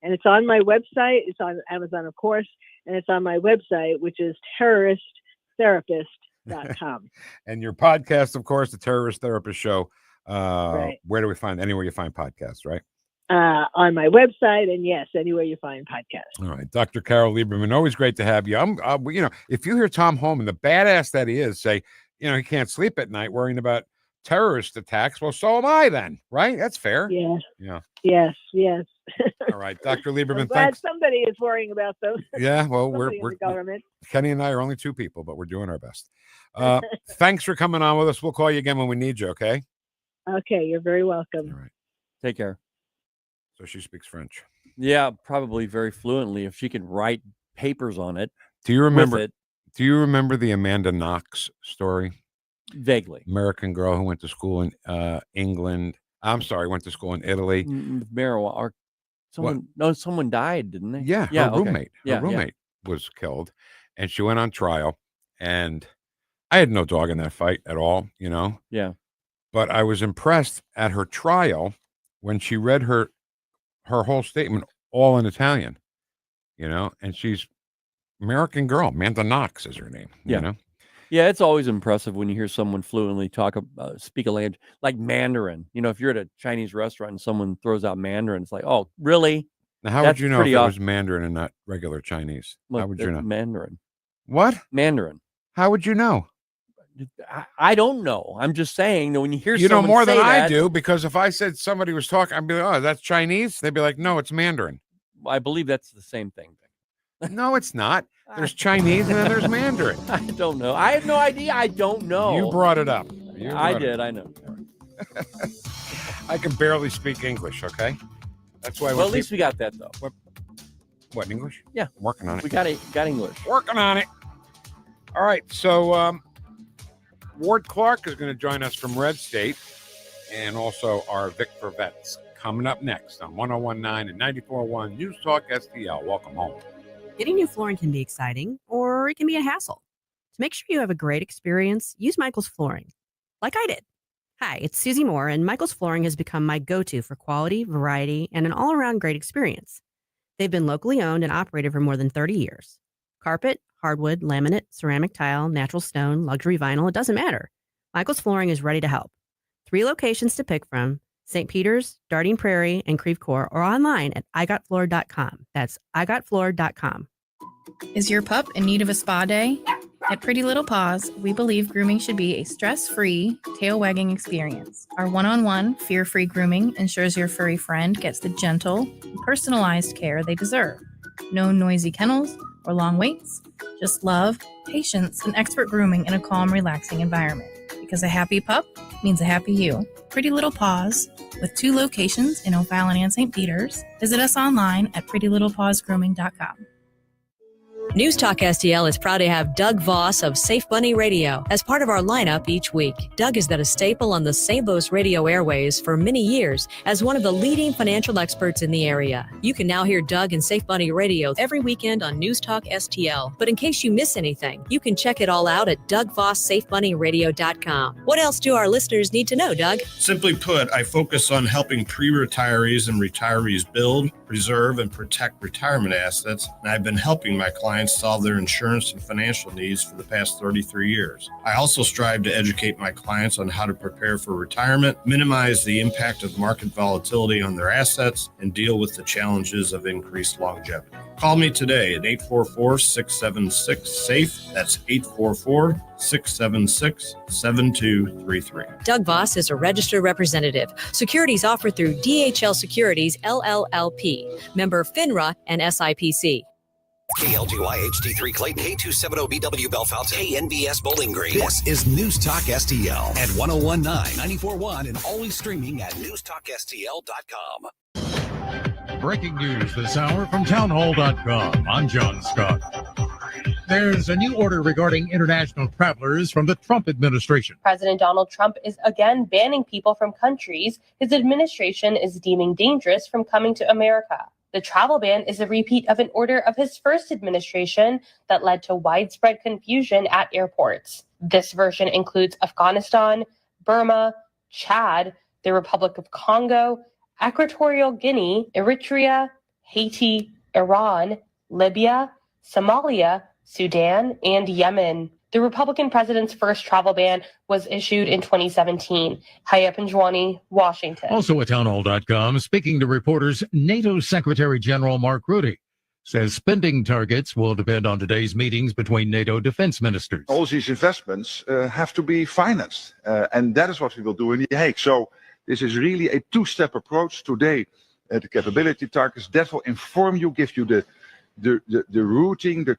And it's on my website. It's on Amazon, of course, and it's on my website, which is terroristtherapist.com. And your podcast, of course, the Terrorist Therapist Show. Right. Where do we find anywhere you find podcasts, right? On my website, and yes, anywhere you find podcasts. All right, Dr. Carol Lieberman, always great to have you. If you hear Tom Holman, the badass that he is, say, he can't sleep at night worrying about terrorist attacks. Well, so am I then, right? That's fair. Yeah. Yeah. Yes. All right, Dr. Lieberman, I'm glad thanks. somebody is worrying about them. Yeah, well, we're in the government. Kenny and I are only two people, but we're doing our best. Thanks for coming on with us. We'll call you again when we need you, okay? Okay, you're very welcome. All right. Take care. So she speaks French. Yeah, probably very fluently if she can write papers on it. Do you remember the Amanda Knox story? Vaguely. American girl who went to school in England. I'm sorry, went to school in Italy. Marijuana. Or someone died, didn't they? Yeah, her okay. roommate was killed, and she went on trial. And I had no dog in that fight at all, Yeah. But I was impressed at her trial when she read her whole statement all in Italian, and she's American girl. Amanda Knox is her name, Yeah, it's always impressive when you hear someone fluently speak a language like Mandarin. If you're at a Chinese restaurant and someone throws out Mandarin, it's like, oh, really? Now, how would you know if it was Mandarin and not regular Chinese? Look, how would you know? Mandarin. What? Mandarin. How would you know? I don't know. I'm just saying that when you hear you know someone more than say I that, do, because if I said somebody was talking, I'd be like, oh, that's Chinese. They'd be like, no, it's Mandarin. I believe that's the same thing. No, it's not. There's Chinese and then there's Mandarin. I don't know. I have no idea. I don't know. You brought it up. I did. I know. I can barely speak English. Okay, that's why. Well, at least we got that though. What English? Yeah, I'm working on it. We got English. Working on it. All right. So Ward Clark is going to join us from Red State, and also our Vic for Vets coming up next on 101.9 and 94.1 News Talk STL. Welcome home. Getting new flooring can be exciting, or it can be a hassle. To make sure you have a great experience, use Michael's Flooring, like I did. Hi, it's Susie Moore, and Michael's Flooring has become my go-to for quality, variety, and an all-around great experience. They've been locally owned and operated for more than 30 years. Carpet, hardwood, laminate, ceramic tile, natural stone, luxury vinyl, it doesn't matter. Michael's Flooring is ready to help. 3 locations to pick from: St. Peter's, Darting Prairie, and Creve Coeur, or online at igotfloor.com. That's igotfloor.com. Is your pup in need of a spa day? At Pretty Little Paws, we believe grooming should be a stress-free, tail-wagging experience. Our one-on-one, fear-free grooming ensures your furry friend gets the gentle, personalized care they deserve. No noisy kennels or long waits, just love, patience, and expert grooming in a calm, relaxing environment. Because a happy pup means a happy you. Pretty Little Paws, with 2 locations in O'Fallon and St. Peters. Visit us online at prettylittlepawsgrooming.com. News Talk STL is proud to have Doug Voss of Safe Bunny Radio as part of our lineup each week. Doug has been a staple on the St. Louis radio airways for many years as one of the leading financial experts in the area. You can now hear Doug and Safe Bunny Radio every weekend on News Talk STL. But in case you miss anything, you can check it all out at DougVossSafeBunnyRadio.com. What else do our listeners need to know, Doug? Simply put, I focus on helping pre-retirees and retirees build, preserve, and protect retirement assets, and I've been helping my clients solve their insurance and financial needs for the past 33 years. I also strive to educate my clients on how to prepare for retirement, minimize the impact of market volatility on their assets, and deal with the challenges of increased longevity. Call me today at 844-676-SAFE. That's 844-676-7233. Doug Voss is a registered representative. Securities offered through DHL Securities, LLLP. Member FINRA and SIPC. KLGY HD3 Clayton, K270BW Bellefonte, KNBS Bowling Green. This is News Talk STL at 1019, 94.1, and always streaming at newstalkstl.com. Breaking news this hour from townhall.com. I'm John Scott. There's a new order regarding international travelers from the Trump administration. President Donald Trump is again banning people from countries his administration is deeming dangerous from coming to America. The travel ban is a repeat of an order of his first administration that led to widespread confusion at airports. This version includes Afghanistan, Burma, Chad, the Republic of Congo, Equatorial Guinea, Eritrea, Haiti, Iran, Libya, Somalia, Sudan, and Yemen. The Republican president's first travel ban was issued in 2017. Hayat Panjwani, Washington. Also at townhall.com, speaking to reporters, NATO Secretary General Mark Rutte says spending targets will depend on today's meetings between NATO defense ministers. All these investments have to be financed, and that is what we will do in The Hague. So this is really a two-step approach. Today, the capability targets, that will inform you, give you the routing, the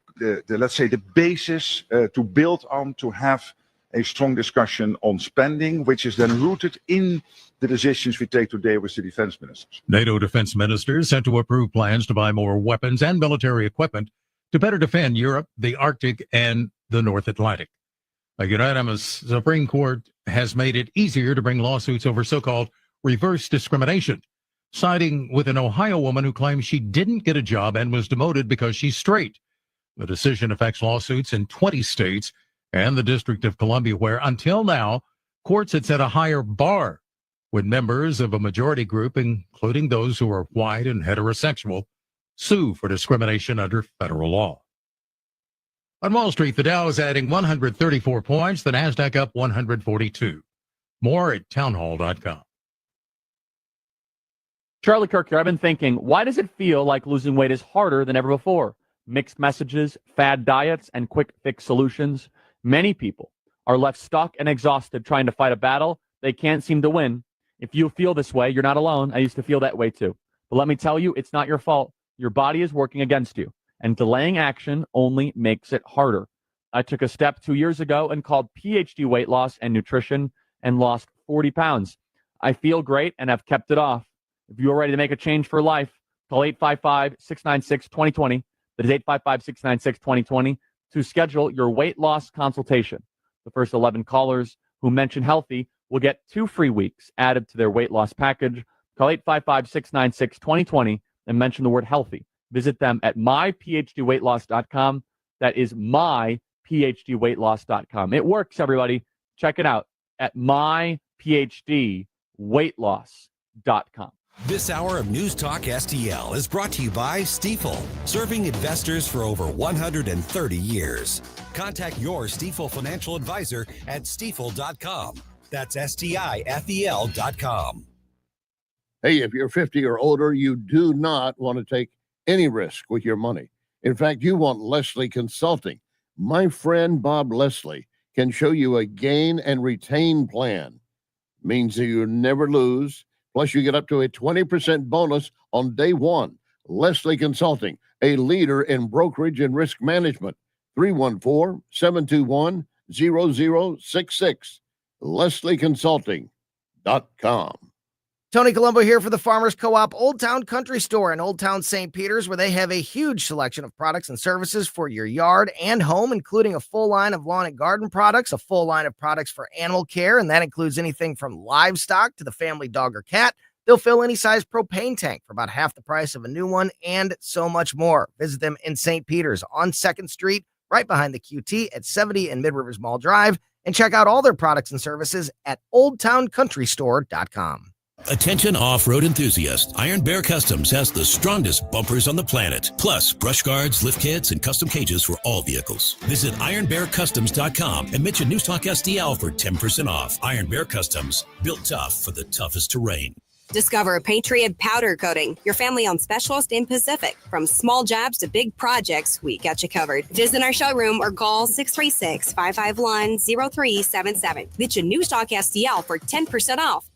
let's say the basis to build on, to have a strong discussion on spending, which is then rooted in the decisions we take today with the defense ministers. NATO defense ministers set to approve plans to buy more weapons and military equipment to better defend Europe, the Arctic, and the North Atlantic. A unanimous Supreme Court has made it easier to bring lawsuits over so-called reverse discrimination, siding with an Ohio woman who claims she didn't get a job and was demoted because she's straight. The decision affects lawsuits in 20 states and the District of Columbia, where until now, courts had set a higher bar when members of a majority group, including those who are white and heterosexual, sue for discrimination under federal law. On Wall Street, the Dow is adding 134 points, the NASDAQ up 142. More at townhall.com. Charlie Kirk here. I've been thinking, why does it feel like losing weight is harder than ever before? Mixed messages, fad diets, and quick fix solutions. Many people are left stuck and exhausted trying to fight a battle they can't seem to win. If you feel this way, you're not alone. I used to feel that way too. But let me tell you, it's not your fault. Your body is working against you, and delaying action only makes it harder. I took a step 2 years ago and called PhD Weight Loss and Nutrition and lost 40 pounds. I feel great and have kept it off. If you are ready to make a change for life, call 855-696-2020. That is 855-696-2020 to schedule your weight loss consultation. The first 11 callers who mention healthy will get 2 free weeks added to their weight loss package. Call 855-696-2020 and mention the word healthy. Visit them at myphdweightloss.com. That is myphdweightloss.com. It works, everybody. Check it out at myphdweightloss.com. This hour of News Talk STL is brought to you by Stifel, serving investors for over 130 years. Contact your Stifel financial advisor at stifel.com. That's STIFEL.com. Hey, if you're 50 or older, you do not want to take any risk with your money. In fact, you want Leslie Consulting. My friend Bob Leslie can show you a gain and retain plan. Means that you never lose. Plus, you get up to a 20% bonus on day one. Leslie Consulting, a leader in brokerage and risk management. 314-721-0066. LeslieConsulting.com. Tony Colombo here for the Farmers Co-op Old Town Country Store in Old Town St. Peters, where they have a huge selection of products and services for your yard and home, including a full line of lawn and garden products, a full line of products for animal care, and that includes anything from livestock to the family dog or cat. They'll fill any size propane tank for about half the price of a new one, and so much more. Visit them in St. Peters on 2nd Street, right behind the QT at 70 and Mid-Rivers Mall Drive, and check out all their products and services at oldtowncountrystore.com. Attention off-road enthusiasts. Iron Bear Customs has the strongest bumpers on the planet. Plus, brush guards, lift kits, and custom cages for all vehicles. Visit ironbearcustoms.com and mention NewstalkSTL for 10% off. Iron Bear Customs, built tough for the toughest terrain. Discover Patriot Powder Coating, your family-owned specialist in Pacific. From small jobs to big projects, we got you covered. Visit our showroom or call 636-551-0377. Mention NewstalkSTL for 10% off.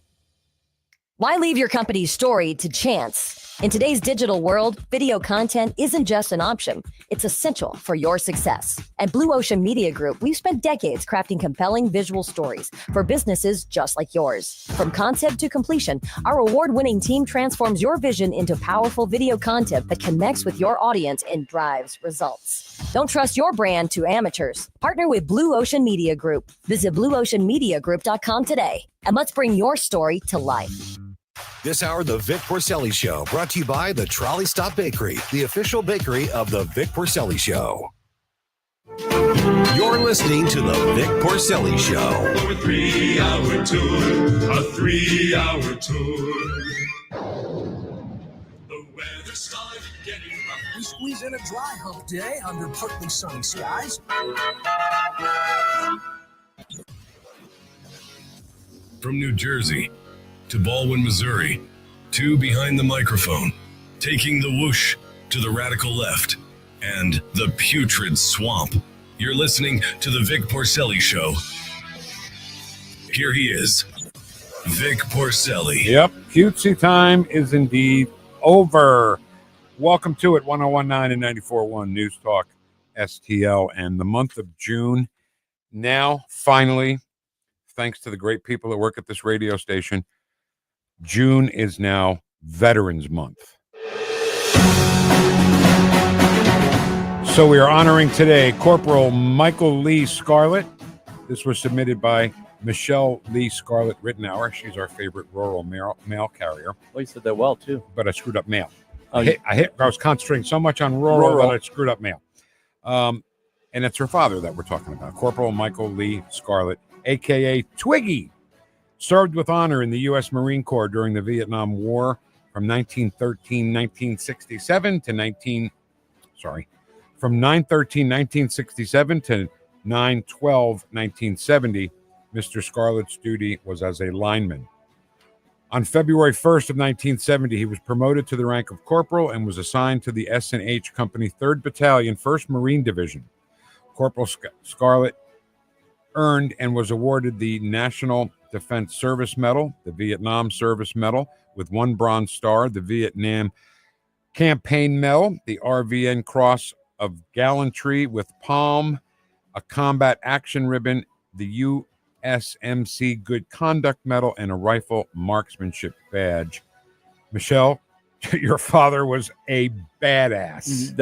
Why leave your company's story to chance? In today's digital world, video content isn't just an option. It's essential for your success. At Blue Ocean Media Group, we've spent decades crafting compelling visual stories for businesses just like yours. From concept to completion, our award-winning team transforms your vision into powerful video content that connects with your audience and drives results. Don't trust your brand to amateurs. Partner with Blue Ocean Media Group. Visit blueoceanmediagroup.com today, and let's bring your story to life. This hour, the Vic Porcelli Show, brought to you by the Trolley Stop Bakery, the official bakery of the Vic Porcelli Show. You're listening to the Vic Porcelli Show. For a 3-hour tour, a 3-hour tour. The weather started getting rough. We squeeze in a dry hump day under partly sunny skies. From New Jersey to Baldwin, Missouri, two behind the microphone, taking the whoosh to the radical left and the putrid swamp. You're listening to the Vic Porcelli Show. Here he is, Vic Porcelli. Yep, cutesy time is indeed over. Welcome to it, 101.9 and 94.1 News Talk STL, and the month of June. Now, finally, thanks to the great people that work at this radio station, June is now Veterans Month. So we are honoring today Corporal Michael Lee Scarlett. This was submitted by Michelle Lee Scarlett Rittenauer. She's our favorite rural mail carrier. Well, you said that well, too. But I screwed up mail. Oh, I was concentrating so much on rural that I screwed up mail. And it's her father that we're talking about, Corporal Michael Lee Scarlett, a.k.a. Twiggy. Served with honor in the U.S. Marine Corps during the Vietnam War from 1967 to 9/12/1970. Mr. Scarlett's duty was as a lineman. On February 1st of 1970, he was promoted to the rank of corporal and was assigned to the S&H Company 3rd Battalion, 1st Marine Division. Corporal Scarlett earned and was awarded the National Defense Service Medal, the Vietnam Service Medal with 1 Bronze Star, the Vietnam Campaign Medal, the RVN Cross of Gallantry with Palm, a Combat Action Ribbon, the USMC Good Conduct Medal, and a Rifle Marksmanship Badge. Michelle, your father was a badass.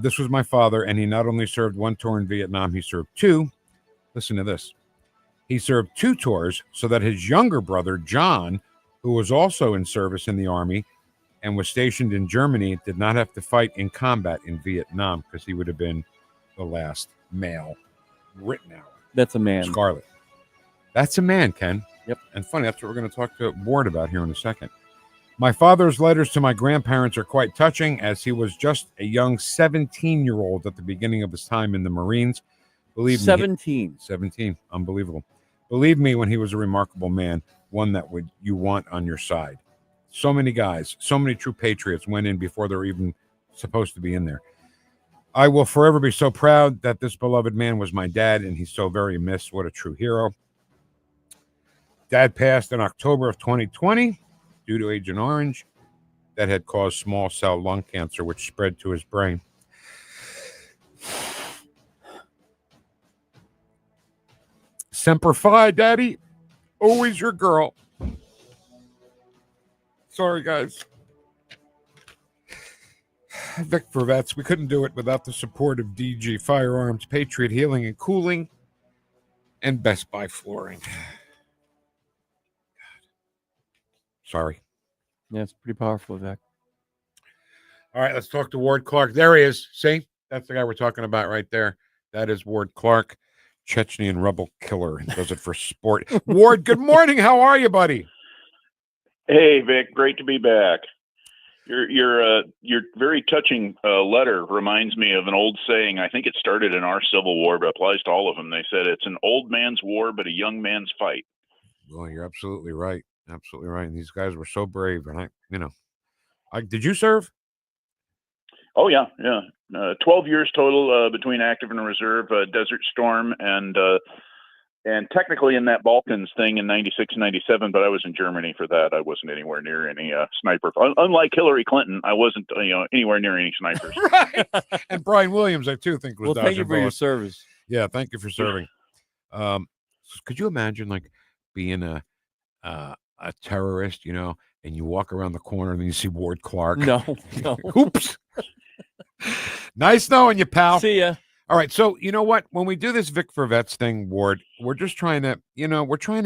This was my father, and he not only served 1 tour in Vietnam, he served 2. Listen to this. He served 2 tours so that his younger brother, John, who was also in service in the Army and was stationed in Germany, did not have to fight in combat in Vietnam because he would have been the last male Rittenauer. That's a man. Scarlett. That's a man, Ken. Yep. And funny, that's what we're going to talk to Ward about here in a second. My father's letters to my grandparents are quite touching, as he was just a young 17-year-old at the beginning of his time in the Marines. Believe me. 17. Unbelievable. Believe me, when he was a remarkable man, one that you want on your side. So many guys, so many true patriots went in before they were even supposed to be in there. I will forever be so proud that this beloved man was my dad, and he's so very missed. What a true hero. Dad passed in October of 2020 due to Agent Orange that had caused small cell lung cancer, which spread to his brain. Semper Fi, Daddy. Always your girl. Sorry, guys. Vic for Vets. We couldn't do it without the support of DG Firearms, Patriot Healing and Cooling, and Best Buy Flooring. Sorry. Yeah, it's pretty powerful, Vic. All right, let's talk to Ward Clark. There he is. See? That's the guy we're talking about right there. That is Ward Clark, Chechnyan rebel killer. He does it for sport. Ward, good morning. How are you, buddy? Hey, Vic. Great to be back. Your very touching letter reminds me of an old saying. I think it started in our Civil War, but applies to all of them. They said it's an old man's war, but a young man's fight. Well, you're absolutely right. Absolutely right. And these guys were so brave. And did you serve? Oh, yeah. 12 years total between active and reserve, Desert Storm, and technically in that Balkans thing in 96, 97, but I was in Germany for that. I wasn't anywhere near any sniper. Unlike Hillary Clinton, I wasn't anywhere near any snipers. Right. And Brian Williams, I too think was. Well, thank you for your service. Yeah, thank you for serving. Could you imagine being a terrorist, and you walk around the corner and then you see Ward Clark? No. Oops. Nice knowing you, pal. See ya. All right, so you know what? When we do this Vic for Vets thing, Ward, we're just trying to, we're trying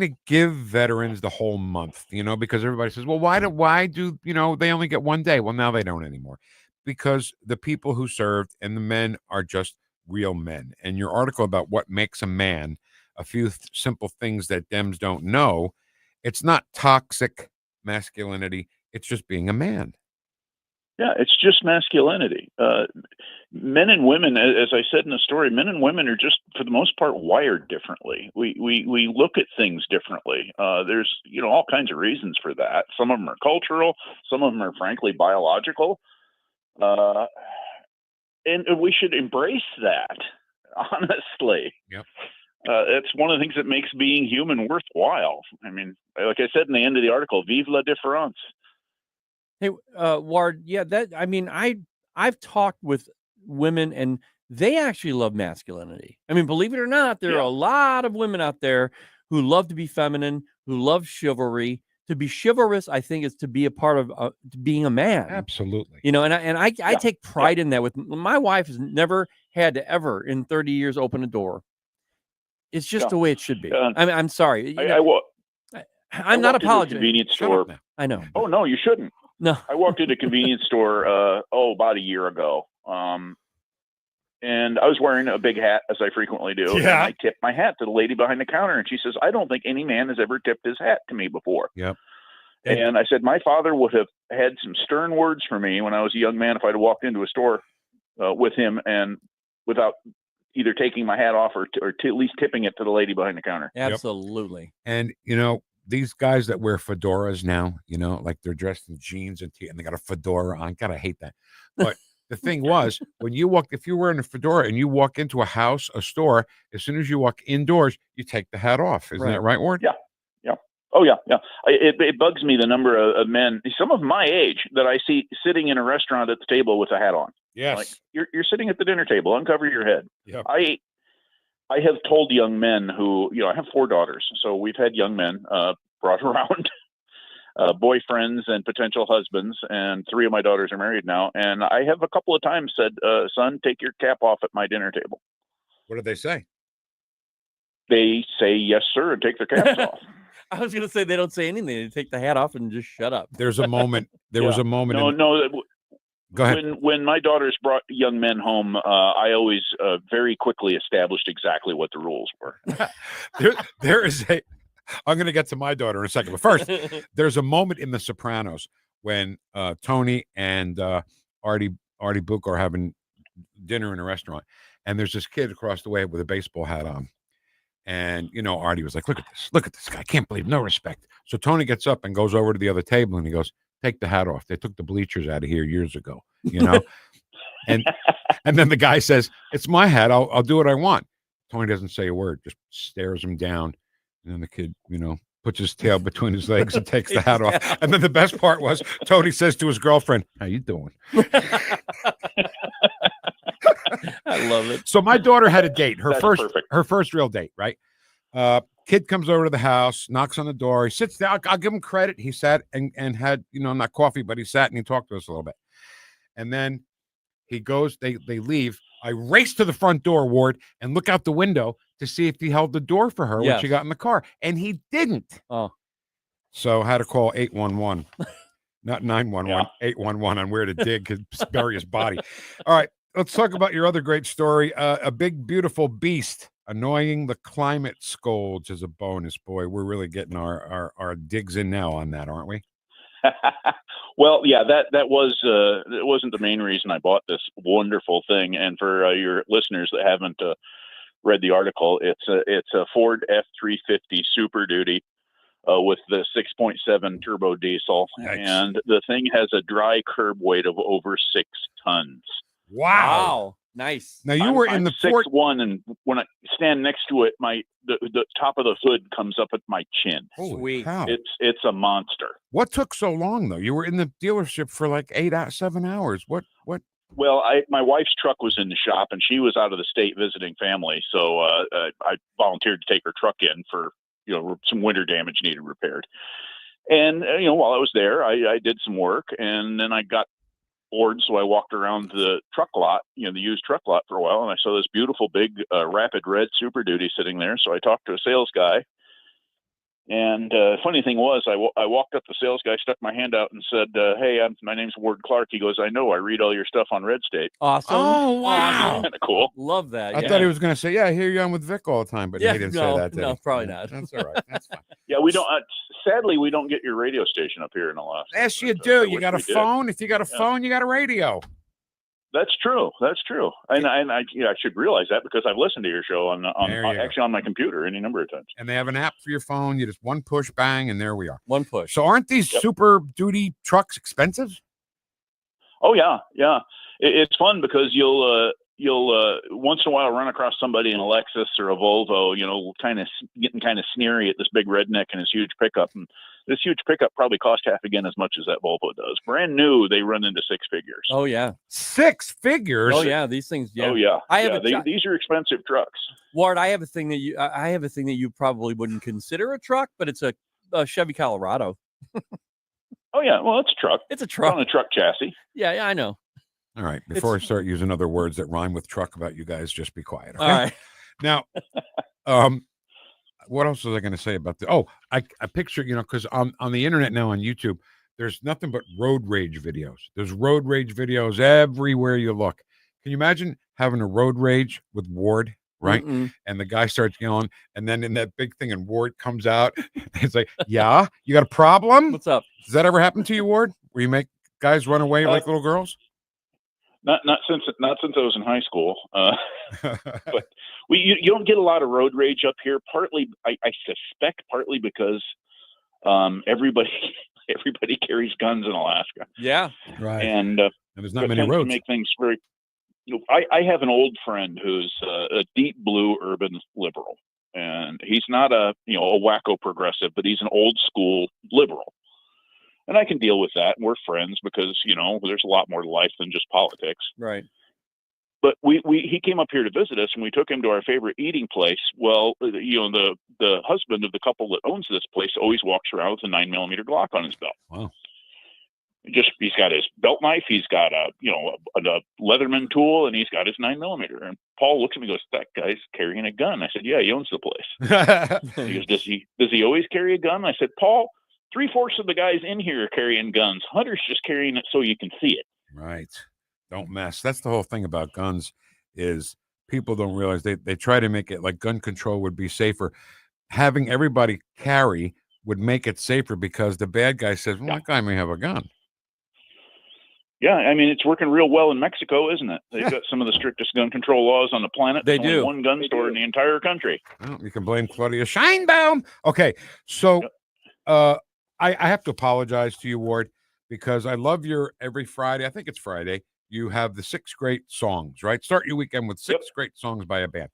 to give veterans the whole month, because everybody says, well, why do they only get one day? Well, now they don't anymore, because the people who served and the men are just real men. And your article about what makes a man, a few simple things that Dems don't know, it's not toxic masculinity. It's just being a man. Yeah, it's just masculinity. Men and women, as I said in the story, men and women are just, for the most part, wired differently. We look at things differently. There's, all kinds of reasons for that. Some of them are cultural. Some of them are, frankly, biological. And we should embrace that, honestly. Yep. It's one of the things that makes being human worthwhile. I mean, like I said in the end of the article, vive la différence. Hey, Ward, I've talked with women and they actually love masculinity. I mean, believe it or not, there are a lot of women out there who love to be feminine, who love chivalry. To be chivalrous, I think, is to be a part of being a man. Absolutely. I take pride in that. With my wife has never had to ever in 30 years open a door. It's just the way it should be. I'm sorry. I'm not apologizing. Convenience store. I know. Oh no, you shouldn't. No. I walked into a convenience store about a year ago. And I was wearing a big hat, as I frequently do. Yeah. And I tipped my hat to the lady behind the counter, and she says, I don't think any man has ever tipped his hat to me before. Yep. And I said, my father would have had some stern words for me when I was a young man if I'd walked into a store with him and without either taking my hat off or at least tipping it to the lady behind the counter. Absolutely. And, these guys that wear fedoras now, like they're dressed in jeans and they got a fedora on. God, I hate that. But the thing was, if you're wearing a fedora and you walk into a house, a store, as soon as you walk indoors, you take the hat off. Isn't that right, Ward? Yeah. Oh, yeah. It bugs me the number of men, some of my age, that I see sitting in a restaurant at the table with a hat on. Yes. Like, you're sitting at the dinner table, uncover your head. Yep. I have told young men who, I have 4 daughters, so we've had young men brought around, boyfriends and potential husbands, and 3 of my daughters are married now. And I have a couple of times said, son, take your cap off at my dinner table. What did they say? They say, yes, sir, and take their caps off. I was going to say they don't say anything. They take the hat off and just shut up. There's a moment. There was a moment. No. Go ahead. When my daughters brought young men home, I always very quickly established exactly what the rules were. There is I'm going to get to my daughter in a second, but first, there's a moment in The Sopranos when Tony and Artie Book are having dinner in a restaurant, and there's this kid across the way with a baseball hat on, and Artie was like, "Look at this guy! I can't believe, no respect." So Tony gets up and goes over to the other table, and he goes, "Take the hat off. They took the bleachers out of here years ago." And then the guy says, "It's my hat. I'll do what I want." Tony doesn't say a word, just stares him down. And then the kid, puts his tail between his legs and takes the hat off. And then the best part was Tony says to his girlfriend, "How you doing?" I love it. So my daughter had a date, her That's first real date, right? Kid comes over to the house, knocks on the door. He sits down. I'll give him credit. He sat and had, not coffee, but he sat and he talked to us a little bit. And then he goes, they leave. I race to the front door, Ward, and look out the window to see if he held the door for her when she got in the car. And he didn't. Oh. So I had to call 811. Not 911, 811 on where to dig to bury his body. All right, let's talk about your other great story. A big, beautiful beast annoying the climate scolds as a bonus. Boy, we're really getting our digs in now on that, aren't we? Well, yeah, that was it wasn't the main reason I bought this wonderful thing. And for your listeners that haven't read the article, it's a Ford F-350 Super Duty with the 6.7 turbo diesel, and the thing has a dry curb weight of over 6 tons. Wow. Nice. Now you were in the 6'1", and when I stand next to it, the top of the hood comes up at my chin. Holy cow. It's a monster. What took so long though? You were in the dealership for like 7 hours. What? Well, my wife's truck was in the shop, and she was out of the state visiting family, so I volunteered to take her truck in for some winter damage needed repaired. And while I was there, I did some work, and then I got bored, so I walked around the truck lot, the used truck lot for a while, and I saw this beautiful big Rapid Red Super Duty sitting there. So I talked to a sales guy, and funny thing was, I walked up to the sales guy, stuck my hand out, and said, "Hey, my name's Ward Clark." He goes, "I know. I read all your stuff on Red State." Awesome. Oh, wow. Kind of cool. Love that. I thought he was going to say, "Yeah, I hear you on with Vic all the time," but he didn't say that. Did No, he? probably not. That's all right. That's fine. Yeah, we don't. Sadly, we don't get your radio station up here in Alaska. Yes, you do. You got a phone. If you got a phone, you got a radio. That's true. That's true. And I should realize that because I've listened to your show on my computer any number of times. And they have an app for your phone. You just one push, bang, and there we are. One push. So aren't these Super Duty trucks expensive? Oh yeah, yeah. It's fun because you'll once in a while run across somebody in a Lexus or a Volvo, getting kind of sneery at this big redneck and his huge pickup. And this huge pickup probably cost half again as much as that Volvo does. Brand new, they run into 6 figures. Oh yeah, 6 figures. Oh yeah, these things. Yeah. Oh yeah. These are expensive trucks. Ward, I have a thing that you probably wouldn't consider a truck, but it's a Chevy Colorado. Oh yeah, well it's a truck. It's a truck on a truck chassis. Yeah, I know. All right. Before I start using other words that rhyme with truck about you guys, just be quiet. Okay? All right. Now, what else was I going to say about the? Oh, I picture, because on the internet now on YouTube, there's nothing but road rage videos. There's road rage videos everywhere you look. Can you imagine having a road rage with Ward, right? Mm-mm. And the guy starts yelling, and then in that big thing, and Ward comes out. It's like, "Yeah, you got a problem? What's up?" Does that ever happen to you, Ward? Where you make guys run away like little girls? Not since I was in high school. But you don't get a lot of road rage up here. Partly, I suspect, partly because everybody carries guns in Alaska. Yeah, right. And there's not many roads. To make things very. I have an old friend who's a deep blue urban liberal, and he's not a wacko progressive, but he's an old school liberal. And I can deal with that. We're friends because, there's a lot more to life than just politics. Right. But he came up here to visit us, and we took him to our favorite eating place. Well, the husband of the couple that owns this place always walks around with a 9mm Glock on his belt. Wow. He's got his belt knife, he's got a Leatherman tool, and he's got his 9mm. And Paul looks at me and goes, "That guy's carrying a gun." I said, "Yeah, he owns the place." He goes, does he always carry a gun? I said, "Paul, 3/4 of the guys in here are carrying guns. Hunter's just carrying it so you can see it." Right. Don't mess. That's the whole thing about guns is people don't realize they try to make it like gun control would be safer. Having everybody carry would make it safer because the bad guy says, "Well, that guy may have a gun." Yeah, I mean, it's working real well in Mexico, isn't it? They've got some of the strictest gun control laws on the planet. They There's do. only one gun store in the entire country. Well, you can blame Claudia Scheinbaum. Okay, so I have to apologize to you, Ward, because I love your every Friday. I think it's Friday. you have the 6 great songs, right? Start your weekend with 6 great songs by a band.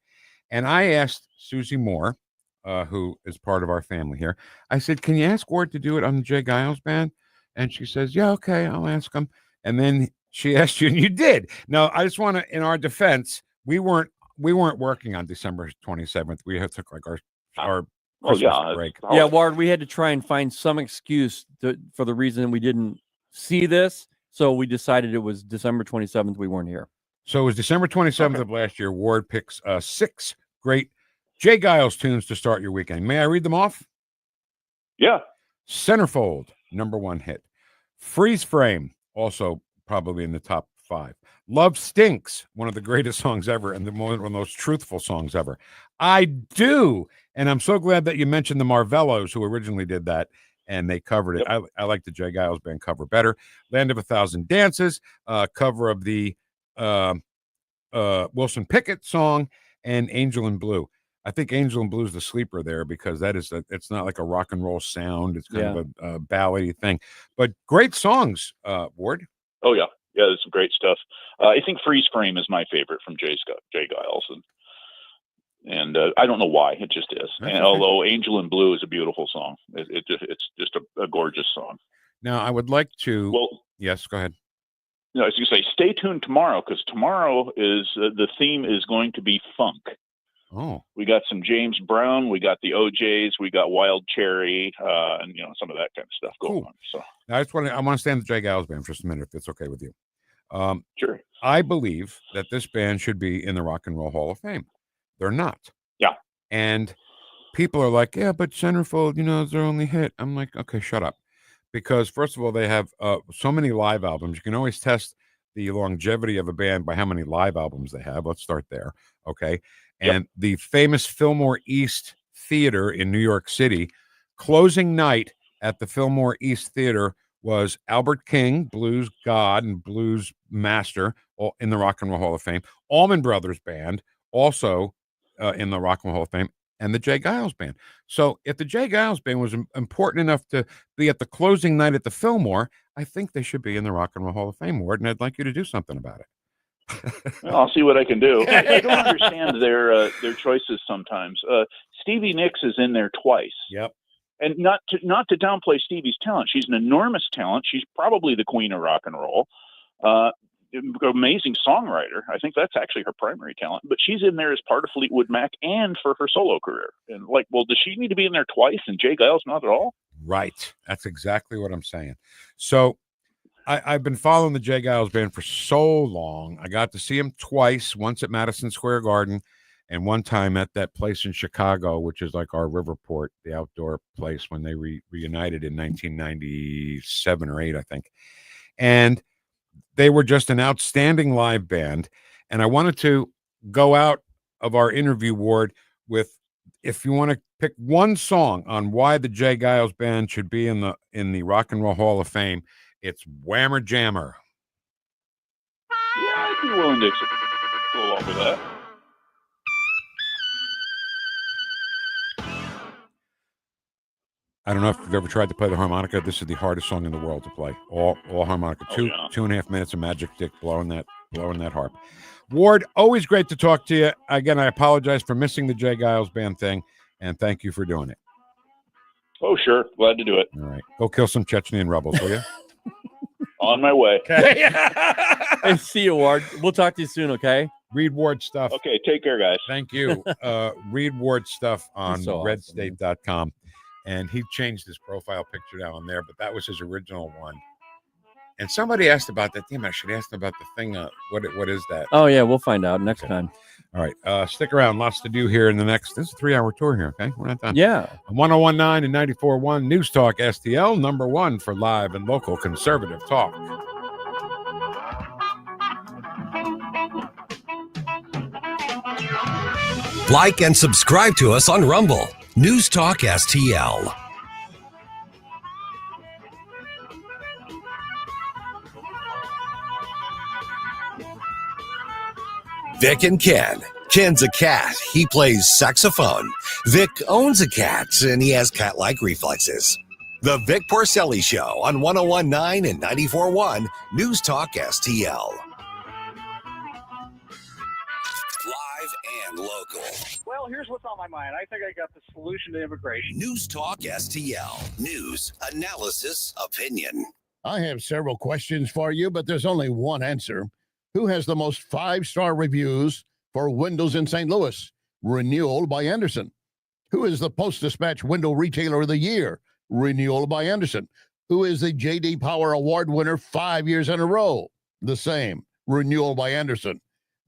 And I asked Susie Moore, who is part of our family here, I said, can you ask Ward to do it on the Jay Giles band? And she says, yeah, okay, I'll ask him. And then she asked you, and you did. Now, I just want to, in our defense, we weren't working on December 27th. We took like our Christmas break. Yeah, Ward, we had to try and find some excuse for the reason we didn't see this. So we decided it was December 27th. We weren't here. So it was December 27th of last year. Ward picks 6 great Jay Giles tunes to start your weekend. May I read them off? Yeah. Centerfold, #1 hit. Freeze Frame, also probably in the top 5. Love Stinks, one of the greatest songs ever and one of the most truthful songs ever. I Do, and I'm so glad that you mentioned the Marvellos, who originally did that, and they covered it. I like the Jay Giles band cover better. Land of a Thousand Dances, cover of the Wilson Pickett song, and Angel in Blue. I think Angel in Blue is the sleeper there because it's not like a rock and roll sound. It's kind of a ballady thing, but great songs, Ward. Oh yeah. Yeah, there's some great stuff. I think Freeze Frame is my favorite from Jay Giles, and I don't know why, it just is. Although Angel in Blue is a beautiful song, it's just a gorgeous song. Now I would like to. Well, yes, go ahead. No, I was going to say, stay tuned tomorrow because tomorrow is the theme is going to be funk. Oh, we got some James Brown, we got the OJs, we got Wild Cherry, and some of that kind of stuff going on. So now I want to stay on the Jay Giles band for just a minute, if it's okay with you. Sure. I believe that this band should be in the Rock and Roll Hall of Fame. They're not. Yeah. And people are like, yeah, but Centerfold, is their only hit. I'm like, okay, shut up. Because first of all, they have so many live albums. You can always test the longevity of a band by how many live albums they have. Let's start there. Okay. And the famous Fillmore East Theater in New York City, closing night at the Fillmore East Theater was Albert King, blues god and blues master, in the Rock and Roll Hall of Fame. Allman Brothers Band, also in the Rock and Roll Hall of Fame, and the Jay Giles Band. So if the Jay Giles Band was important enough to be at the closing night at the Fillmore, I think they should be in the Rock and Roll Hall of Fame, Ward, and I'd like you to do something about it. Well, I'll see what I can do. I don't understand their choices sometimes. Stevie Nicks is in there twice. Yep. And not to downplay Stevie's talent. She's an enormous talent. She's probably the queen of rock and roll. Amazing songwriter. I think that's actually her primary talent. But she's in there as part of Fleetwood Mac and for her solo career. And does she need to be in there twice and Jay Giles not at all? Right. That's exactly what I'm saying. So I've been following the Jay Giles Band for so long. I got to see him twice, once at Madison Square Garden and one time at that place in Chicago, which is like our Riverport, the outdoor place when they reunited in 1997 or 8, I think. And they were just an outstanding live band. And I wanted to go out of our interview, Ward, with, if you want to pick one song on why the Jay Giles Band should be in the Rock and Roll Hall of Fame, it's Whammer Jammer. Yeah, I'd be willing to go along with that. I don't know if you've ever tried to play the harmonica. This is the hardest song in the world to play. All harmonica. 2.5 minutes of magic stick blowing that harp. Ward, always great to talk to you. Again, I apologize for missing the Jay Giles Band thing, and thank you for doing it. Oh, sure. Glad to do it. All right. Go kill some Chechnyan rebels, will you? On my way. Okay. Hey, see you, Ward. We'll talk to you soon, okay? Read Ward's stuff. Okay, take care, guys. Thank you. Read Ward's stuff on redstate.com. And he changed his profile picture down there, but that was his original one. And somebody asked about that. Damn, I should ask them about the thing. What is that? Oh, yeah, we'll find out next time. All right. Stick around. Lots to do here in the next. This is a 3-hour tour here, okay? We're not done. Yeah. 101.9 and 94.1 News Talk STL, #1 for live and local conservative talk. Like and subscribe to us on Rumble. News Talk STL. Vic and Ken. Ken's a cat. He plays saxophone. Vic owns a cat, and he has cat-like reflexes. The Vic Porcelli Show on 101.9 and 94.1 News Talk STL. and local. Well, here's what's on my mind. I think I got the solution to immigration. News Talk STL. News, analysis, opinion. I have several questions for you, but there's only one answer. Who has the most 5-star reviews for windows in St. Louis? Renewal by Anderson. Who is the Post-Dispatch Window Retailer of the Year? Renewal by Anderson. Who is the J.D. Power Award winner 5 years in a row? The same. Renewal by Anderson.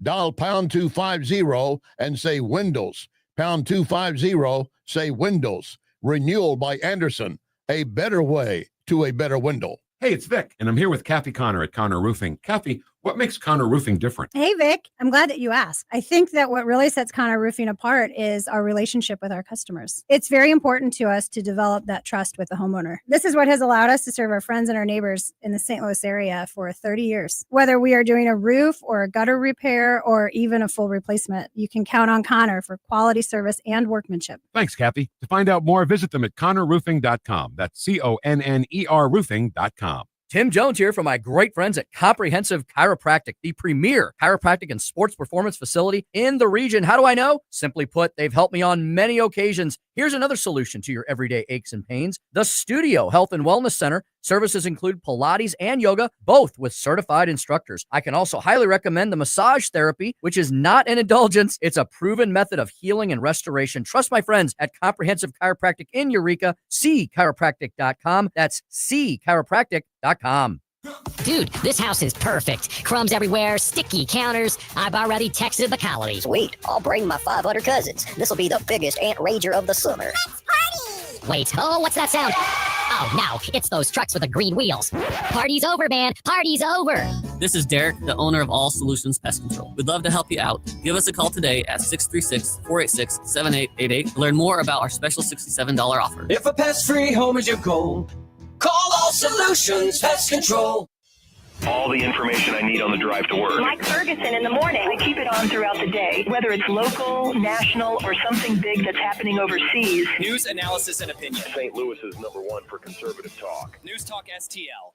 Dial pound 250 and say Windows. Pound 250, say Windows. Renewal by Anderson. A better way to a better window. Hey, it's Vic, and I'm here with Kathy Connor at Connor Roofing. Kathy, what makes Connor Roofing different? Hey, Vic. I'm glad that you asked. I think that what really sets Connor Roofing apart is our relationship with our customers. It's very important to us to develop that trust with the homeowner. This is what has allowed us to serve our friends and our neighbors in the St. Louis area for 30 years. Whether we are doing a roof or a gutter repair or even a full replacement, you can count on Connor for quality service and workmanship. Thanks, Kathy. To find out more, visit them at connorroofing.com. That's CONNER roofing.com. Tim Jones here from my great friends at Comprehensive Chiropractic, the premier chiropractic and sports performance facility in the region. How do I know? Simply put, they've helped me on many occasions. Here's another solution to your everyday aches and pains. The Studio Health and Wellness Center. Services include Pilates and yoga, both with certified instructors. I can also highly recommend the massage therapy, which is not an indulgence. It's a proven method of healing and restoration. Trust my friends at Comprehensive Chiropractic in Eureka. CChiropractic.com. That's CChiropractic.com. Dude, this house is perfect. Crumbs everywhere, sticky counters. I've already texted the colonies. Sweet, I'll bring my 500 cousins. This will be the biggest ant rager of the summer. Let's party! Wait, oh, what's that sound? Oh, no, it's those trucks with the green wheels. Party's over, man. Party's over. This is Derek, the owner of All Solutions Pest Control. We'd love to help you out. Give us a call today at 636-486-7888 to learn more about our special $67 offer. If a pest-free home is your goal, call All Solutions Pest Control. All the information I need on the drive to work. Like Ferguson in the morning, we keep it on throughout the day, whether it's local, national, or something big that's happening overseas. News, analysis, and opinion. St. Louis is #1 for conservative talk. News Talk STL.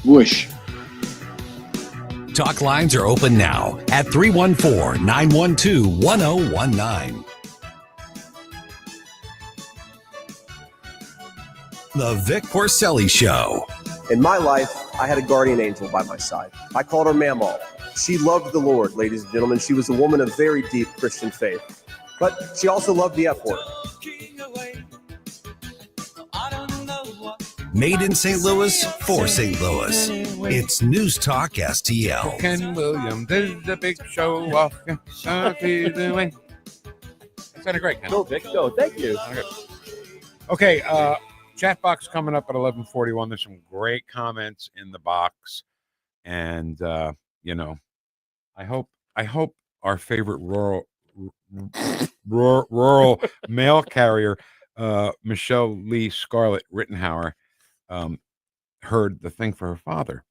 Whoosh. Talk lines are open now at 314-912-1019. The Vic Porcelli Show. In my life, I had a guardian angel by my side. I called her Mamaw. She loved the Lord, ladies and gentlemen. She was a woman of very deep Christian faith. But she also loved the F word. Made in St. Louis for St. Louis. It's News Talk STL. Ken Williams, this is a big show off. That's sounded great, Ken. Go, Vic. Go. Thank you. Okay, chat box coming up at 11:41. There's some great comments in the box, and you know, I hope our favorite rural mail carrier, Michelle Lee Scarlett Rittenhauer, heard the thing for her father.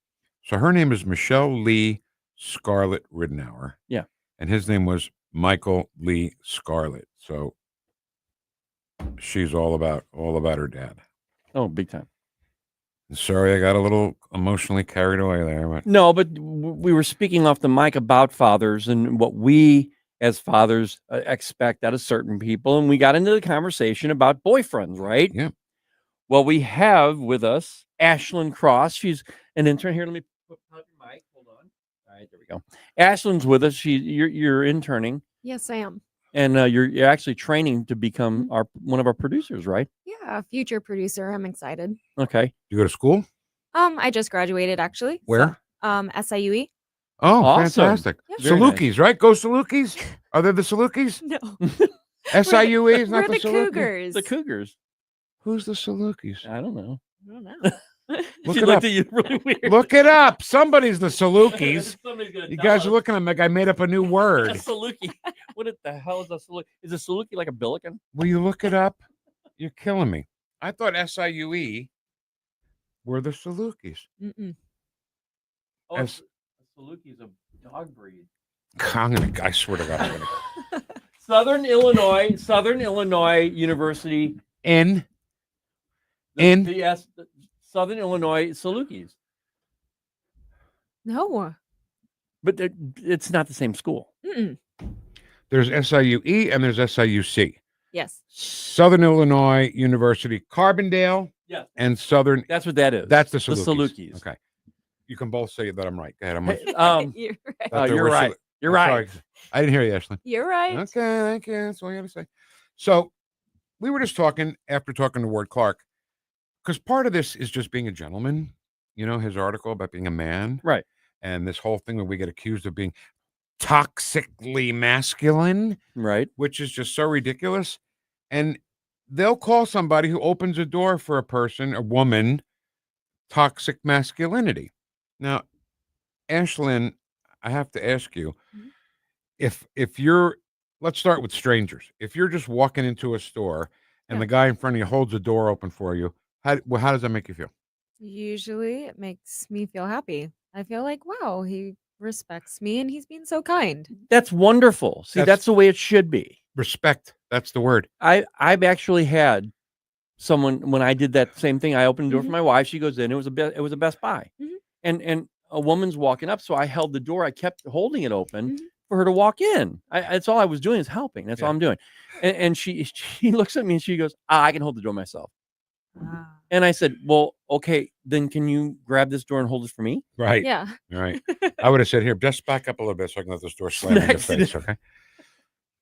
So her name is Michelle Lee Scarlett Rittenhauer. Yeah. And his name was Michael Lee Scarlett. So she's all about her dad. Oh, big time. Sorry, I got a little emotionally carried away there. But no, but we were speaking off the mic about fathers and what we as fathers expect out of certain people. And we got into the conversation about boyfriends, right? Yeah. Well, we have with us Ashlyn Cross. She's an intern here. Let me put your mic. Hold on. All right, there we go. Ashlyn's with us. You're interning. Yes, I am. And you're actually training to become one of our producers, right? Yeah, future producer. I'm excited. Okay. You go to school? I just graduated actually. Where? So, SIUE. Oh, awesome. Fantastic. Yeah. Salukis, nice. Right? Go Salukis. Are they the Salukis? No. SIUE is not we're the the Salukis? Cougars. The Cougars. Who's the Salukis? I don't know. I don't know. Look She it looked up. at you really weird. Look it up. Somebody's the Salukis. Somebody's gonna You tell guys us. are looking at me like I made up a new word. A Saluki. What the hell is a Saluki? Is a Saluki like a billiken? Will you look it up? You're killing me. I thought SIUE were the Salukis. Mm-mm. Oh, a Saluki is a dog breed. I swear to God, I'm gonna. Southern Illinois University In the Southern Illinois Salukis. No. But it's not the same school. Mm-mm. There's SIUE and there's SIUC. Yes. Southern Illinois University, Carbondale. Yeah. And Southern. That's what that is. That's the The Salukis. Salukis. Okay. You can both say that I'm right. Go ahead. I'm right. You're right. That there you're were right. You're I'm right. sorry. I didn't hear you, Ashley. You're right. Okay, thank you. That's all I got to say. So we were just talking after talking to Ward Clark, because part of this is just being a gentleman, his article about being a man. Right. And this whole thing where we get accused of being toxically masculine. Right. Which is just so ridiculous. And they'll call somebody who opens a door for a person, a woman, toxic masculinity. Now, Ashlyn, I have to ask you, if you're, let's start with strangers. If you're just walking into a store and the guy in front of you holds the door open for you, how does that make you feel? Usually it makes me feel happy. I feel like, wow, he respects me and he's being so kind. That's wonderful. See, that's the way it should be. Respect. That's the word. I've actually had someone, when I did that same thing, I opened the door for my wife. She goes in. It was a Best Buy, and a woman's walking up, so I held the door. I kept holding it open for her to walk in. That's all I was doing, is helping. That's all I'm doing. And she looks at me and she goes, I can hold the door myself. And I said, well, okay, then can you grab this door and hold it for me? Right. Yeah. Right. I would have said, here, just back up a little bit so I can let this door slam in your face. Okay.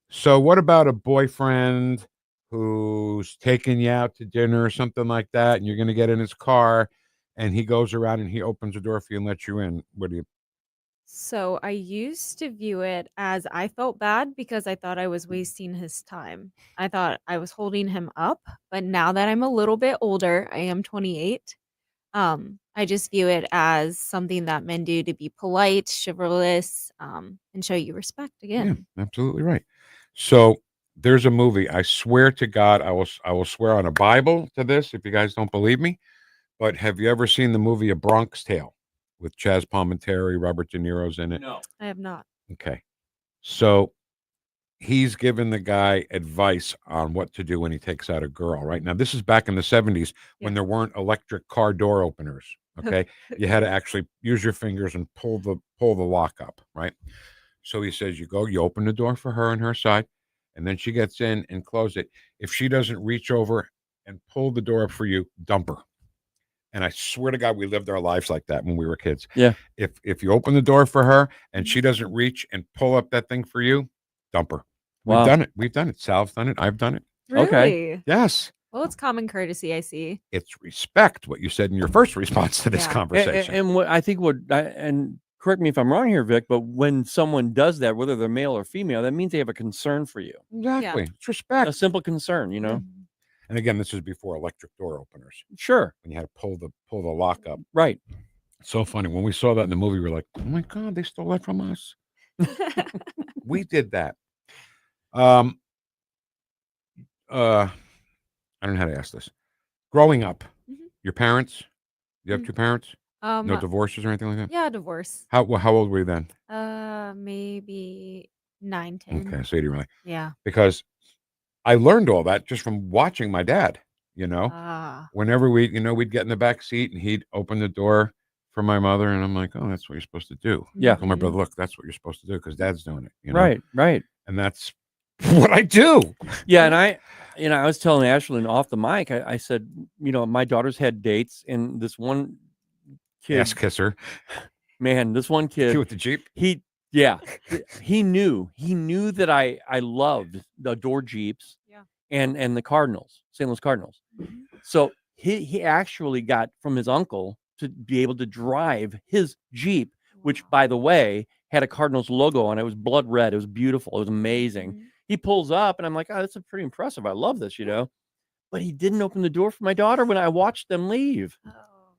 So what about a boyfriend who's taking you out to dinner or something like that, and you're going to get in his car and he goes around and he opens the door for you and lets you in? What do you? So I used to view it as I felt bad because I thought I was wasting his time. I thought I was holding him up, but now that I'm a little bit older, I am 28. I just view it as something that men do to be polite, chivalrous, and show you respect again. Yeah, absolutely right. So there's a movie. I swear to God, I will swear on a Bible to this if you guys don't believe me. But have you ever seen the movie A Bronx Tale with Chaz Palminteri, Robert De Niro's in it? No, I have not. Okay. So he's given the guy advice on what to do when he takes out a girl. Right now, this is back in the 70s when there weren't electric car door openers. Okay. You had to actually use your fingers and pull the lock up. Right. So he says, you open the door for her on her side, and then she gets in and close it. If she doesn't reach over and pull the door up for you, dump her. And I swear to God, we lived our lives like that when we were kids. Yeah. If you open the door for her and she doesn't reach and pull up that thing for you, dump her. Wow. We've done it. We've done it. Sal's done it. I've done it. Really? Okay. Yes. Well, it's common courtesy, I see. It's respect, what you said in your first response to this conversation. And what I think and correct me if I'm wrong here, Vic, but when someone does that, whether they're male or female, that means they have a concern for you. Exactly. It's respect. A simple concern, And again, this is before electric door openers. Sure. When you had to pull the lock up. Right. So funny. When we saw that in the movie, we were like, oh my God, they stole that from us. We did that. I don't know how to ask this. Growing up, your parents, you have two parents? No divorces or anything like that? Yeah, divorce. How old were you then? Maybe 9, 10. Okay, so you didn't really. Yeah. Because I learned all that just from watching my dad, Whenever we'd get in the back seat and he'd open the door for my mother, and I'm like, oh, that's what you're supposed to do. Yeah. I told my brother, look, that's what you're supposed to do because dad's doing it. Right, right. And that's what I do. Yeah, and I was telling Ashlyn off the mic, I said, my daughter's had dates, and this one kid, ass kisser, man, this one kid with the Jeep, he knew that I loved the door Jeeps, and the Cardinals, St. Louis Cardinals. So he actually got from his uncle to be able to drive his Jeep, which, by the way, had a Cardinals logo on it. It was blood red. It was beautiful. It was amazing. He pulls up, and I'm like, oh, that's pretty impressive. I love this, But he didn't open the door for my daughter when I watched them leave.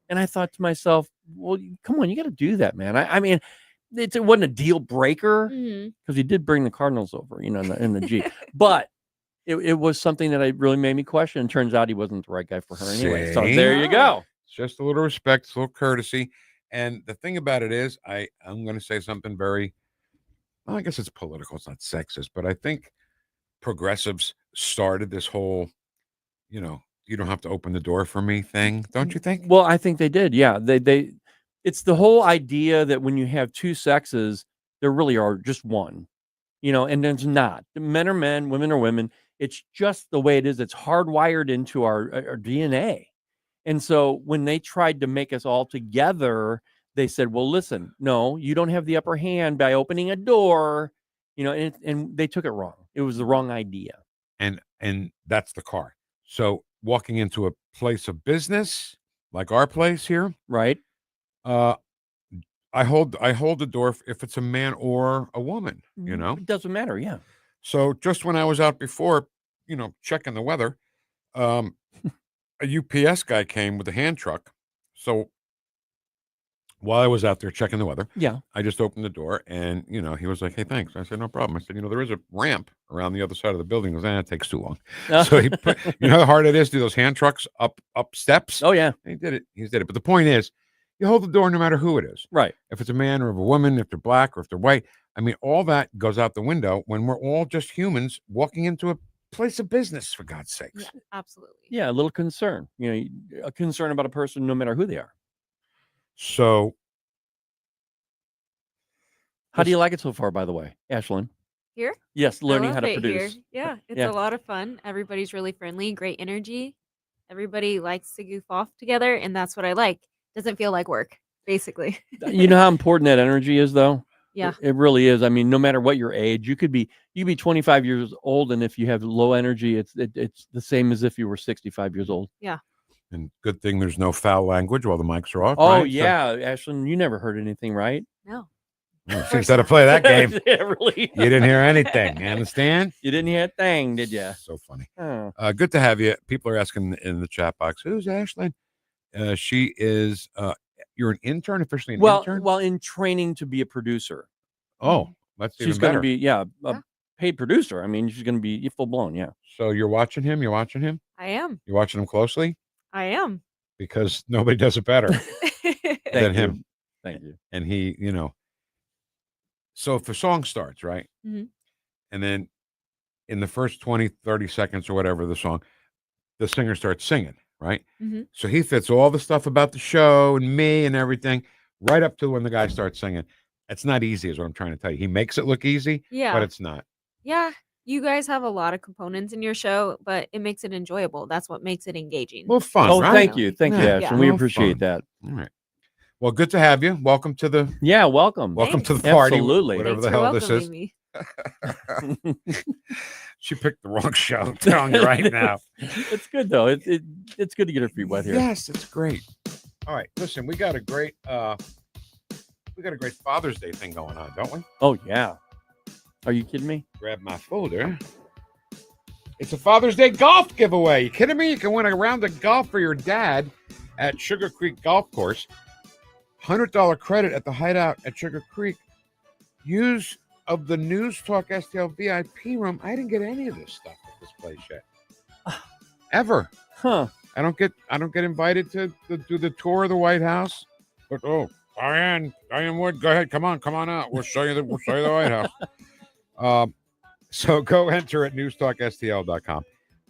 And I thought to myself, well, come on, you got to do that, man. I mean, it wasn't a deal breaker because he did bring the Cardinals over, in the Jeep. But it was something that really made me question. And turns out he wasn't the right guy for her anyway. So there you go. It's just a little respect, a little courtesy. And the thing about it is, I'm going to say something very, well, I guess it's political. It's not sexist, but I think progressives started this whole you know, you don't have to open the door for me thing, don't you think? Well, I think they did. Yeah, they. It's the whole idea that when you have two sexes, there really are just one, you know, and there's not. Men are men, women are women. It's just the way it is. It's hardwired into our DNA. And so when they tried to make us all together, they said, well, listen, no, you don't have the upper hand by opening a door, you know, and they took it wrong. It was the wrong idea. And that's the car. So walking into a place of business like our place here, right? I hold the door if it's a man or a woman, you know. It doesn't matter, yeah. So just when I was out before, you know, checking the weather, a UPS guy came with a hand truck. So while I was out there checking the weather, yeah, I just opened the door and, you know, he was like, hey, thanks. I said, no problem. I said, you know, there is a ramp around the other side of the building. He goes, it takes too long. So he put, you know how hard it is to do those hand trucks up steps? Oh, yeah. He did it. He did it. But the point is, you hold the door no matter who it is. Right. If it's a man or a woman, if they're black or if they're white. I mean, all that goes out the window when we're all just humans walking into a place of business, for God's sakes. Yeah, absolutely. Yeah, a little concern. You know, a concern about a person no matter who they are. So how do you like it so far, by the way, Ashlyn? Here? Yes, I learning love how to it produce. here. Yeah, it's Yeah. a lot of fun. Everybody's really friendly, great energy. Everybody likes to goof off together, and that's what I like. Doesn't feel like work, basically. You know how important that energy is, though? Yeah. It really is. I mean, no matter what your age, you could be 25 years old, and if you have low energy, it's the same as if you were 65 years old. Yeah. And good thing there's no foul language while the mics are off. Oh, right? yeah, Ashlyn, you never heard anything, right? No. So instead of play that game, Yeah, really. you didn't hear anything. You understand? You didn't hear a thing, did you? So funny. Oh. Good to have you. People are asking in the chat box, who's Ashlyn? She is, you're an intern, officially an intern? Well, in training to be a producer. Oh, that's even She's going to better. be, a paid producer. I mean, she's going to be full blown, yeah. So you're watching him? You're watching him? I am. You're watching him closely? I am. Because nobody does it better than him. Thank you. And he, you know, so if the song starts, right? Mhm. And then in the first 20, 30 seconds or whatever of the song, the singer starts singing, right? Mhm. So he fits all the stuff about the show and me and everything right up to when the guy starts singing. It's not easy is what I'm trying to tell you. He makes it look easy, Yeah. but it's not. Yeah. You guys have a lot of components in your show, but it makes it enjoyable. That's what makes it engaging. Well, fun, Oh, right? thank you. Thank you, Yeah. Ash. And we Well, appreciate fun. that. All right. Well, good to have you. Welcome to the welcome. Welcome to the party. Absolutely. Whatever Thanks the for hell this is. welcoming me. She picked the wrong show. I'm telling you right now. It's good though. It's good to get her feet wet here. Yes, it's great. All right, listen, we got a great Father's Day thing going on, don't we? Oh yeah. Are you kidding me? Grab my folder. It's a Father's Day golf giveaway. You kidding me? You can win a round of golf for your dad at Sugar Creek Golf Course. $100 credit at the Hideout at Sugar Creek. Use of the News Talk STL VIP room. I didn't get any of this stuff at this place yet. Ever. Huh. I don't get invited to do the tour of the White House. But Diane Wood, go ahead, come on out. We'll show you the White House. So go enter at newstalkstl.com.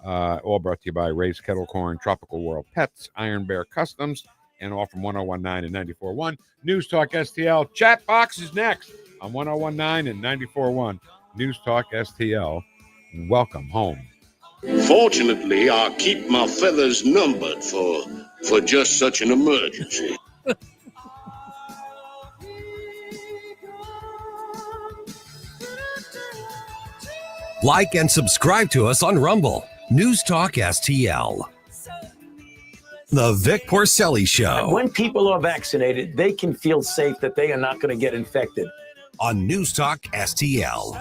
All brought to you by Ray's Kettle Corn, Tropical World Pets, Iron Bear Customs, and all from 1019 and 94.1. News Talk STL. Chat box is next on 1019 and 94.1. News Talk STL. Welcome home. Fortunately, I keep my feathers numbered for just such an emergency. Like and subscribe to us on Rumble. News Talk STL. The Vic Porcelli Show. When people are vaccinated, they can feel safe that they are not going to get infected. On News Talk STL.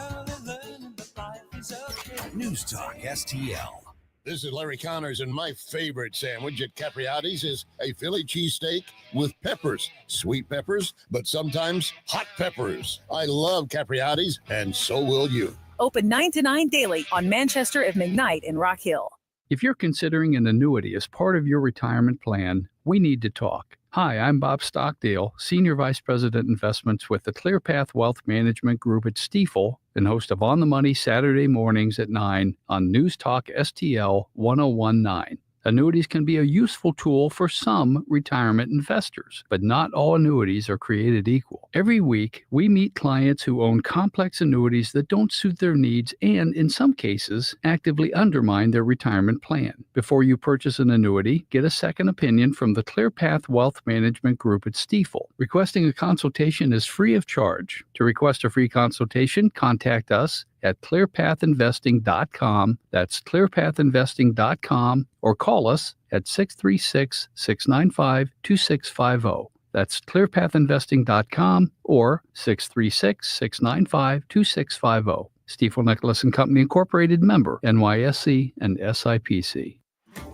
News Talk STL. This is Larry Connors, and my favorite sandwich at Capriati's is a Philly cheesesteak with peppers, sweet peppers, but sometimes hot peppers. I love Capriati's, and so will you. Open 9 to 9 daily on Manchester at McKnight in Rock Hill. If you're considering an annuity as part of your retirement plan, we need to talk. Hi, I'm Bob Stockdale, Senior Vice President Investments with the ClearPath Wealth Management Group at Stifel and host of On the Money Saturday mornings at 9 on News Talk STL 1019. Annuities can be a useful tool for some retirement investors, but not all annuities are created equal. Every week, we meet clients who own complex annuities that don't suit their needs and, in some cases, actively undermine their retirement plan. Before you purchase an annuity, get a second opinion from the ClearPath Wealth Management Group at Stifel. Requesting a consultation is free of charge. To request a free consultation, contact us at clearpathinvesting.com. That's clearpathinvesting.com, or call us at 636-695-2650. That's clearpathinvesting.com or 636-695-2650. Stifel Nicholas and Company Incorporated, member NYSE and SIPC.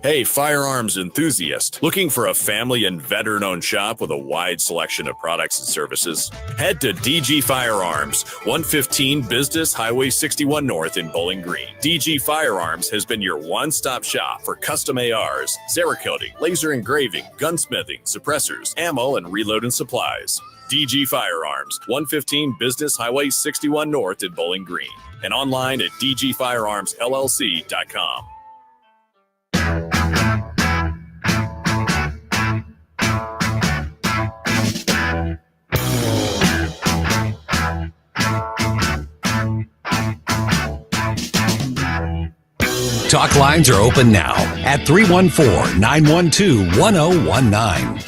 Hey, firearms enthusiast, looking for a family and veteran-owned shop with a wide selection of products and services? Head to DG Firearms, 115 Business Highway 61 North in Bowling Green. DG Firearms has been your one-stop shop for custom ARs, Cerakoting, laser engraving, gunsmithing, suppressors, ammo, and reloading supplies. DG Firearms, 115 Business Highway 61 North in Bowling Green, and online at dgfirearmsllc.com. Talk lines are open now at 314-912-1019.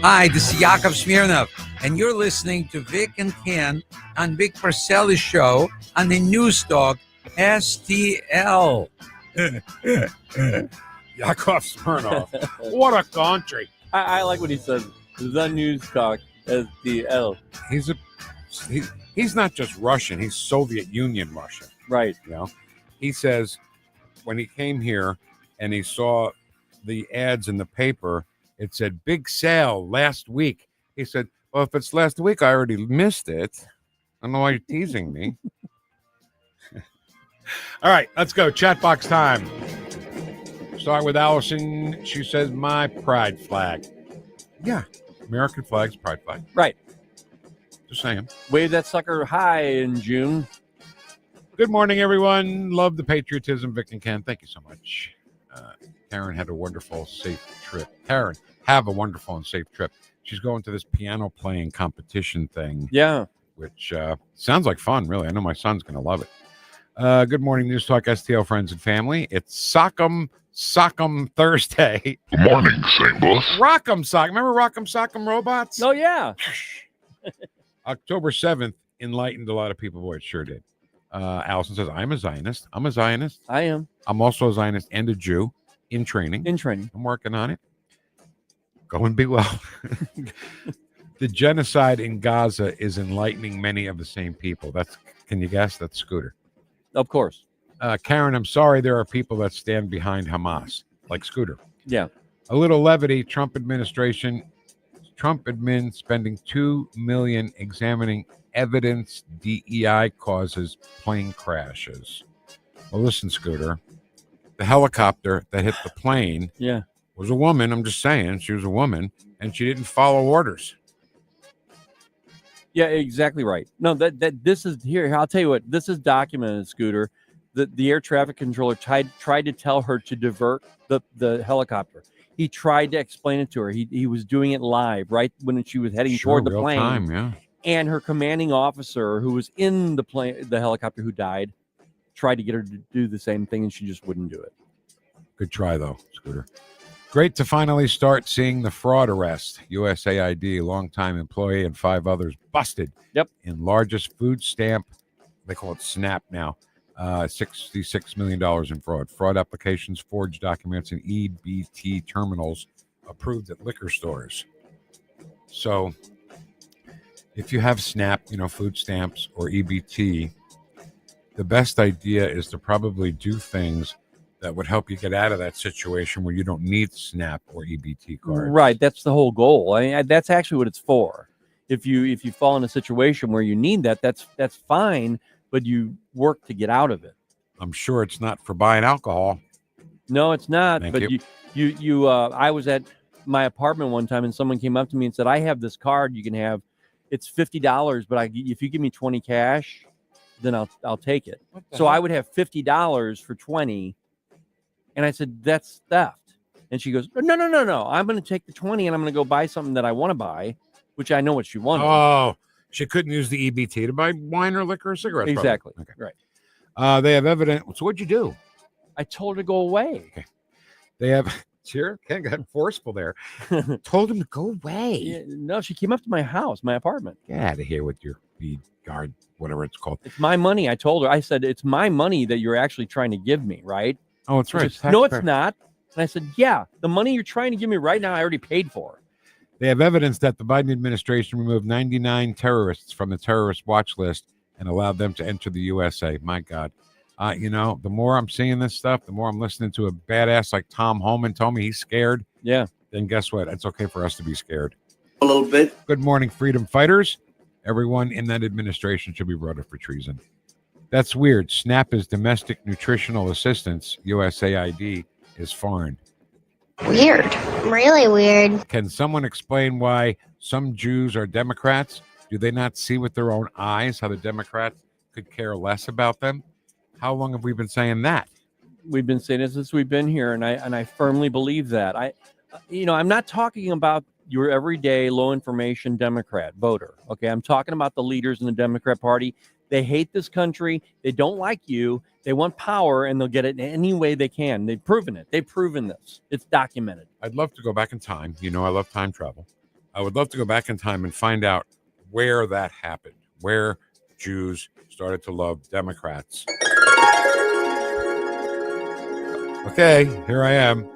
Hi, this is Yakov Smirnov, and you're listening to Vic and Ken on Vic Porcelli Show on the Newstalk STL. Yakov Smirnov. What a country. I like what he says. The Newstalk STL. He's not just Russian. He's Soviet Union Russian. Right. You know, he says when he came here and he saw the ads in the paper, it said big sale last week. He said, well, if it's last week, I already missed it. I don't know why you're teasing me. All right, let's go. Chat box time. Start with Allison. She says, my pride flag. Yeah, American flag's pride flag. Right. Just saying. Wave that sucker high in June. Good morning, everyone. Love the patriotism, Vic and Ken. Thank you so much. Karen had a wonderful, safe trip. Karen, have a wonderful and safe trip. She's going to this piano playing competition thing. Yeah. Which sounds like fun, really. I know my son's going to love it. Good morning, News Talk STL friends and family. It's Sock'em Thursday. Good morning, St. Louis. Rock'em Sock. Remember Rock'em Sock'em Robots? Oh, yeah. October 7th enlightened a lot of people. Boy, it sure did. Allison says, I'm a Zionist. I'm a Zionist. I am. I'm also a Zionist and a Jew in training. In training. I'm working on it. Go and be well. The genocide in Gaza is enlightening many of the same people. Can you guess? That's Scooter. Of course. Karen, I'm sorry there are people that stand behind Hamas, like Scooter. Yeah. A little levity. Trump admin spending $2 million examining evidence DEI causes plane crashes. Well, listen, Scooter, the helicopter that hit the plane was a woman. I'm just saying, she was a woman, and she didn't follow orders. Yeah, exactly right. No, that this is here. I'll tell you what, this is documented, Scooter. The air traffic controller tried to tell her to divert the helicopter. He tried to explain it to her. He was doing it live, right when she was heading toward the plane. Time, yeah. And her commanding officer, who was in the helicopter, who died, tried to get her to do the same thing, and she just wouldn't do it. Good try, though, Scooter. Great to finally start seeing the fraud arrest. USAID, longtime employee, and 5 others busted. Yep. In largest food stamp, they call it SNAP now, $66 million in fraud. Fraud applications, forged documents, and EBT terminals approved at liquor stores. So if you have SNAP, food stamps, or EBT, the best idea is to probably do things that would help you get out of that situation where you don't need SNAP or EBT cards. Right. That's the whole goal. I mean, that's actually what it's for. If you fall in a situation where you need that, that's fine, but you work to get out of it. I'm sure it's not for buying alcohol. No, it's not. Thank but you. you I was at my apartment one time, and someone came up to me and said, "I have this card you can have. It's $50, but if you give me 20 cash, then I'll take it." So I would have $50 for 20, and I said, "That's theft." And she goes, "No. I'm going to take the 20 and I'm going to go buy something that I want to buy," which I know what she wanted. Oh, she couldn't use the EBT to buy wine or liquor or cigarettes. Exactly. Okay. Right. They have evidence. So what'd you do? I told her to go away. Okay. They have. Sure, Ken got forceful there. Told him to go away. Yeah, no, she came up to my house, my apartment. Get out of here with your bead guard, whatever it's called. It's my money. I told her. I said, "It's my money that you're actually trying to give me, right?" Oh, it's right. Said, "No, it's not." And I said, "Yeah, the money you're trying to give me right now, I already paid for." They have evidence that the Biden administration removed 99 terrorists from the terrorist watch list and allowed them to enter the USA. My God. The more I'm seeing this stuff, the more I'm listening to a badass like Tom Homan told me he's scared. Yeah. Then guess what? It's okay for us to be scared. A little bit. Good morning, freedom fighters. Everyone in that administration should be brought up for treason. That's weird. SNAP is domestic nutritional assistance. USAID is foreign. Weird. Really weird. Can someone explain why some Jews are Democrats? Do they not see with their own eyes how the Democrats could care less about them? How long have we been saying that? We've been saying it since we've been here, and I firmly believe that. I'm not talking about your everyday low information Democrat voter. Okay, I'm talking about the leaders in the Democrat Party. They hate this country. They don't like you. They want power, and they'll get it in any way they can. They've proven it. They've proven this. It's documented. I'd love to go back in time. I love time travel. I would love to go back in time and find out where that happened, where Jews started to love Democrats. Okay, here I am,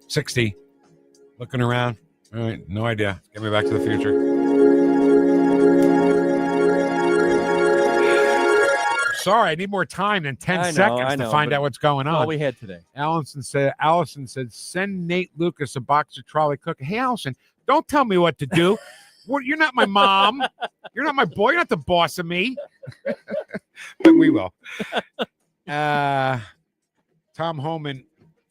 60, looking around. All right, no idea. Get me back to the future. Sorry, I need more time than 10 seconds to find out what's going on. All we had today. Allison said, send Nate Lucas a box of trolley cookie. Hey, Allison, don't tell me what to do. You're not my mom. You're not my boy. You're not the boss of me. But we will. Tom Homan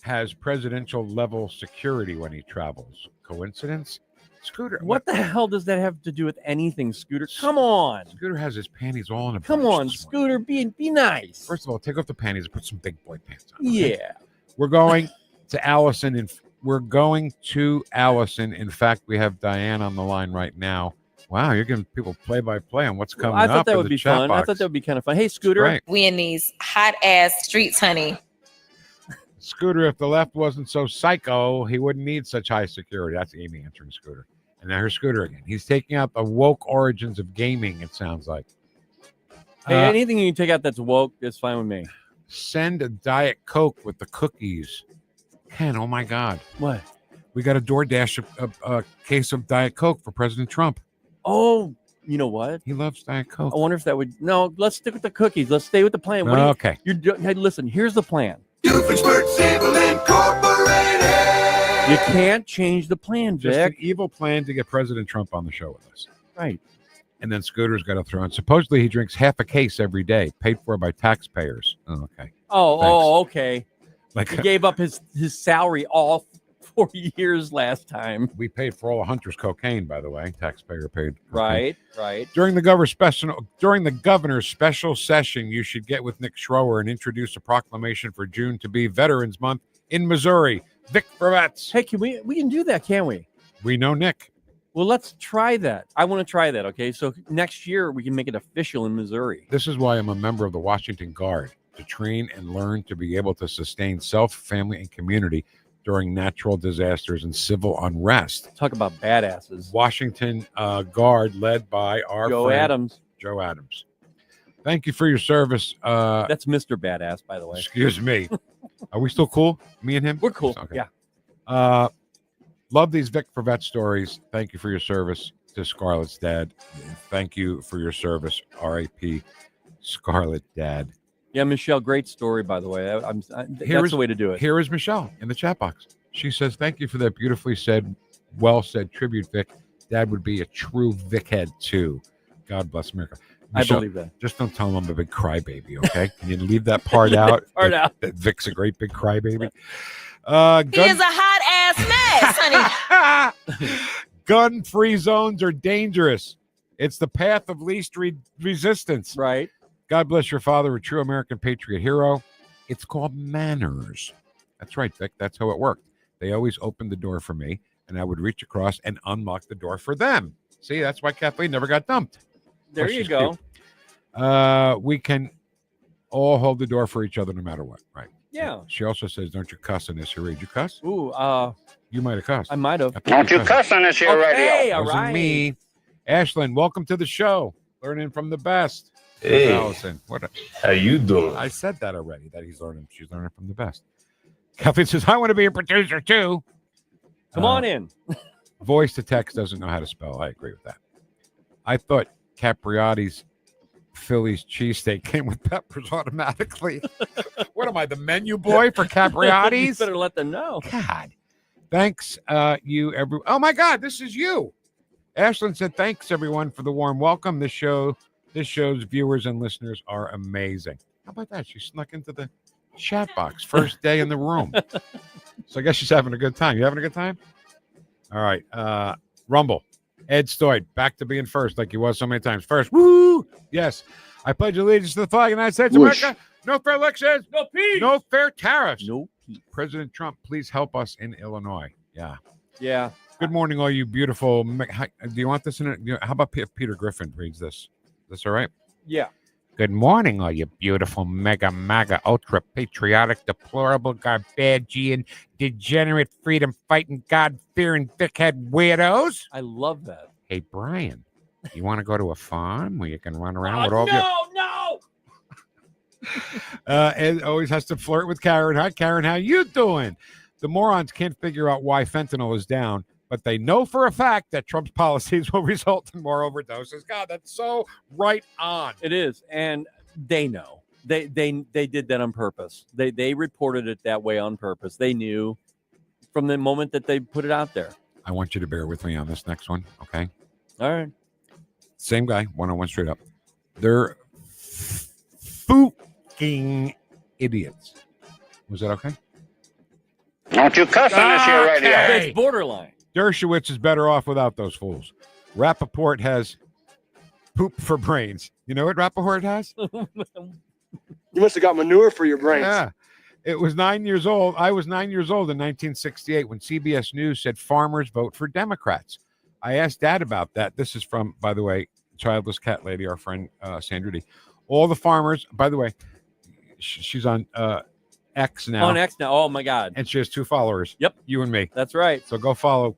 has presidential level security when he travels. Coincidence? Scooter. What the hell does that have to do with anything, Scooter? Come on. Scooter has his panties all in a bunch. Come on, Scooter. Be nice. First of all, take off the panties and put some big boy pants on. Okay? Yeah. We're going to Allison. In fact, we have Diane on the line right now. Wow, you're giving people play-by-play on what's coming up. I thought that would be fun. I thought that would be kind of fun. Hey, Scooter. Right. We in these hot-ass streets, honey. Scooter, if the left wasn't so psycho, he wouldn't need such high security. That's Amy answering Scooter. And now here's Scooter again. He's taking out the woke origins of gaming, it sounds like. Hey, anything you can take out that's woke is fine with me. Send a Diet Coke with the cookies. Ken, oh my God. What? We got a DoorDash a case of Diet Coke for President Trump. Oh, you know what? He loves Diet Coke. I wonder if that would... No, let's stick with the cookies. Let's stay with the plan. Okay. Hey, listen, here's the plan. Doofenshmirtz Evil Incorporated. You can't change the plan, Vic. Just an evil plan to get President Trump on the show with us. Right. And then Scooter's got to throw in. Supposedly he drinks half a case every day, paid for by taxpayers. Oh, okay. Okay. Like he gave up his salary all 4 years last time. We paid for all of Hunter's cocaine, by the way. Taxpayer paid. Right. During the governor's special session, you should get with Nick Schroer and introduce a proclamation for June to be Veterans Month in Missouri. Vic Heads. Hey, we can do that, can't we? We know Nick. Well, let's try that. I want to try that, okay? So next year, we can make it official in Missouri. This is why I'm a member of the Washington Guard, to train and learn to be able to sustain self, family, and community during natural disasters and civil unrest. Talk about badasses. Washington Guard, led by our friend, Joe Adams. Thank you for your service. That's Mr. Badass, by the way. Excuse me. Are we still cool? Me and him? We're cool. Okay. Yeah. Love these Vic for Vet stories. Thank you for your service to Scarlett's dad. Thank you for your service, R.I.P. Scarlett Dad. Yeah, Michelle, great story, by the way. That's the way to do it. Here is Michelle in the chat box. She says, thank you for that beautifully said, well-said tribute, Vic. Dad would be a true Vic head, too. God bless America. Michelle, I believe that. Just don't tell him I'm a big crybaby, okay? Can you leave that part out? That Vic's a great big crybaby. He is a hot gas mask, honey. Gun-free zones are dangerous. It's the path of least resistance. Right. God bless your father, a true American patriot hero. It's called manners. That's right, Vic. That's how it worked. They always opened the door for me, and I would reach across and unlock the door for them. See, that's why Kathleen never got dumped. There you go. We can all hold the door for each other no matter what, right? Yeah. She also says, don't you cuss on this here radio. Did you cuss? Ooh, you might have cussed. I might have. Don't you cuss on this here radio. All right. Me. Ashlyn, welcome to the show. Learning from the best. Hey. Allison. How you doing? I said that already, that she's learning from the best. Kathleen says, I want to be a producer too. Come on in. Voice to text doesn't know how to spell. I agree with that. I thought Capriotti's Philly's cheesesteak came with peppers automatically. What am I, the menu boy for Capriotti's? You better let them know. God. Thanks, Oh my God, this is you. Ashlyn said, thanks everyone for the warm welcome. This show's viewers and listeners are amazing. How about that? She snuck into the chat box first day in the room. So I guess she's having a good time. You having a good time? All right. Rumble. Ed Stoyd, back to being first like he was so many times. First. Woo! Yes. I pledge allegiance to the flag of the United States of America. No fair elections. No peace. No fair tariffs. No peace. President Trump, please help us in Illinois. Yeah. Yeah. Good morning, all you beautiful. Do you want this in it? How about if Peter Griffin reads this? Is this all right? Yeah. Good morning, all you beautiful, mega, maga, ultra patriotic, deplorable, garbagian, degenerate, freedom fighting, God fearing, dickhead weirdos. I love that. Hey, Brian, you want to go to a farm where you can run around with all your. No. Ed always has to flirt with Karen. Hi, Karen, how you doing? The morons can't figure out why fentanyl is down, but they know for a fact that Trump's policies will result in more overdoses. God, that's so right on. It is, and they know. They did that on purpose. They reported it that way on purpose. They knew from the moment that they put it out there. I want you to bear with me on this next one, okay? All right. Same guy, one-on-one straight up. They're fucking idiots. Was that okay? Don't you cuss on this here radio. It's borderline. Dershowitz is better off without those fools. Rappaport has poop for brains. You know what Rappaport has? You must have got manure for your brains. Yeah. It was 9 years old. I was 9 years old in 1968 when CBS News said farmers vote for Democrats. I asked Dad about that. This is from, by the way, Childless Cat Lady, our friend Sandra D. All the farmers, by the way, she's on X now. On X now. Oh, my God. And she has 2 followers. Yep. You and me. That's right. So go follow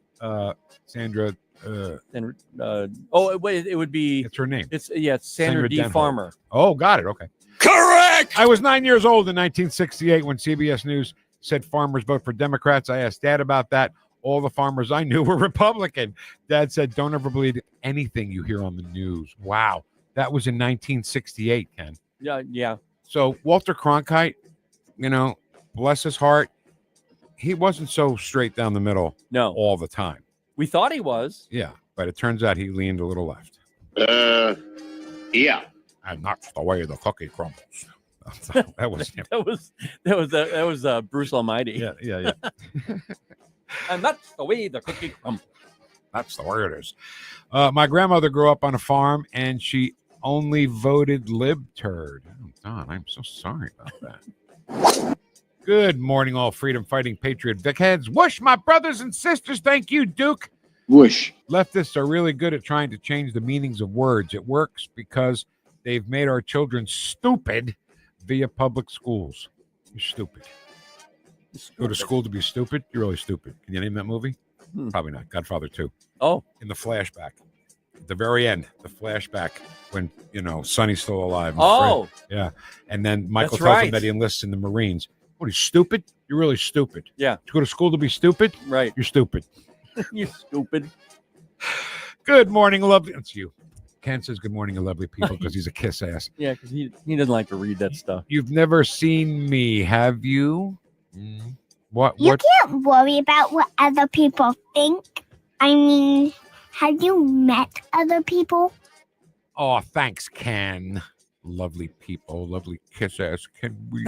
Sandra. Wait, it would be. It's her name. It's Sandra D. Denholt. Farmer. Oh, got it. Okay. Correct. I was 9 years old in 1968 when CBS News said farmers vote for Democrats. I asked Dad about that. All the farmers I knew were Republican. Dad said, don't ever believe anything you hear on the news. Wow. That was in 1968, Ken. Yeah. So Walter Cronkite, bless his heart, he wasn't so straight down the middle all the time. We thought he was. Yeah, but it turns out he leaned a little left. Yeah. And that's the way the cookie crumbles. That was him. that was Bruce Almighty. Yeah. And that's the way the cookie crumbles. That's the way it is. My grandmother grew up on a farm, and she only voted libturd. Oh, Don, I'm so sorry about that. Good morning, all freedom-fighting patriot Vic Heads. Whoosh, my brothers and sisters. Thank you, Duke. Whoosh. Leftists are really good at trying to change the meanings of words. It works because they've made our children stupid via public schools. You're stupid. Go to school to be stupid? You're really stupid. Can you name that movie? Probably not. Godfather 2. Oh. In the flashback. At the very end, the flashback when, Sonny's still alive. Oh. Yeah. And then Michael That's tells right. him that he enlists in the Marines. What, are you stupid? You're really stupid. Yeah. To go to school to be stupid? Right. You're stupid. You stupid. Good morning, lovely. It's you. Ken says good morning, lovely people, because he's a kiss ass. Yeah, because he doesn't like to read that stuff. You've never seen me, have you? What? You can't worry about what other people think. I mean, have you met other people? Oh, thanks, Ken. Lovely people, lovely kiss ass. Can we?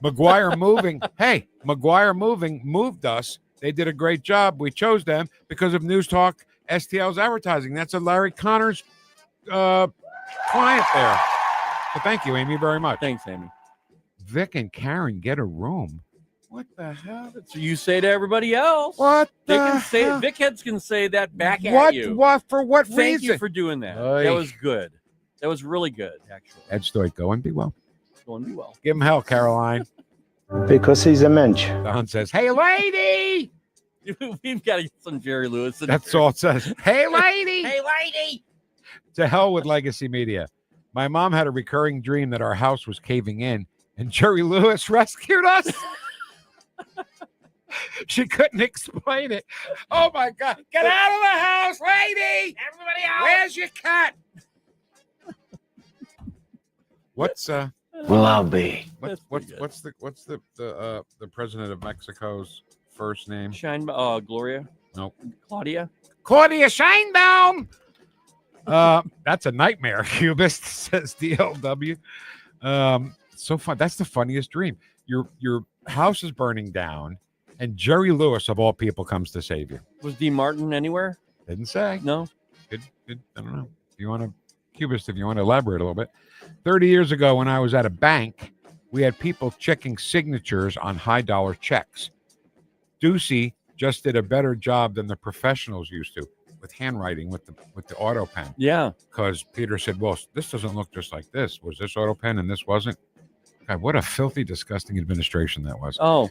McGuire Moving. Hey, McGuire Moving moved us. They did a great job. We chose them because of News Talk STL's advertising. That's a Larry Connors client there. So thank you, Amy, very much. Thanks, Amy. Vic and Karen get a room. What the hell? So you say to everybody else. What They the can say hell? Vic Heads can say that back What? at you. What? For what Thank reason? you for doing that. Oy. That was good. That was really good, actually. Ed Stoico, and be well. Going to be well. Give him hell, Caroline. Because he's a mensch. Don says, "Hey, lady." We've got to get some Jerry Lewis. That's all it says. Hey, lady. Hey, lady. To hell with legacy media. My mom had a recurring dream that our house was caving in, and Jerry Lewis rescued us. She couldn't explain it. Oh my God! Get out of the house, lady! Everybody out! Where's your cat? What's Well, I'll be. What's the president of Mexico's first name? Gloria? Nope. Claudia Sheinbaum. That's a nightmare, Cubist, says DLW. So fun. That's the funniest dream. Your house is burning down, and Jerry Lewis, of all people, comes to save you. Was D. Martin anywhere? Didn't say. No. Good. I don't know. If you want to, Cubist, if you want to elaborate a little bit. 30 years ago, when I was at a bank, we had people checking signatures on high-dollar checks. Ducey just did a better job than the professionals used to with handwriting with the auto pen. Yeah. Because Peter said, well, this doesn't look just like this. Was this auto pen and this wasn't? God, what a filthy, disgusting administration that was. Oh,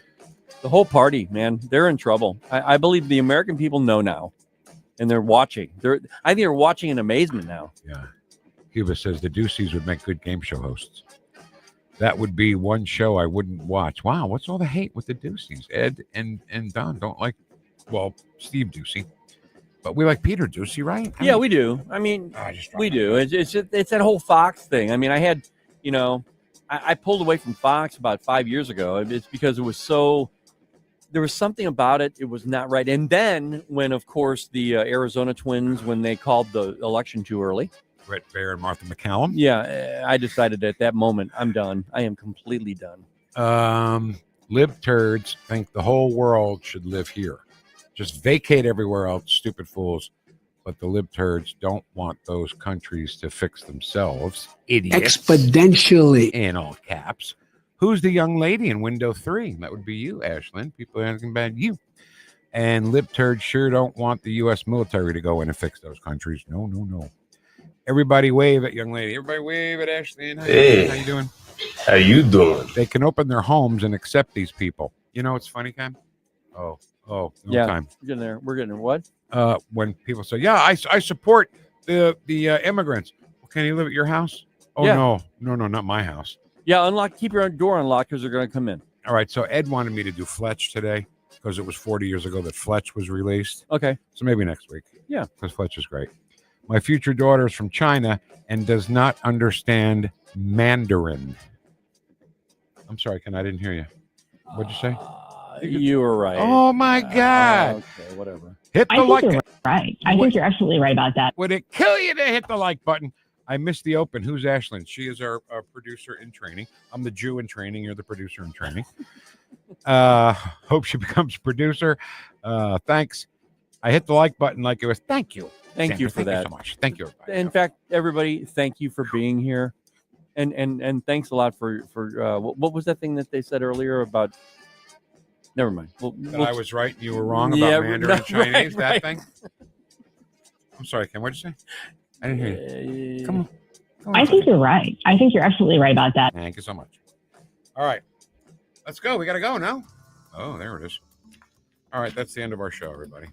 the whole party, man. They're in trouble. I believe the American people know now, and they're watching. I think they're watching in amazement now. Yeah. Cuba says the Duceys would make good game show hosts. That would be one show I wouldn't watch. Wow, what's all the hate with the Duceys? Ed and Don don't like, well, Steve Ducey. But we like Peter Ducey, right? We do. I mean, we do. It's that whole Fox thing. I mean, I had, I pulled away from Fox about 5 years ago. It's because it was there was something about it. It was not right. And then when, of course, the Arizona Twins, when they called the election too early. Brett Baer and Martha McCallum. Yeah, I decided at that moment, I'm done. I am completely done. Lib turds think the whole world should live here. Just vacate everywhere else, stupid fools. But the lib turds don't want those countries to fix themselves. Idiots. Exponentially. In all caps. Who's the young lady in window 3? That would be you, Ashlyn. People are asking about you. And lib turds sure don't want the U.S. military to go in and fix those countries. No. Everybody wave at young lady. Everybody wave at Ashlyn. How you doing? How you doing? They can open their homes and accept these people. You know what's funny, Cam? Oh, no time. We're getting there. We're getting there. What? When people say, yeah, I support the immigrants. Well, can you live at your house? Oh, Yeah. No, not my house. Yeah, keep your door unlocked because they're going to come in. All right, so Ed wanted me to do Fletch today because it was 40 years ago that Fletch was released. Okay. So maybe next week. Yeah. Because Fletch is great. My future daughter is from China and does not understand Mandarin. I'm sorry, Ken, I didn't hear you. What'd you say? You were right. Oh, my God. Okay, whatever. Hit the I think like. you're right. I think you're absolutely right about that. Would it kill you to hit the like button? I missed the open. Who's Ashlyn? She is our producer in training. I'm the Jew in training. You're the producer in training. Hope she becomes producer. Thanks. I hit the like button like it was. Thank you. Thank you for Thank that. you so much. Thank you. Everybody. In fact, everybody, thank you for being here. And thanks a lot for what was that thing that they said earlier about? Never mind. I was right and you were wrong about Mandarin Chinese, right. that thing? I'm sorry, Ken. What'd you say? I didn't hear you. Come on. I think you're right. I think you're absolutely right about that. Thank you so much. All right. Let's go. We got to go now. Oh, there it is. All right. That's the end of our show, everybody.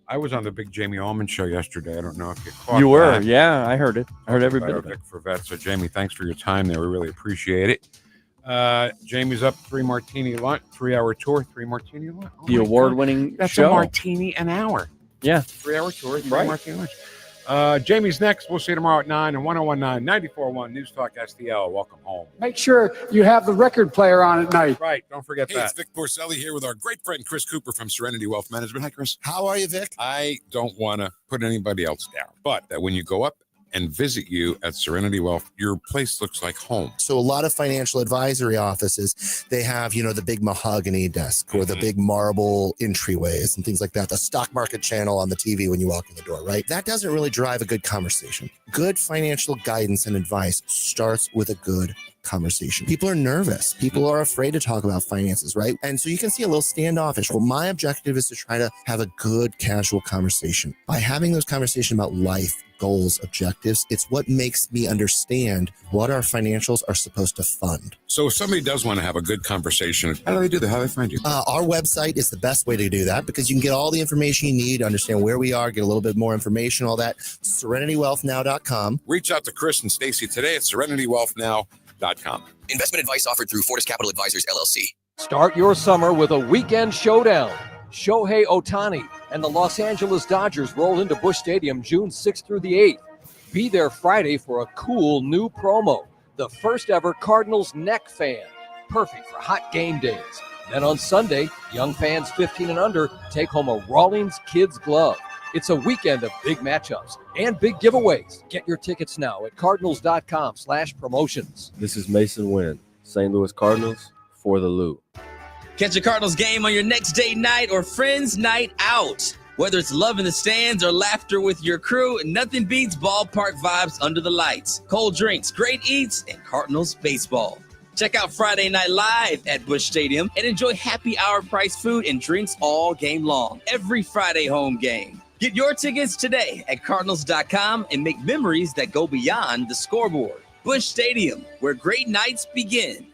I was on the big Jamie Allman show yesterday. I don't know if you caught You were. that. Yeah, I heard it. I heard every bit of it. Vic for Vets. So, Jamie, thanks for your time there. We really appreciate it. Jamie's up 3 martini lunch, 3-hour tour, 3 martini lunch. Oh The award-winning That's show. a martini an hour. Yeah. 3-hour tour, 3 Right. martini lunch. Jamie's next. We'll see you tomorrow at 9 and 1019 94.1 News Talk STL. Welcome home. Make sure you have the record player on at night. Right. Don't forget Hey, that. it's Vic Porcelli here with our great friend Chris Cooper from Serenity Wealth Management. Hi, Chris. How are you, Vic? I don't want to put anybody else down, but that when you go up and visit you at Serenity Wealth. Your place looks like home. So a lot of financial advisory offices, they have, the big mahogany desk or the big marble entryways and things like that. The stock market channel on the TV when you walk in the door, right? That doesn't really drive a good conversation. Good financial guidance and advice starts with a good conversation. People are nervous. People are afraid to talk about finances, right? And so you can see a little standoffish. Well, my objective is to try to have a good, casual conversation. By having those conversations about life, goals, objectives, it's what makes me understand what our financials are supposed to fund. So if somebody does want to have a good conversation, how do they do that? How do they find you? Our website is the best way to do that because you can get all the information you need, understand where we are, get a little bit more information, all that. SerenityWealthNow.com. Reach out to Chris and Stacy today at SerenityWealthNow.com. Investment advice offered through Fortis Capital Advisors, LLC. Start your summer with a weekend showdown. Shohei Ohtani and the Los Angeles Dodgers roll into Busch Stadium June 6th through the 8th. Be there Friday for a cool new promo, the first ever Cardinals neck fan. Perfect for hot game days. Then on Sunday, young fans 15 and under take home a Rawlings Kids glove. It's a weekend of big matchups and big giveaways. Get your tickets now at cardinals.com/promotions. This is Mason Wynn, St. Louis Cardinals for the Lou. Catch a Cardinals game on your next date night or friends night out. Whether it's love in the stands or laughter with your crew, nothing beats ballpark vibes under the lights. Cold drinks, great eats, and Cardinals baseball. Check out Friday Night Live at Busch Stadium and enjoy happy hour price food and drinks all game long. Every Friday home game. Get your tickets today at Cardinals.com and make memories that go beyond the scoreboard. Busch Stadium, where great nights begin.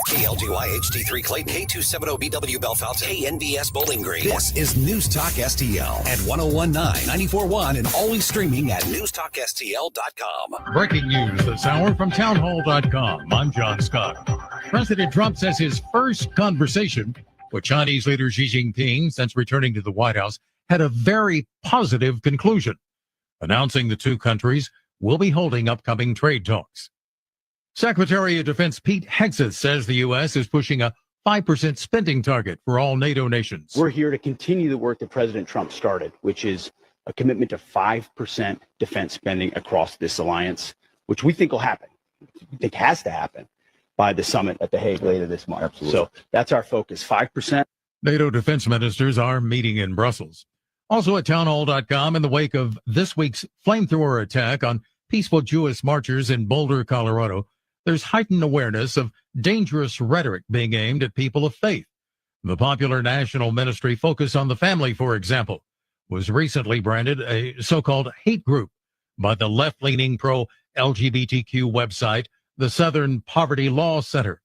KLGY HD3 Clay, K270BW Bellefonte, KNVS Bowling Green. This is News Talk STL at 1019, 94.1, and always streaming at NewstalkSTL.com. Breaking news this hour from townhall.com. I'm John Scott. President Trump says his first conversation with Chinese leader Xi Jinping since returning to the White House had a very positive conclusion, announcing the two countries will be holding upcoming trade talks. Secretary of Defense Pete Hegseth says the U.S. is pushing a 5% spending target for all NATO nations. We're here to continue the work that President Trump started, which is a commitment to 5% defense spending across this alliance, which we think will happen. We think has to happen by the summit at The Hague later this month. Absolutely. So that's our focus, 5%. NATO defense ministers are meeting in Brussels. Also at townhall.com, in the wake of this week's flamethrower attack on peaceful Jewish marchers in Boulder, Colorado, there's heightened awareness of dangerous rhetoric being aimed at people of faith. The popular national ministry Focus on the Family, for example, was recently branded a so-called hate group by the left-leaning pro-LGBTQ website, the Southern Poverty Law Center.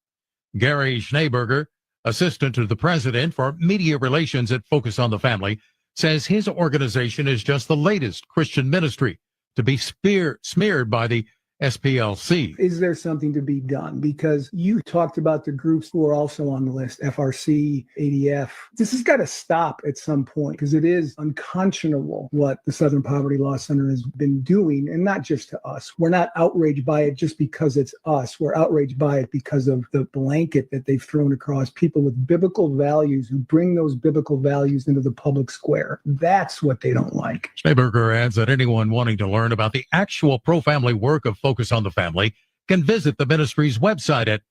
Gary Schneeberger, assistant to the president for media relations at Focus on the Family, says his organization is just the latest Christian ministry to be smeared by the SPLC. Is there something to be done? Because you talked about the groups who are also on the list, FRC, ADF. This has got to stop at some point because it is unconscionable what the Southern Poverty Law Center has been doing, and not just to us. We're not outraged by it just because it's us. We're outraged by it because of the blanket that they've thrown across people with biblical values who bring those biblical values into the public square. That's what they don't like. Schneeberger adds that anyone wanting to learn about the actual pro-family work of Focus on the Family can visit the ministry's website at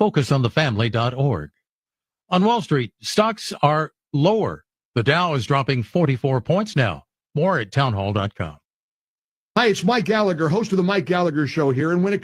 focusonthefamily.org. On Wall Street, stocks are lower. The Dow is dropping 44 points now. More at townhall.com. Hi, it's Mike Gallagher, host of the Mike Gallagher Show here. And when it